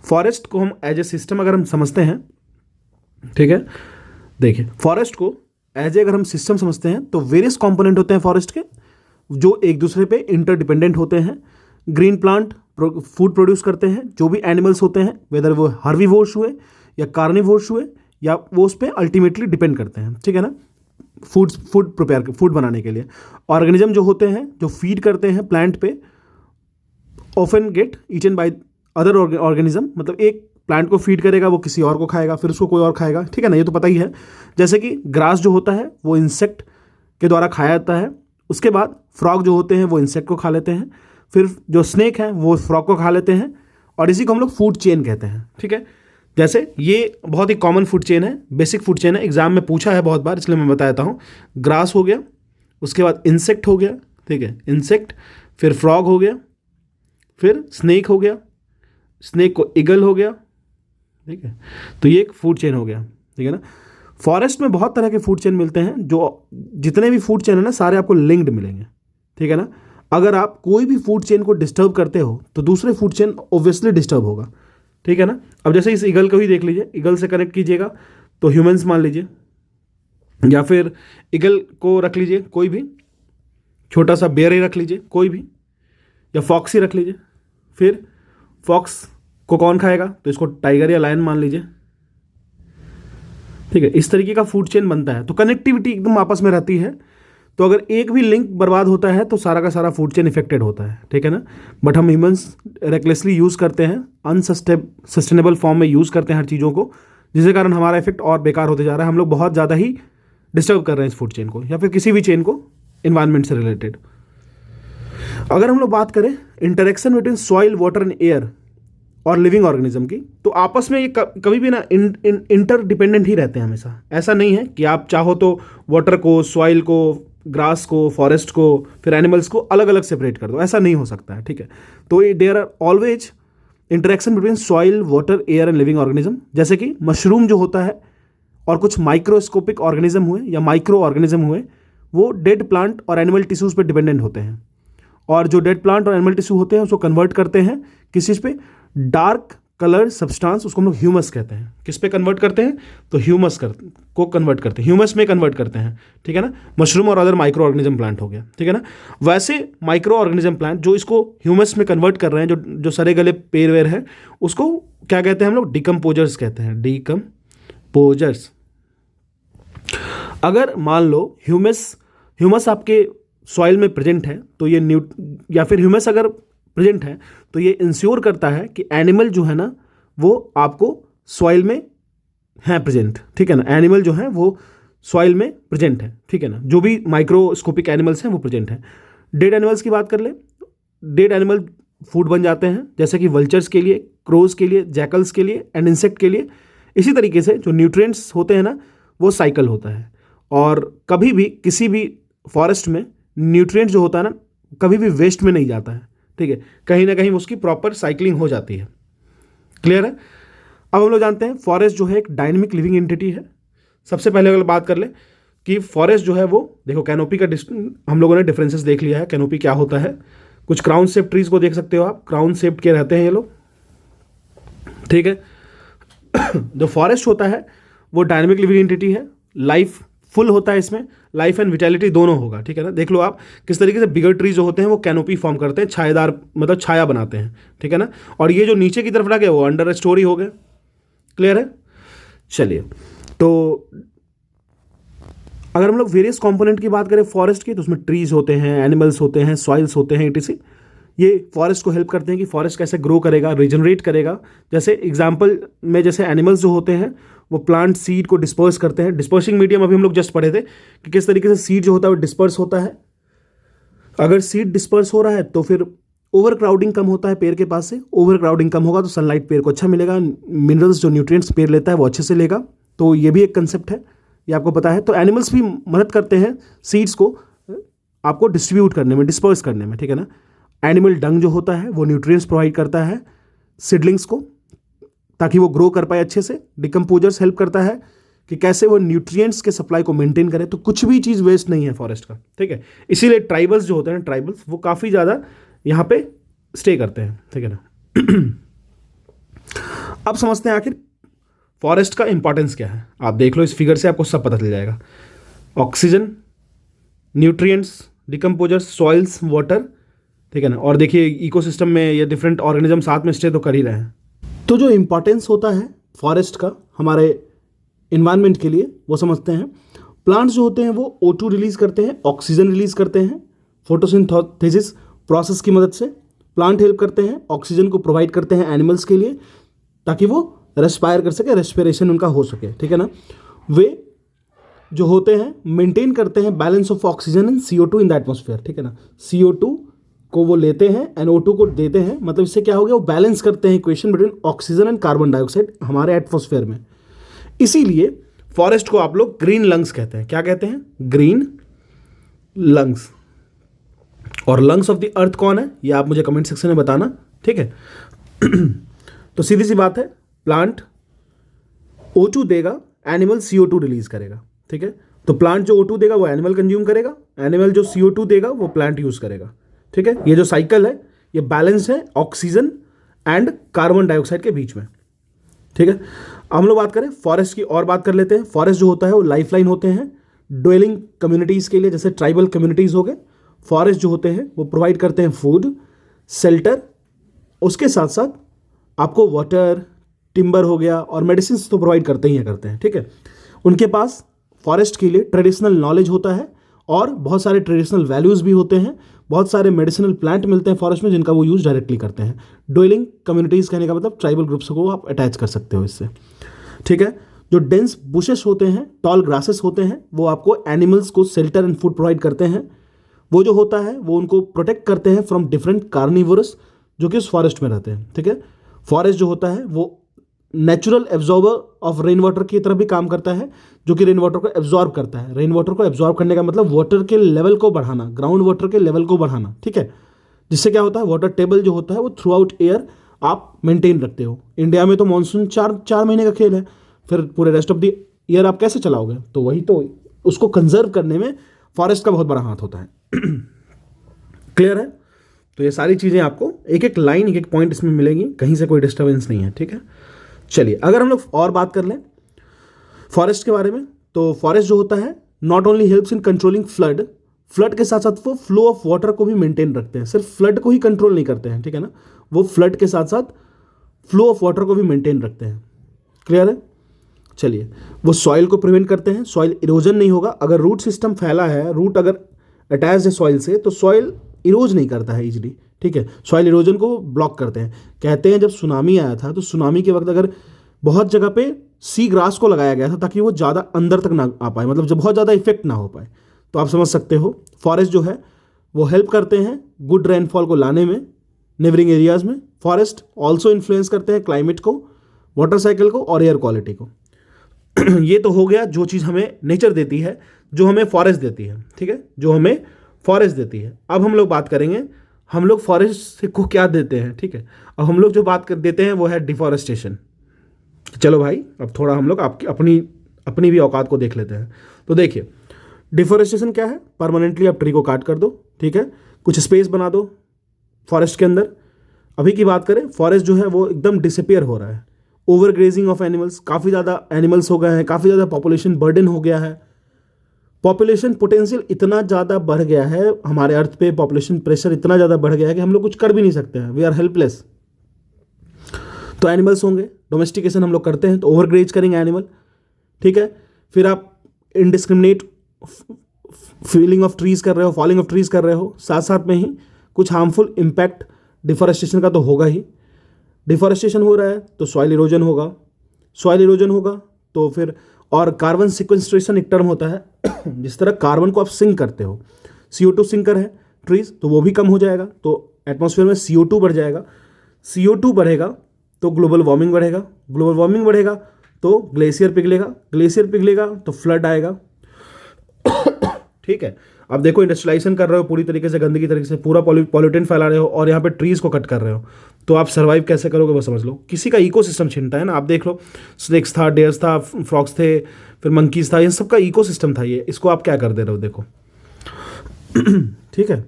फॉरेस्ट को हम एज ए सिस्टम अगर हम समझते हैं, ठीक है, देखिए फॉरेस्ट को एज ए अगर हम सिस्टम समझते हैं तो वेरियस कंपोनेंट होते हैं फॉरेस्ट के जो एक दूसरे पे इंटरडिपेंडेंट होते हैं। ग्रीन प्लांट फूड प्रोड्यूस करते हैं, जो भी एनिमल्स होते हैं वेदर वो हार्बीवोर्स हुए या कार्निवोर्स हुए या वो उस पर अल्टीमेटली डिपेंड करते हैं, ठीक है ना, फूड बनाने के लिए। ऑर्गेनिज्म जो होते हैं जो फीड करते हैं प्लांट पे often get eaten by other organism, मतलब एक प्लांट को फीड करेगा वो किसी और को खाएगा, फिर उसको कोई और खाएगा, ठीक है ना, ये तो पता ही है। जैसे कि ग्रास जो होता है वो इंसेक्ट के द्वारा खाया जाता है, उसके बाद फ्रॉग जो होते हैं वो इंसेक्ट को खा लेते हैं, फिर जो स्नेक हैं वो फ्रॉग को खा लेते हैं, और इसी को हम लोग फूड चेन कहते हैं, ठीक है। जैसे ये बहुत ही कॉमन फूड चेन है, बेसिक फूड चेन है, एग्जाम में पूछा है बहुत बार इसलिए मैं बताता हूँ। ग्रास हो गया, उसके बाद इंसेक्ट हो गया, ठीक है, इंसेक्ट, फिर फ्रॉग हो गया, फिर स्नेक हो गया, स्नेक को ईगल हो गया, ठीक है। तो ये एक फूड चेन हो गया, ठीक है ना। फॉरेस्ट में बहुत तरह के फूड चेन मिलते हैं, जो जितने भी फूड चेन है ना सारे आपको लिंक्ड मिलेंगे, ठीक है ना। अगर आप कोई भी फूड चेन को डिस्टर्ब करते हो तो दूसरे फूड चेन ऑब्वियसली डिस्टर्ब होगा, ठीक है ना। अब जैसे इस ईगल को ही देख लीजिए, ईगल से कनेक्ट कीजिएगा तो ह्यूमंस मान लीजिए, या फिर ईगल को रख लीजिए कोई भी, छोटा सा बेयर ही रख लीजिए कोई भी, या फॉक्स ही रख लीजिए, फिर फॉक्स को कौन खाएगा तो इसको टाइगर या लायन मान लीजिए, ठीक है। इस तरीके का फूड चेन बनता है, तो कनेक्टिविटी एकदम आपस में रहती है। तो अगर एक भी लिंक बर्बाद होता है तो सारा का सारा फूड चेन इफेक्टेड होता है, ठीक है ना। बट हम ह्यूमंस रेकलेसली यूज़ करते हैं, अनसस्टेनेबल फॉर्म में यूज़ करते हैं हर चीज़ों को, जिसके कारण हमारा इफेक्ट और बेकार होते जा रहा है। हम लोग बहुत ज़्यादा ही डिस्टर्ब कर रहे हैं इस फूड चेन को या फिर किसी भी चेन को इन्वायरमेंट से रिलेटेड। अगर हम लोग बात करें interaction between soil, water and air और लिविंग ऑर्गेनिज्म की, तो आपस में ये कभी भी ना इंटर डिपेंडेंट ही रहते हैं हमेशा। ऐसा नहीं है कि आप चाहो तो वाटर को, सॉइल को, ग्रास को, फॉरेस्ट को, फिर एनिमल्स को अलग अलग सेपरेट कर दो, ऐसा नहीं हो सकता है, ठीक है। तो there are always interaction between soil, water, air and living organism. जैसे कि मशरूम जो होता है और कुछ माइक्रोस्कोपिक ऑर्गेनिज्म हुए या माइक्रो ऑर्गेनिज्म हुए, वो डेड प्लांट और एनिमल टिश्यूज पे डिपेंडेंट होते हैं, और जो डेड प्लांट और एनिमल टिश्यू होते हैं उसको कन्वर्ट करते हैं किस चीज़ पे, डार्क कलर सब्सटेंस, उसको हम लोग ह्यूमस कहते हैं। किस पे कन्वर्ट करते हैं तो ह्यूमस को कन्वर्ट करते हैं, ह्यूमस में कन्वर्ट करते हैं, ठीक है ना। मशरूम और अदर माइक्रो ऑर्गेनिज्म प्लांट हो गया, ठीक है ना। वैसे माइक्रो ऑर्गेनिज्म प्लांट जो इसको ह्यूमस में कन्वर्ट कर रहे हैं, जो सरे गले पेड़ वेर है, उसको क्या कहते हैं हम लोग, डिकम्पोजर्स कहते हैं, डिकम्पोजर्स। अगर मान लो ह्यूमस आपके सॉइल में प्रेजेंट है तो ये या फिर ह्यूमस अगर प्रेजेंट है तो ये इंश्योर करता है कि एनिमल जो है ना वो आपको सॉइल में है प्रेजेंट, ठीक है ना। एनिमल जो है वो सॉइल में प्रेजेंट है, ठीक है ना। जो भी माइक्रोस्कोपिक एनिमल्स हैं वो प्रेजेंट हैं। डेड एनिमल्स की बात कर ले, डेड एनिमल फूड बन जाते हैं, जैसे कि वल्चर्स के लिए, क्रोज के लिए, जैकल्स के लिए एंड इंसेक्ट के लिए। इसी तरीके से जो न्यूट्रिएंट्स होते हैं ना वो साइकिल होता है, और कभी भी किसी भी फॉरेस्ट में न्यूट्रिएंट जो होता है ना कभी भी वेस्ट में नहीं जाता है, ठीक है, कहीं ना कहीं उसकी प्रॉपर साइकिलिंग हो जाती है। क्लियर है। अब हम लोग जानते हैं फॉरेस्ट जो है एक डायनेमिक लिविंग एंटिटी है। सबसे पहले अगर बात कर ले कि फॉरेस्ट जो है वो, देखो कैनोपी का हम लोगों ने डिफरेंसेस देख लिया है, कैनोपी क्या होता है। कुछ क्राउन शेप ट्रीज को देख सकते हो आप, क्राउन शेप के रहते हैं ये लोग, ठीक है। जो फॉरेस्ट होता है वो डायनेमिक लिविंग एंटिटी है, लाइफ फुल होता है, इसमें लाइफ एंड विटेलिटी दोनों होगा, ठीक है ना। देख लो आप किस तरीके से बिगर ट्री जो होते हैं वो कैनोपी फॉर्म करते हैं, छायादार मतलब छाया बनाते हैं, ठीक है ना। और ये जो नीचे की तरफ लगे वो अंडर स्टोरी हो गए, क्लियर है। चलिए, तो अगर हम लोग वेरियस कंपोनेंट की बात करें फॉरेस्ट की, तो उसमें ट्रीज होते हैं, एनिमल्स होते हैं, सॉइल्स होते हैं, etc। ये फॉरेस्ट को हेल्प करते हैं कि फॉरेस्ट कैसे ग्रो करेगा, रिजनरेट करेगा। जैसे एग्जांपल में जैसे एनिमल्स जो होते हैं वो प्लांट सीड को डिस्पर्स करते हैं। डिस्पर्सिंग मीडियम अभी हम लोग जस्ट पढ़े थे कि किस तरीके से सीड जो होता है वो डिस्पर्स होता है। अगर सीड डिस्पर्स हो रहा है तो फिर ओवर क्राउडिंग कम होता है पेड़ के पास से, ओवर क्राउडिंग कम होगा तो सनलाइट पेड़ को अच्छा मिलेगा, मिनरल्स जो न्यूट्रिएंट्स पेड़ लेता है वो अच्छे से लेगा। तो ये भी एक कंसेप्ट है, ये आपको पता है। तो एनिमल्स भी मदद करते हैं सीड्स को आपको डिस्ट्रीब्यूट करने में, डिस्पर्स करने में, ठीक है ना। एनिमल डंग जो होता है वो न्यूट्रिएंट्स प्रोवाइड करता है सीडलिंग्स को ताकि वो ग्रो कर पाए अच्छे से। डिकम्पोजर्स हेल्प करता है कि कैसे वो न्यूट्रिएंट्स के सप्लाई को मेंटेन करें। तो कुछ भी चीज़ वेस्ट नहीं है फॉरेस्ट का, ठीक है। इसीलिए ट्राइबल्स जो होते हैं, ट्राइबल्स वो काफ़ी ज़्यादा यहाँ पे स्टे करते हैं, ठीक है ना। अब समझते हैं आखिर फॉरेस्ट का इंपॉर्टेंस क्या है। आप देख लो इस फिगर से आपको सब पता चल जाएगा। Oxygen, nutrients, decomposers, soils, water, ठीक है ना। और देखिए इकोसिस्टम में ये डिफरेंट ऑर्गेनिज्म साथ में स्टे तो कर ही रहे हैं। तो जो इंपॉर्टेंस होता है फॉरेस्ट का हमारे इन्वायरमेंट के लिए वो समझते हैं। प्लांट्स जो होते हैं वो O2 रिलीज करते हैं, ऑक्सीजन रिलीज करते हैं। फोटोसिंथेसिस प्रोसेस की मदद से प्लांट हेल्प करते हैं, ऑक्सीजन को प्रोवाइड करते हैं एनिमल्स के लिए ताकि वो रेस्पायर कर सके, रेस्पिरेशन उनका हो सके, ठीक है ना। वे जो होते हैं मेंटेन करते हैं balance of oxygen and CO2 in the atmosphere, ठीक है ना। CO2 को वो लेते हैं, NO2 को देते हैं, मतलब इससे क्या हो गया, वो बैलेंस करते हैं equation between oxygen and carbon dioxide हमारे एटमॉस्फेयर में। इसीलिए फॉरेस्ट को आप लोग ग्रीन लंग्स कहते हैं। क्या कहते हैं? Green lungs. और लंग्स ऑफ द अर्थ कौन है ये आप मुझे कमेंट सेक्शन में बताना, ठीक है। तो सीधी सी बात है, प्लांट O2 देगा, एनिमल CO2 रिलीज करेगा, ठीक है। तो प्लांट जो O2 देगा वो एनिमल कंज्यूम करेगा, एनिमल जो CO2 देगा वो प्लांट यूज करेगा, ठीक है। ये जो साइकिल है ये बैलेंस है ऑक्सीजन एंड कार्बन डाइऑक्साइड के बीच में, ठीक है। अब हम लोग बात करें फॉरेस्ट की और बात कर लेते हैं। फॉरेस्ट जो होता है वो लाइफलाइन होते हैं ड्वेलिंग कम्युनिटीज के लिए, जैसे ट्राइबल कम्युनिटीज हो गए। फॉरेस्ट जो होते हैं वो प्रोवाइड करते हैं फूड, शेल्टर, उसके साथ साथ आपको वाटर, टिम्बर हो गया और मेडिसिन तो प्रोवाइड करते ही करते हैं, ठीक है। उनके पास फॉरेस्ट के लिए ट्रेडिशनल नॉलेज होता है और बहुत सारे ट्रेडिशनल वैल्यूज़ भी होते हैं। बहुत सारे मेडिसिनल प्लांट मिलते हैं फॉरेस्ट में जिनका वो यूज़ डायरेक्टली करते हैं। ड्वेलिंग कम्युनिटीज़ कहने का मतलब ट्राइबल ग्रुप्स को आप अटैच कर सकते हो इससे, ठीक है। जो डेंस बुशेस होते हैं, टॉल ग्रासेस होते हैं, वो आपको एनिमल्स को शेल्टर एंड फूड प्रोवाइड करते हैं। वो जो होता है वो उनको प्रोटेक्ट करते हैं फ्रॉम डिफरेंट कार्निवोरस जो कि उस फॉरेस्ट में रहते हैं, ठीक है। फॉरेस्ट जो होता है वो natural absorber of rain water की तरह भी काम करता है, जो कि रेन वाटर को एब्जॉर्ब करता है। रेन वाटर को एब्जॉर्ब करने का मतलब वाटर के लेवल को बढ़ाना, ग्राउंड वाटर के लेवल को बढ़ाना, ठीक है। जिससे क्या होता है, वाटर टेबल जो होता है वो थ्रू आउट ईयर आप मेंटेन रखते हो। इंडिया में तो मानसून चार महीने का खेल है, फिर पूरे रेस्ट ऑफ द ईयर आप कैसे चलाओगे? तो वही तो, उसको कंजर्व करने में फॉरेस्ट का बहुत बड़ा हाथ होता है। क्लियर है? तो ये सारी चीज़ें आपको एक एक लाइन, एक एक पॉइंट इसमें मिलेंगी, कहीं से कोई डिस्टर्बेंस नहीं है, ठीक है। चलिए, अगर हम लोग और बात कर लें फॉरेस्ट के बारे में, तो फॉरेस्ट जो होता है not only helps in controlling flood के साथ साथ वो फ्लो ऑफ वाटर को भी मेंटेन रखते हैं। सिर्फ फ्लड को ही कंट्रोल नहीं करते हैं, ठीक है ना, वो फ्लड के साथ साथ फ्लो ऑफ वाटर को भी मेंटेन रखते हैं। क्लियर है? चलिए, वो सॉइल को प्रिवेंट करते हैं, सॉइल इरोजन नहीं होगा। अगर रूट सिस्टम फैला है, रूट अगर अटैच है सॉइल से, तो सॉइल इरोज नहीं करता है इजीली, ठीक है। सॉइल इरोजन को ब्लॉक करते हैं। कहते हैं जब सुनामी आया था तो सुनामी के वक्त अगर बहुत जगह पे सी ग्रास को लगाया गया था ताकि वो ज़्यादा अंदर तक ना आ पाए, मतलब जब बहुत ज़्यादा इफेक्ट ना हो पाए। तो आप समझ सकते हो फॉरेस्ट जो है वो हेल्प करते हैं गुड रेनफॉल को लाने में नेबरिंग एरियाज में। फॉरेस्ट ऑल्सो इन्फ्लुएंस करते हैं क्लाइमेट को, वाटर साइकिल को और एयर क्वालिटी को। ये तो हो गया जो चीज़ हमें नेचर देती है, जो हमें फॉरेस्ट देती है, ठीक है, जो हमें फॉरेस्ट देती है। अब हम लोग बात करेंगे हम लोग फॉरेस्ट को क्या देते हैं, ठीक है। अब हम लोग जो बात कर देते हैं वो है डिफॉरेस्टेशन। चलो भाई, अब थोड़ा हम लोग आपकी अपनी भी औकात को देख लेते हैं। तो देखिए, डिफॉरेस्टेशन क्या है? परमानेंटली आप ट्री को काट कर दो, ठीक है, कुछ स्पेस बना दो फॉरेस्ट के अंदर। अभी की बात करें, फॉरेस्ट जो है वो एकदम डिसअपियर हो रहा है। ओवर ग्रेजिंग ऑफ एनिमल्स, काफ़ी ज़्यादा एनिमल्स हो गए हैं, काफ़ी ज़्यादा पॉपुलेशन बर्डन हो गया है, पॉपुलेशन पोटेंशियल इतना ज़्यादा बढ़ गया है हमारे अर्थ पे, पॉपुलेशन प्रेशर इतना ज़्यादा बढ़ गया है कि हम लोग कुछ कर भी नहीं सकते हैं, वी आर हेल्पलेस। तो एनिमल्स होंगे, डोमेस्टिकेशन हम लोग करते हैं तो ओवरग्रेज करेंगे एनिमल, ठीक है। फिर आप इनडिस्क्रिमिनेट फीलिंग ऑफ ट्रीज कर रहे हो, फॉलिंग ऑफ ट्रीज कर रहे हो, साथ साथ में ही कुछ हार्मफुल इम्पैक्ट डिफॉरेस्टेशन का तो होगा ही। डिफॉरेस्टेशन हो रहा है तो सॉइल इरोजन होगा, सॉइल इरोजन होगा तो फिर, और कार्बन सिक्वेस्ट्रेशन एक टर्म होता है जिस तरह कार्बन को आप सिंक करते हो, CO2 सिंकर है ट्रीज, तो वो भी कम हो जाएगा, तो एटमॉस्फेयर में CO2 बढ़ जाएगा, CO2 बढ़ेगा तो ग्लोबल वार्मिंग बढ़ेगा, ग्लोबल वार्मिंग बढ़ेगा तो ग्लेशियर पिघलेगा, ग्लेशियर पिघलेगा तो फ्लड आएगा, ठीक है। अब देखो इंडस्ट्रियलाइजेशन कर रहे हो पूरी तरीके से, गंदगी तरीके से पूरा पॉल्यूटेंट फैला रहे हो और यहाँ पे ट्रीज को कट कर रहे हो, तो आप सर्वाइव कैसे करोगे वो समझ लो। किसी का इकोसिस्टम छिनता है ना, आप देख लो स्नेक्स था, डेयर्स था, फ्रॉक्स थे, फिर मंकीज था, इन सब का इकोसिस्टम था ये, इसको आप क्या कर दे रहे हो देखो। ठीक है,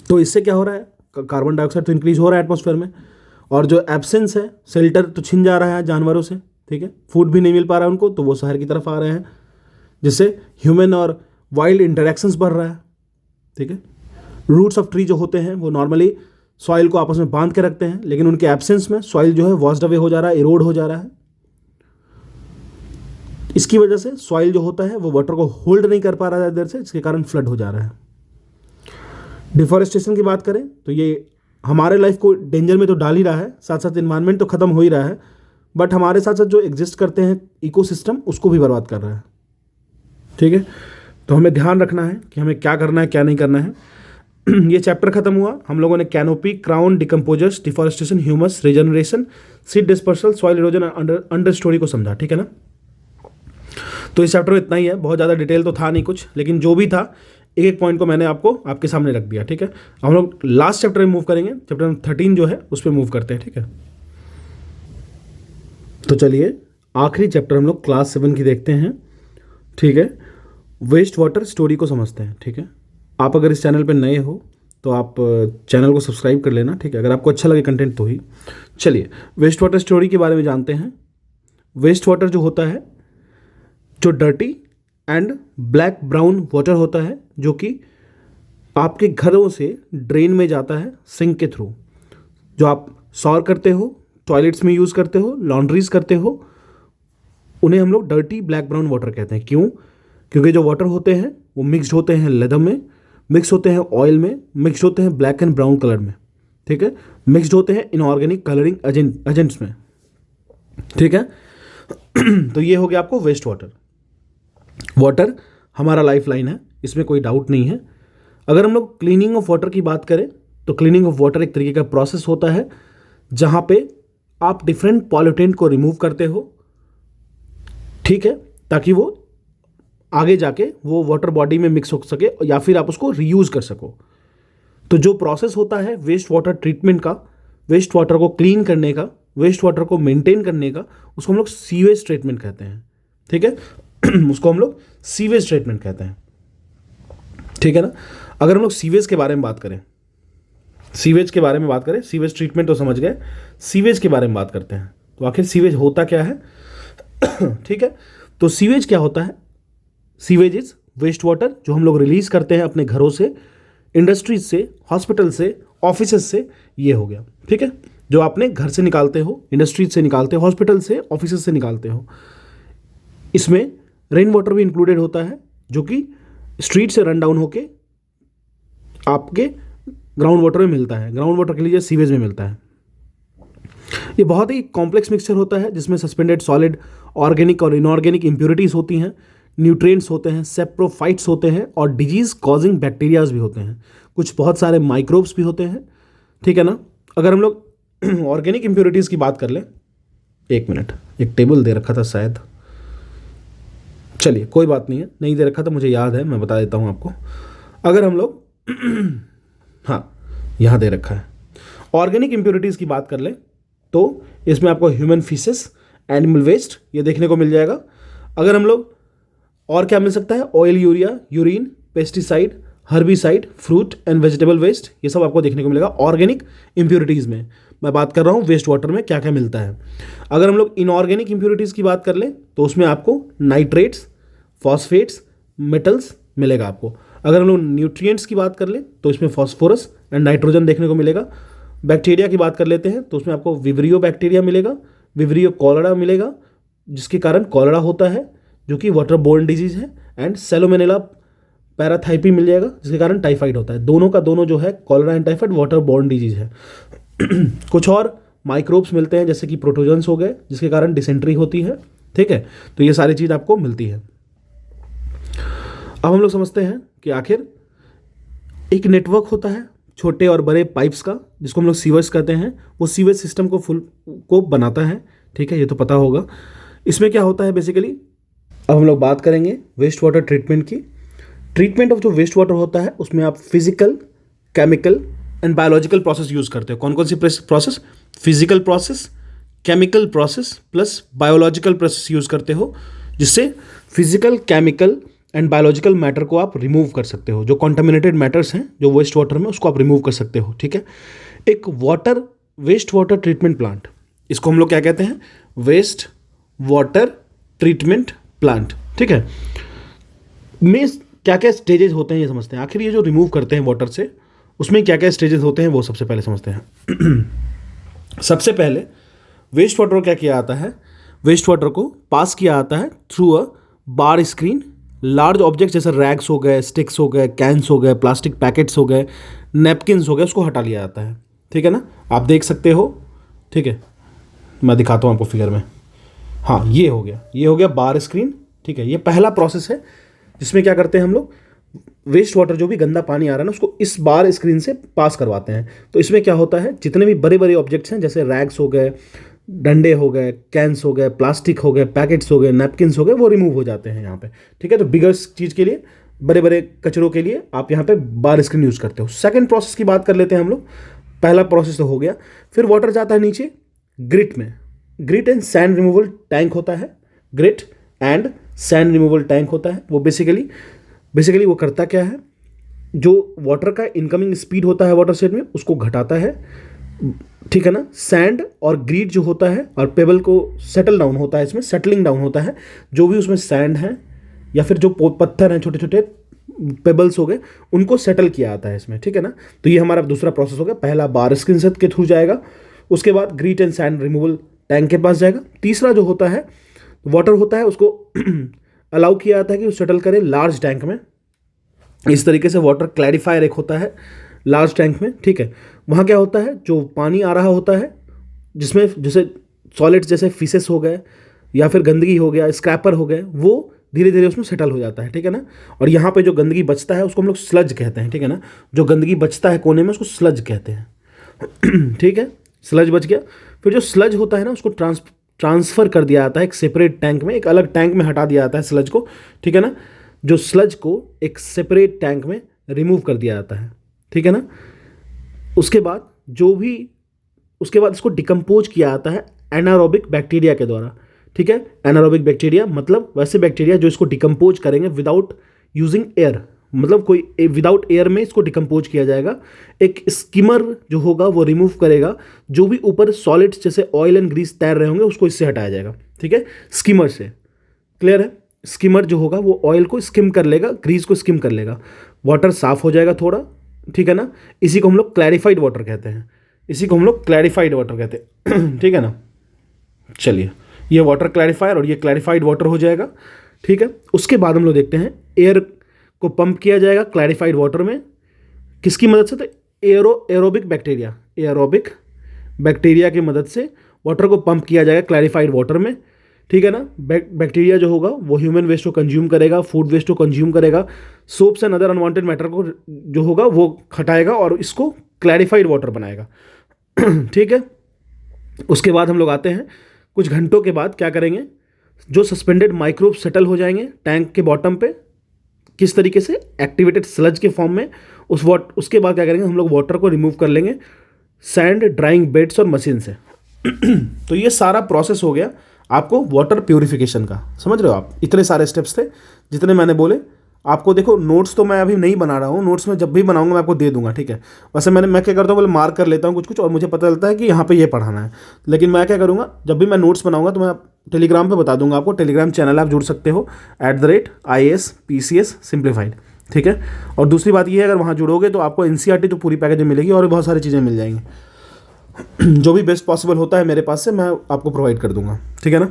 तो इससे क्या हो रहा है, कार्बन डाइऑक्साइड तो इंक्रीज हो रहा है एटमॉस्फेयर में, और जो एब्सेंस है, शेल्टर तो छिन जा रहा है जानवरों से, ठीक है, फूड भी नहीं मिल पा रहा है उनको, तो वो शहर की तरफ आ रहे हैं, जिससे ह्यूमन और वाइल्ड इंटरेक्शंस बढ़ रहा है, ठीक है। रूट्स ऑफ ट्री जो होते हैं वो नॉर्मली सॉइल को आपस में बांध के रखते हैं, लेकिन उनके एब्सेंस में सॉइल जो है वॉश्ड अवे हो जा रहा है, इरोड हो जा रहा है। इसकी वजह से सॉइल जो होता है वो वाटर को होल्ड नहीं कर पा रहा है देर से, जिसके कारण फ्लड हो जा रहा है। डिफॉरेस्टेशन की बात करें तो ये हमारे लाइफ को डेंजर में तो डाल ही रहा है, साथ साथ इन्वायरमेंट तो खत्म हो ही रहा है, बट हमारे साथ साथ जो एग्जिस्ट करते हैं इकोसिस्टम उसको भी बर्बाद कर रहा है, ठीक है। तो हमें ध्यान रखना है कि हमें क्या करना है क्या नहीं करना है। ये चैप्टर खत्म हुआ, हम लोगों ने canopy, crown, decomposers, deforestation, humus, regeneration, seed dispersal, soil erosion, under story को समझा, ठीक है ना। तो इस चैप्टर में इतना ही है, बहुत ज़्यादा डिटेल तो था नहीं कुछ, लेकिन जो भी था एक एक पॉइंट को मैंने आपको आपके सामने रख दिया, ठीक है। हम लोग लास्ट चैप्टर में मूव करेंगे, चैप्टर 13 जो है उस पर मूव करते हैं, ठीक है। तो चलिए आखिरी चैप्टर हम लोग क्लास 7 की देखते हैं, ठीक है। वेस्ट वाटर स्टोरी को समझते हैं, ठीक है। आप अगर इस चैनल पर नए हो तो आप चैनल को सब्सक्राइब कर लेना, ठीक है, अगर आपको अच्छा लगे कंटेंट तो ही। चलिए वेस्ट वाटर स्टोरी के बारे में जानते हैं। वेस्ट वाटर जो होता है, जो dirty and black brown water होता है, जो कि आपके घरों से ड्रेन में जाता है सिंक के थ्रू, जो आप शॉवर करते हो, टॉयलेट्स में यूज़ करते हो, लॉन्ड्रीज करते हो, उन्हें हम लोग डर्टी ब्लैक ब्राउन वाटर कहते हैं। क्यों? क्योंकि जो वाटर होते हैं वो मिक्सड होते हैं लेदर में, मिक्स होते हैं ऑयल में, मिक्सड होते हैं ब्लैक एंड ब्राउन कलर में, ठीक है, मिक्सड होते हैं इनऑर्गेनिक कलरिंग एजेंट्स में, ठीक है। तो ये हो गया आपको वेस्ट वाटर। वाटर हमारा लाइफ लाइन है, इसमें कोई डाउट नहीं है। अगर हम लोग क्लीनिंग ऑफ वाटर की बात करें तो क्लीनिंग ऑफ वाटर एक तरीके का प्रोसेस होता है जहाँ पे आप डिफरेंट पॉल्यूटेंट को रिमूव करते हो, ठीक है, ताकि वो आगे जाके वो वाटर बॉडी में मिक्स हो सके या फिर आप उसको रीयूज़ कर सको। तो जो प्रोसेस होता है वेस्ट वाटर ट्रीटमेंट का, वेस्ट वाटर को क्लीन करने का, वेस्ट वाटर को मेंटेन करने का, उसको हम लोग सीवेज ट्रीटमेंट कहते हैं, ठीक है। उसको हम लोग सीवेज ट्रीटमेंट कहते हैं, ठीक है ना। अगर हम लोग सीवेज के बारे में बात करें, सीवेज के बारे में बात करें, सीवेज ट्रीटमेंट तो समझ गए, सीवेज के बारे में बात करते हैं। तो आखिर सीवेज होता क्या है? ठीक है, तो सीवेज क्या होता है? सीवेज इज वेस्ट वाटर जो हम लोग रिलीज करते हैं अपने घरों से, इंडस्ट्रीज से, हॉस्पिटल से, ऑफिसेज से, ये हो गया, ठीक है। जो आपने घर से निकालते हो, इंडस्ट्रीज से निकालते हो, हॉस्पिटल से, ऑफिसेज से निकालते हो। इसमें रेन वाटर भी इंक्लूडेड होता है, जो कि स्ट्रीट से रन डाउन होके आपके ग्राउंड वाटर में मिलता है, ग्राउंड वाटर के लिए सीवेज में मिलता है। ये बहुत ही कॉम्प्लेक्स मिक्सचर होता है जिसमें सस्पेंडेड सॉलिड, ऑर्गेनिक और इनऑर्गेनिक इम्प्योरिटीज़ होती हैं, न्यूट्रिएंट्स होते हैं, सेप्रोफाइट्स होते हैं और डिजीज़ कॉजिंग बैक्टीरियाज भी होते हैं, कुछ बहुत सारे माइक्रोब्स भी होते हैं, ठीक है ना। अगर हम लोग ऑर्गेनिक इम्प्योरिटीज़ की बात कर लें, एक मिनट, एक टेबल दे रखा था शायद, चलिए कोई बात नहीं है, नहीं दे रखा था, मुझे याद है, मैं बता देता हूँ आपको। अगर हम लोग हाँ यहाँ दे रखा है, ऑर्गेनिक इम्प्योरिटीज़ की बात कर लें तो इसमें आपको ह्यूमन फीसेस, एनिमल वेस्ट ये देखने को मिल जाएगा। अगर हम लोग और क्या मिल सकता है, oil, urea, urine, pesticide, herbicide, fruit and vegetable waste, ये सब आपको देखने को मिलेगा ऑर्गेनिक इम्प्योरिटीज़ में। मैं बात कर रहा हूँ वेस्ट वाटर में क्या क्या मिलता है। अगर हम लोग इनऑर्गेनिक इम्प्योरिटीज़ की बात कर लें तो उसमें आपको नाइट्रेट्स, फॉस्फेट्स, मेटल्स मिलेगा आपको। अगर हम लोग न्यूट्रिएंट्स की बात कर लें तो इसमें फॉस्फोरस एंड नाइट्रोजन देखने को मिलेगा। बैक्टीरिया की बात कर लेते हैं तो उसमें आपको विब्रियो बैक्टीरिया मिलेगा, विब्रियो कॉलरा मिलेगा जिसके कारण कॉलरा होता है जो कि वाटर बोर्न डिजीज है, एंड सेलोमेनेला पैराथाइपी मिल जाएगा जिसके कारण टाइफाइड होता है। दोनों का दोनों जो है cholera and typhoid water borne disease है। कुछ और माइक्रोब्स मिलते हैं जैसे कि प्रोटोजन्स हो गए जिसके कारण डिसेंट्री होती है, ठीक है। तो ये सारी चीज़ आपको मिलती है। अब हम लोग समझते हैं कि आखिर एक नेटवर्क होता है छोटे और बड़े पाइप्स का जिसको हम लोग सीवर्स कहते हैं, वो सीवेज सिस्टम को फुल को बनाता है, ठीक है, ये तो पता होगा। इसमें क्या होता है बेसिकली, अब हम लोग बात करेंगे वेस्ट वाटर ट्रीटमेंट की। ट्रीटमेंट ऑफ जो वेस्ट वाटर होता है उसमें आप physical, chemical and biological process use करते हो। कौन कौन सी process? Physical process, chemical process plus biological process use करते हो, जिससे physical, chemical and biological matter को आप रिमूव कर सकते हो। जो कॉन्टामिनेटेड मैटर्स हैं जो वेस्ट वाटर में, उसको आप रिमूव कर सकते हो, ठीक है। एक वेस्ट वाटर ट्रीटमेंट प्लांट, इसको हम लोग क्या कहते हैं? वेस्ट वाटर ट्रीटमेंट प्लांट, ठीक है। में क्या क्या स्टेजेस होते हैं ये समझते हैं। आखिर ये जो रिमूव करते हैं वाटर से उसमें क्या क्या स्टेजेस होते हैं वो सबसे पहले समझते हैं। सबसे पहले वेस्ट वाटर को क्या किया जाता है? वेस्ट वाटर को पास किया जाता है through a bar screen. Large object जैसे रैग्स हो गए, स्टिक्स हो गए, कैंस हो गए, प्लास्टिक पैकेट्स हो गए, नैपकिन्स हो गए, उसको हटा लिया जाता है, ठीक है ना। आप देख सकते हो, ठीक है, मैं दिखाता हूँ आपको फिगर में। हाँ, ये हो गया बार स्क्रीन, ठीक है। ये पहला प्रोसेस है जिसमें क्या करते हैं हम लोग, वेस्ट वाटर जो भी गंदा पानी आ रहा है ना उसको इस बार स्क्रीन से पास करवाते हैं। तो इसमें क्या होता है, जितने भी बड़े बड़े ऑब्जेक्ट्स हैं जैसे रैग्स हो गए, डंडे हो गए, कैंस हो गए, प्लास्टिक हो गए, पैकेट्स हो गए, नैपकिन्स हो गए, वो रिमूव हो जाते हैं यहाँ पे, ठीक है। तो बिगर चीज़ के लिए, बड़े बड़े कचरों के लिए आप यहाँ पे बार स्क्रीन यूज़ करते हो। सेकंड प्रोसेस की बात कर लेते हैं हम लोग। पहला प्रोसेस तो हो गया, फिर वाटर जाता है नीचे ग्रिट में। Grit and sand removal tank होता है, grit and sand removal tank होता है। वो बेसिकली वो करता क्या है, जो वाटर का इनकमिंग स्पीड होता है वाटर सेट में उसको घटाता है, ठीक है ना। सैंड और ग्रीट जो होता है और पेबल को सेटल डाउन होता है, इसमें सेटलिंग डाउन होता है। जो भी उसमें सैंड है या फिर जो पत्थर हैं, छोटे छोटे पेबल्स हो गए, उनको सेटल किया जाता है इसमें, ठीक है ना। तो ये हमारा दूसरा प्रोसेस हो गया। पहला बार स्क्रीन सेट के थ्रू जाएगा, उसके बाद greet and sand removal tank के पास जाएगा। तीसरा जो होता है वाटर होता है, उसको अलाउ किया जाता है कि वो सेटल करे लार्ज टैंक में। इस तरीके से वाटर क्लैरिफायर एक होता है लार्ज टैंक में, ठीक है। वहाँ क्या होता है, जो पानी आ रहा होता है जिसमें जैसे सॉलिड्स जैसे फिशेस हो गए या फिर गंदगी हो गया, स्क्रैपर हो गए, वो धीरे धीरे उसमें सेटल हो जाता है, ठीक है ना। और यहाँ पे जो गंदगी बचता है उसको हम लोग स्लज कहते हैं, ठीक है ना। जो गंदगी बचता है कोने में उसको स्लज कहते हैं, ठीक है। स्लज बच गया, फिर जो स्लज होता है ना उसको ट्रांसफ़र कर दिया जाता है एक सेपरेट टैंक में, एक अलग टैंक में हटा दिया जाता है स्लज को, ठीक है ना। जो स्लज को एक सेपरेट टैंक में रिमूव कर दिया जाता है, ठीक है ना। उसके बाद इसको डिकम्पोज किया जाता है एनारोबिक बैक्टीरिया के द्वारा, ठीक है। एनारोबिक बैक्टीरिया मतलब वैसे बैक्टीरिया जो इसको डिकम्पोज करेंगे विदाउट यूजिंग एयर, मतलब कोई विदाउट एयर में इसको डिकम्पोज किया जाएगा। एक स्किमर जो होगा वो रिमूव करेगा, जो भी ऊपर सॉलिड्स जैसे ऑयल एंड ग्रीस तैर रहे होंगे उसको इससे हटाया जाएगा, ठीक है, स्किमर से। क्लियर है? स्किमर जो होगा वो ऑयल को स्किम कर लेगा, ग्रीस को स्किम कर लेगा, वाटर साफ हो जाएगा थोड़ा, ठीक है ना। इसी को हम लोग क्लैरिफाइड वाटर कहते हैं, ठीक है ना। चलिए, ये वाटर क्लैरिफायर और ये क्लैरिफाइड वाटर हो जाएगा, ठीक है। उसके बाद हम लोग देखते हैं एयर को पंप किया जाएगा क्लैरिफाइड वाटर में, किसकी मदद से? तो एरोबिक बैक्टीरिया की मदद से वाटर को पंप किया जाएगा क्लैरिफाइड वाटर में, ठीक है ना। बैक्टीरिया जो होगा वो ह्यूमन वेस्ट को कंज्यूम करेगा, फूड वेस्ट को कंज्यूम करेगा, soaps and other unwanted matter को जो होगा वो हटाएगा और इसको क्लैरिफाइड वाटर बनाएगा, ठीक है। उसके बाद हम लोग आते हैं कुछ घंटों के बाद क्या करेंगे, जो सस्पेंडेड माइक्रोब सेटल हो जाएंगे टैंक के बॉटम पे, किस तरीके से? एक्टिवेटेड स्लज के फॉर्म में। उसके बाद क्या करेंगे, हम लोग वाटर को रिमूव कर लेंगे सैंड ड्राइंग बेड्स और मशीन से। तो ये सारा प्रोसेस हो गया आपको वाटर प्यूरिफिकेशन का। समझ रहे हो आप? इतने सारे स्टेप्स थे जितने मैंने बोले आपको। देखो, नोट्स तो मैं अभी नहीं बना रहा हूँ, नोट्स में जब भी बनाऊंगा मैं आपको दे दूंगा, ठीक है। वैसे मैं क्या करता हूँ, मार्क कर लेता हूँ कुछ कुछ और मुझे पता चलता है कि यहाँ पे ये पढ़ाना है। लेकिन मैं क्या करूँगा, जब भी मैं नोट्स बनाऊंगा तो मैं टेलीग्राम पे बता दूंगा आपको, टेलीग्राम चैनल आप जुड़ सकते हो @IAS PCS सिंप्लीफाइड, ठीक है। और दूसरी बात ये है, अगर वहाँ जुड़ोगे तो आपको NCERT तो पूरी पैकेज में मिलेगी और भी बहुत सारी चीज़ें मिल जाएंगी। जो भी बेस्ट पॉसिबल होता है मेरे पास से मैं आपको प्रोवाइड कर दूंगा, ठीक है ना।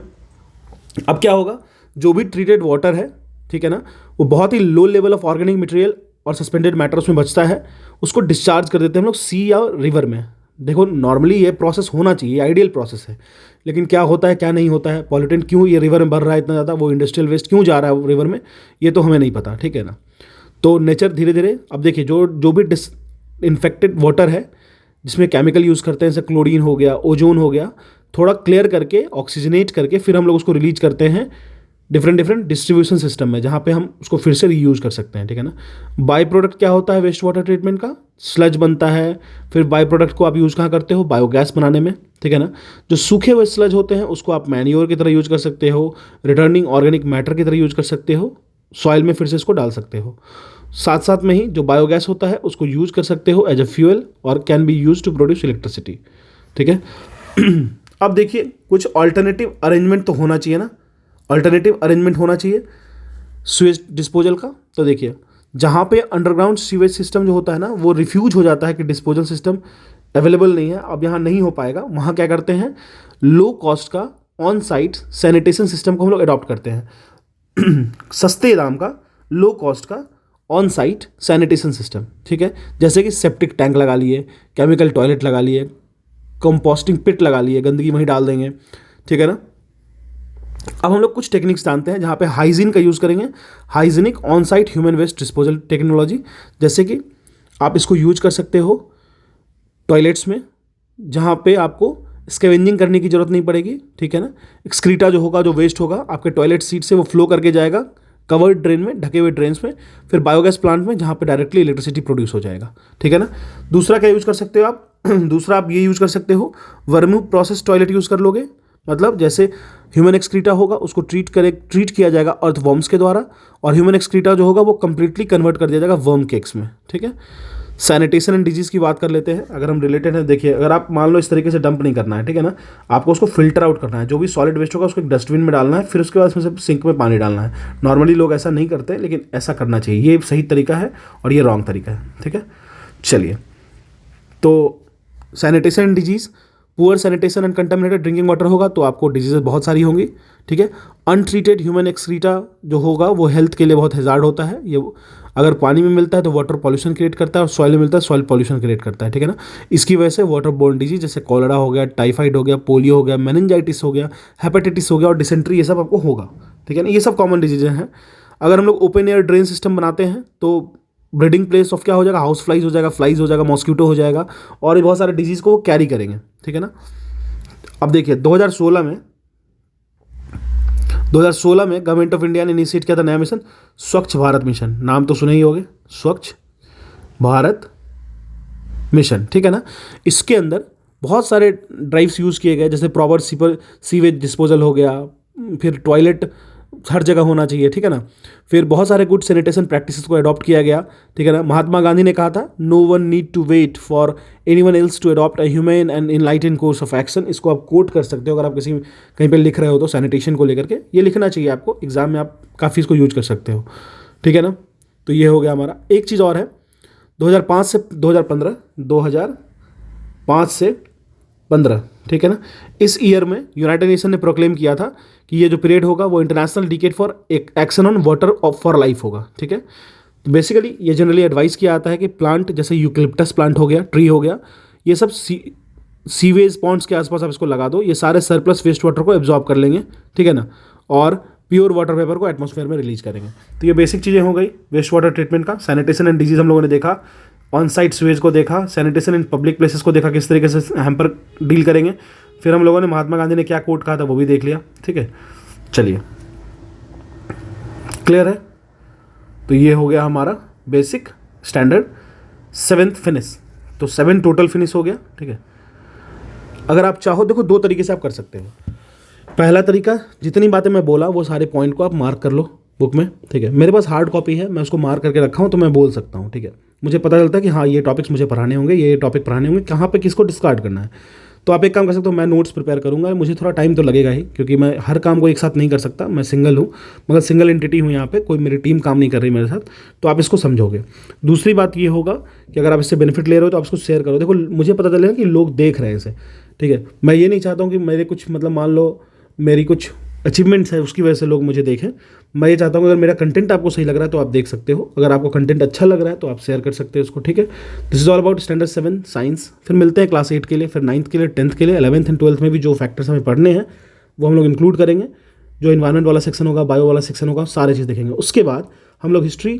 अब क्या होगा, जो भी ट्रीटेड वाटर है, ठीक है ना, वो बहुत ही low level of organic material और सस्पेंडेड मैटर उसमें बचता है, उसको डिस्चार्ज कर देते हैं हम लोग सी या रिवर में। देखो नॉर्मली ये प्रोसेस होना चाहिए, आइडियल प्रोसेस है, लेकिन क्या होता है क्या नहीं होता है, पॉल्यूटेंट क्यों ये रिवर में भर रहा है इतना ज़्यादा, वो इंडस्ट्रियल वेस्ट क्यों जा रहा है रिवर में, ये तो हमें नहीं पता, ठीक है ना। तो नेचर धीरे धीरे, अब देखिए जो भी इन्फेक्टेड वाटर है जिसमें केमिकल यूज़ करते हैं, जैसे क्लोरीन हो गया, ओजोन हो गया, थोड़ा क्लियर करके ऑक्सीजनेट करके फिर हम लोग उसको रिलीज करते हैं डिफरेंट डिस्ट्रीब्यूशन सिस्टम में, जहाँ पे हम उसको फिर से रीयूज कर सकते हैं, ठीक है ना। बाई प्रोडक्ट क्या होता है वेस्ट वाटर ट्रीटमेंट का, स्लज बनता है। फिर बाई प्रोडक्ट को आप यूज़ कहाँ करते हो, बायोगैस बनाने में, ठीक है ना। जो सूखे हुए स्लज होते हैं उसको आप मैन्योर की तरह यूज कर सकते हो, रिटर्निंग ऑर्गेनिक मैटर की तरह यूज कर सकते हो, सॉइल में फिर से इसको डाल सकते हो। साथ साथ में ही जो बायोगैस होता है उसको यूज कर सकते हो एज अ फ्यूल और can be use to produce electricity, ठीक है। अब देखिए कुछ ऑल्टरनेटिव अरेंजमेंट तो होना चाहिए ना, अल्टरनेटिव अरेंजमेंट होना चाहिए सीवेज डिस्पोजल का। तो देखिए जहाँ पे अंडरग्राउंड सीवेज सिस्टम जो होता है ना वो रिफ्यूज हो जाता है कि डिस्पोजल सिस्टम अवेलेबल नहीं है, अब यहाँ नहीं हो पाएगा, वहाँ क्या करते हैं, लो कॉस्ट का ऑन साइट सैनिटेशन सिस्टम को हम लोग अडॉप्ट करते हैं। सस्ते दाम का, लो कॉस्ट का ऑन साइट सैनिटेशन सिस्टम, ठीक है। जैसे कि सेप्टिक टैंक लगा लिए, केमिकल टॉयलेट लगा लिए, कंपोस्टिंग पिट लगा लिए, गंदगी वहीं डाल देंगे, ठीक है ना। अब हम लोग कुछ टेक्निक्स जानते हैं जहाँ पे हाइजीन का यूज़ करेंगे, hygienic on site human waste disposal technology. जैसे कि आप इसको यूज कर सकते हो टॉयलेट्स में, जहाँ पे आपको स्कैवेंजिंग करने की ज़रूरत नहीं पड़ेगी, ठीक है ना। एक्सक्रीटा जो होगा, जो वेस्ट होगा आपके टॉयलेट सीट से वो फ्लो करके जाएगा कवर्ड ड्रेन में, ढके हुए ड्रेन्स में, फिर बायोगैस प्लांट में जहाँ पे डायरेक्टली इलेक्ट्रिसिटी प्रोड्यूस हो जाएगा, ठीक है ना। दूसरा क्या यूज़ कर सकते हो आप, दूसरा आप ये यूज़ कर सकते हो, वर्मी प्रोसेस टॉयलेट यूज़ कर लोगे। मतलब जैसे ह्यूमन एक्सक्रीटा होगा उसको ट्रीट किया जाएगा अर्थ वर्म्स के द्वारा, और ह्यूमन एक्सक्रीटा जो होगा वो कंप्लीटली कन्वर्ट कर दिया जाएगा वर्म केक्स में, ठीक है। सैनिटेशन एंड डिजीज़ की बात कर लेते हैं, अगर हम रिलेटेड हैं। देखिए अगर आप मान लो इस तरीके से डंप नहीं करना है, ठीक है ना, आपको उसको फिल्टर आउट करना है, जो भी सॉलिड वेस्ट होगा उसको एक डस्टबिन में डालना है, फिर उसके बाद उसमें से सिंक में पानी डालना है। नॉर्मली लोग ऐसा नहीं करते लेकिन ऐसा करना चाहिए, ये सही तरीका है और ये रॉन्ग तरीका है, ठीक है। चलिए, तो sanitation and disease, poor sanitation and contaminated drinking water होगा तो आपको डिजीजेज बहुत सारी होंगी, ठीक है। अनट्रीटेड ह्यूमन एक्सक्रीटा जो होगा वो हेल्थ के लिए बहुत हैजार्ड होता है, ये अगर पानी में मिलता है तो वाटर पॉल्यूशन क्रिएट करता है, और सॉइल में मिलता है सॉइल पॉल्यूशन क्रिएट करता है, ठीक है ना। इसकी वजह से वाटर बोर्न डिजीज जैसे कॉलरा हो गया, टाइफाइड हो गया, पोलियो हो गया, मेनिंजाइटिस हो गया, हेपेटाइटिस हो गया और डिसेंट्री, ये सब आपको होगा, ठीक है ना। ये सब कॉमन डिजीजें हैं। अगर हम लोग ओपन एयर ड्रेन सिस्टम बनाते हैं तो ब्रीडिंग प्लेस ऑफ क्या हो जाएगा, हाउस फ्लाइज हो जाएगा, फ्लाइज हो जाएगा, मॉस्किटो हो जाएगा, और ये बहुत सारे डिजीज़ को वो कैरी करेंगे, ठीक है ना। अब देखिए 2016 में गवर्नमेंट ऑफ इंडिया ने इनिशिएट किया था नया मिशन, स्वच्छ भारत मिशन, नाम तो सुने ही होंगे, स्वच्छ भारत मिशन, ठीक है ना। इसके अंदर बहुत सारे ड्राइव्स यूज़ किए गए, जैसे प्रॉपर सीवेज डिस्पोजल हो गया, फिर टॉयलेट हर जगह होना चाहिए, ठीक है ना। फिर बहुत सारे गुड सैनिटेशन प्रैक्टिसेस को अडॉप्ट किया गया, ठीक है ना। महात्मा गांधी ने कहा था, no one need to wait for anyone else to adopt a human and enlightened course of action. इसको आप कोट कर सकते हो अगर आप किसी कहीं पे लिख रहे हो तो, सैनिटेशन को लेकर के ये लिखना चाहिए आपको, एग्जाम में आप काफ़ी इसको यूज कर सकते हो, ठीक है ना। तो ये हो गया हमारा। एक चीज़ और है, 2005 से 2015, 2005 से 15, ठीक है ना, इस ईयर में यूनाइटेड नेशन ने प्रोक्लेम किया था कि ये जो पीरियड होगा वो international decade for action on water for life होगा, ठीक है। तो बेसिकली ये जनरली एडवाइस किया जाता है कि प्लांट जैसे यूकलिप्टस प्लांट हो गया, ट्री हो गया, ये सब सीवेज पॉन्ड्स के आसपास आप इसको लगा दो, ये सारे सरप्लस वेस्ट वाटर को एब्जॉर्ब कर लेंगे, ठीक है ना, और प्योर वाटर वेपर को एटमॉस्फेयर में रिलीज करेंगे। तो ये बेसिक चीज़ें हो गई वेस्ट वाटर ट्रीटमेंट का। सैनिटेशन एंड डिजीज हम लोगों ने देखा, ऑन साइट सीवेज को देखा, सैनिटेशन इन पब्लिक प्लेसेस को देखा किस तरीके से हम पर डील करेंगे, फिर हम लोगों ने महात्मा गांधी ने क्या कोट कहा था वो भी देख लिया, ठीक है। चलिए, क्लियर है। तो ये हो गया हमारा बेसिक स्टैंडर्ड 7th फिनिश। तो 7 टोटल फिनिश हो गया, ठीक है। अगर आप चाहो, देखो 2 तरीके से आप कर सकते हो। पहला तरीका, जितनी बातें मैं बोला वो सारे पॉइंट को आप मार्क कर लो बुक में, ठीक है। मेरे पास हार्ड कॉपी है, मैं उसको मार्क करके रखा हूँ तो मैं बोल सकता हूँ, ठीक है। मुझे पता चलता है कि हाँ ये टॉपिक्स मुझे पढ़ाने होंगे, ये टॉपिक पढ़ाने होंगे, कहाँ पे किसको डिस्कार्ड करना है। तो आप एक काम कर सकते हो, मैं नोट्स प्रिपेयर करूँगा, मुझे थोड़ा टाइम तो लगेगा ही क्योंकि मैं हर काम को एक साथ नहीं कर सकता, मैं सिंगल हूँ, मगर सिंगल एंटिटी हूँ यहाँ पे, कोई मेरी टीम काम नहीं कर रही मेरे साथ, तो आप इसको समझोगे। दूसरी बात ये होगा कि अगर आप इससे बेनिफिट ले रहे हो तो आप इसको शेयर करो। देखो मुझे पता चलेगा कि लोग देख रहे हैं इसे, ठीक है। मैं ये नहीं चाहता हूँ कि मेरे कुछ मतलब मान लो मेरी कुछ अचीवमेंट्स है उसकी वजह से लोग मुझे देखें। मैं ये चाहता हूँ अगर मेरा कंटेंट आपको सही लग रहा है तो आप देख सकते हो, अगर आपको कंटेंट अच्छा लग रहा है तो आप शेयर कर सकते हो उसको, ठीक है। This is all about standard 7 science. फिर मिलते हैं क्लास 8 के लिए, फिर 9th के लिए, 10th के लिए, 11th एंड 12th में भी जो फैक्टर्स हमें पढ़ने हैं वो हम लोग इंक्लूड करेंगे। जो इन्वायरमेंट वाला सेक्शन होगा, बायो वाला सेक्शन होगा, सारे चीज़ देखेंगे। उसके बाद हम लोग हिस्ट्री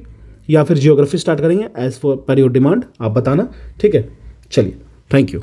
या फिर जियोग्राफी स्टार्ट करेंगे एज पर योर डिमांड, आप बताना, ठीक है। चलिए, थैंक यू।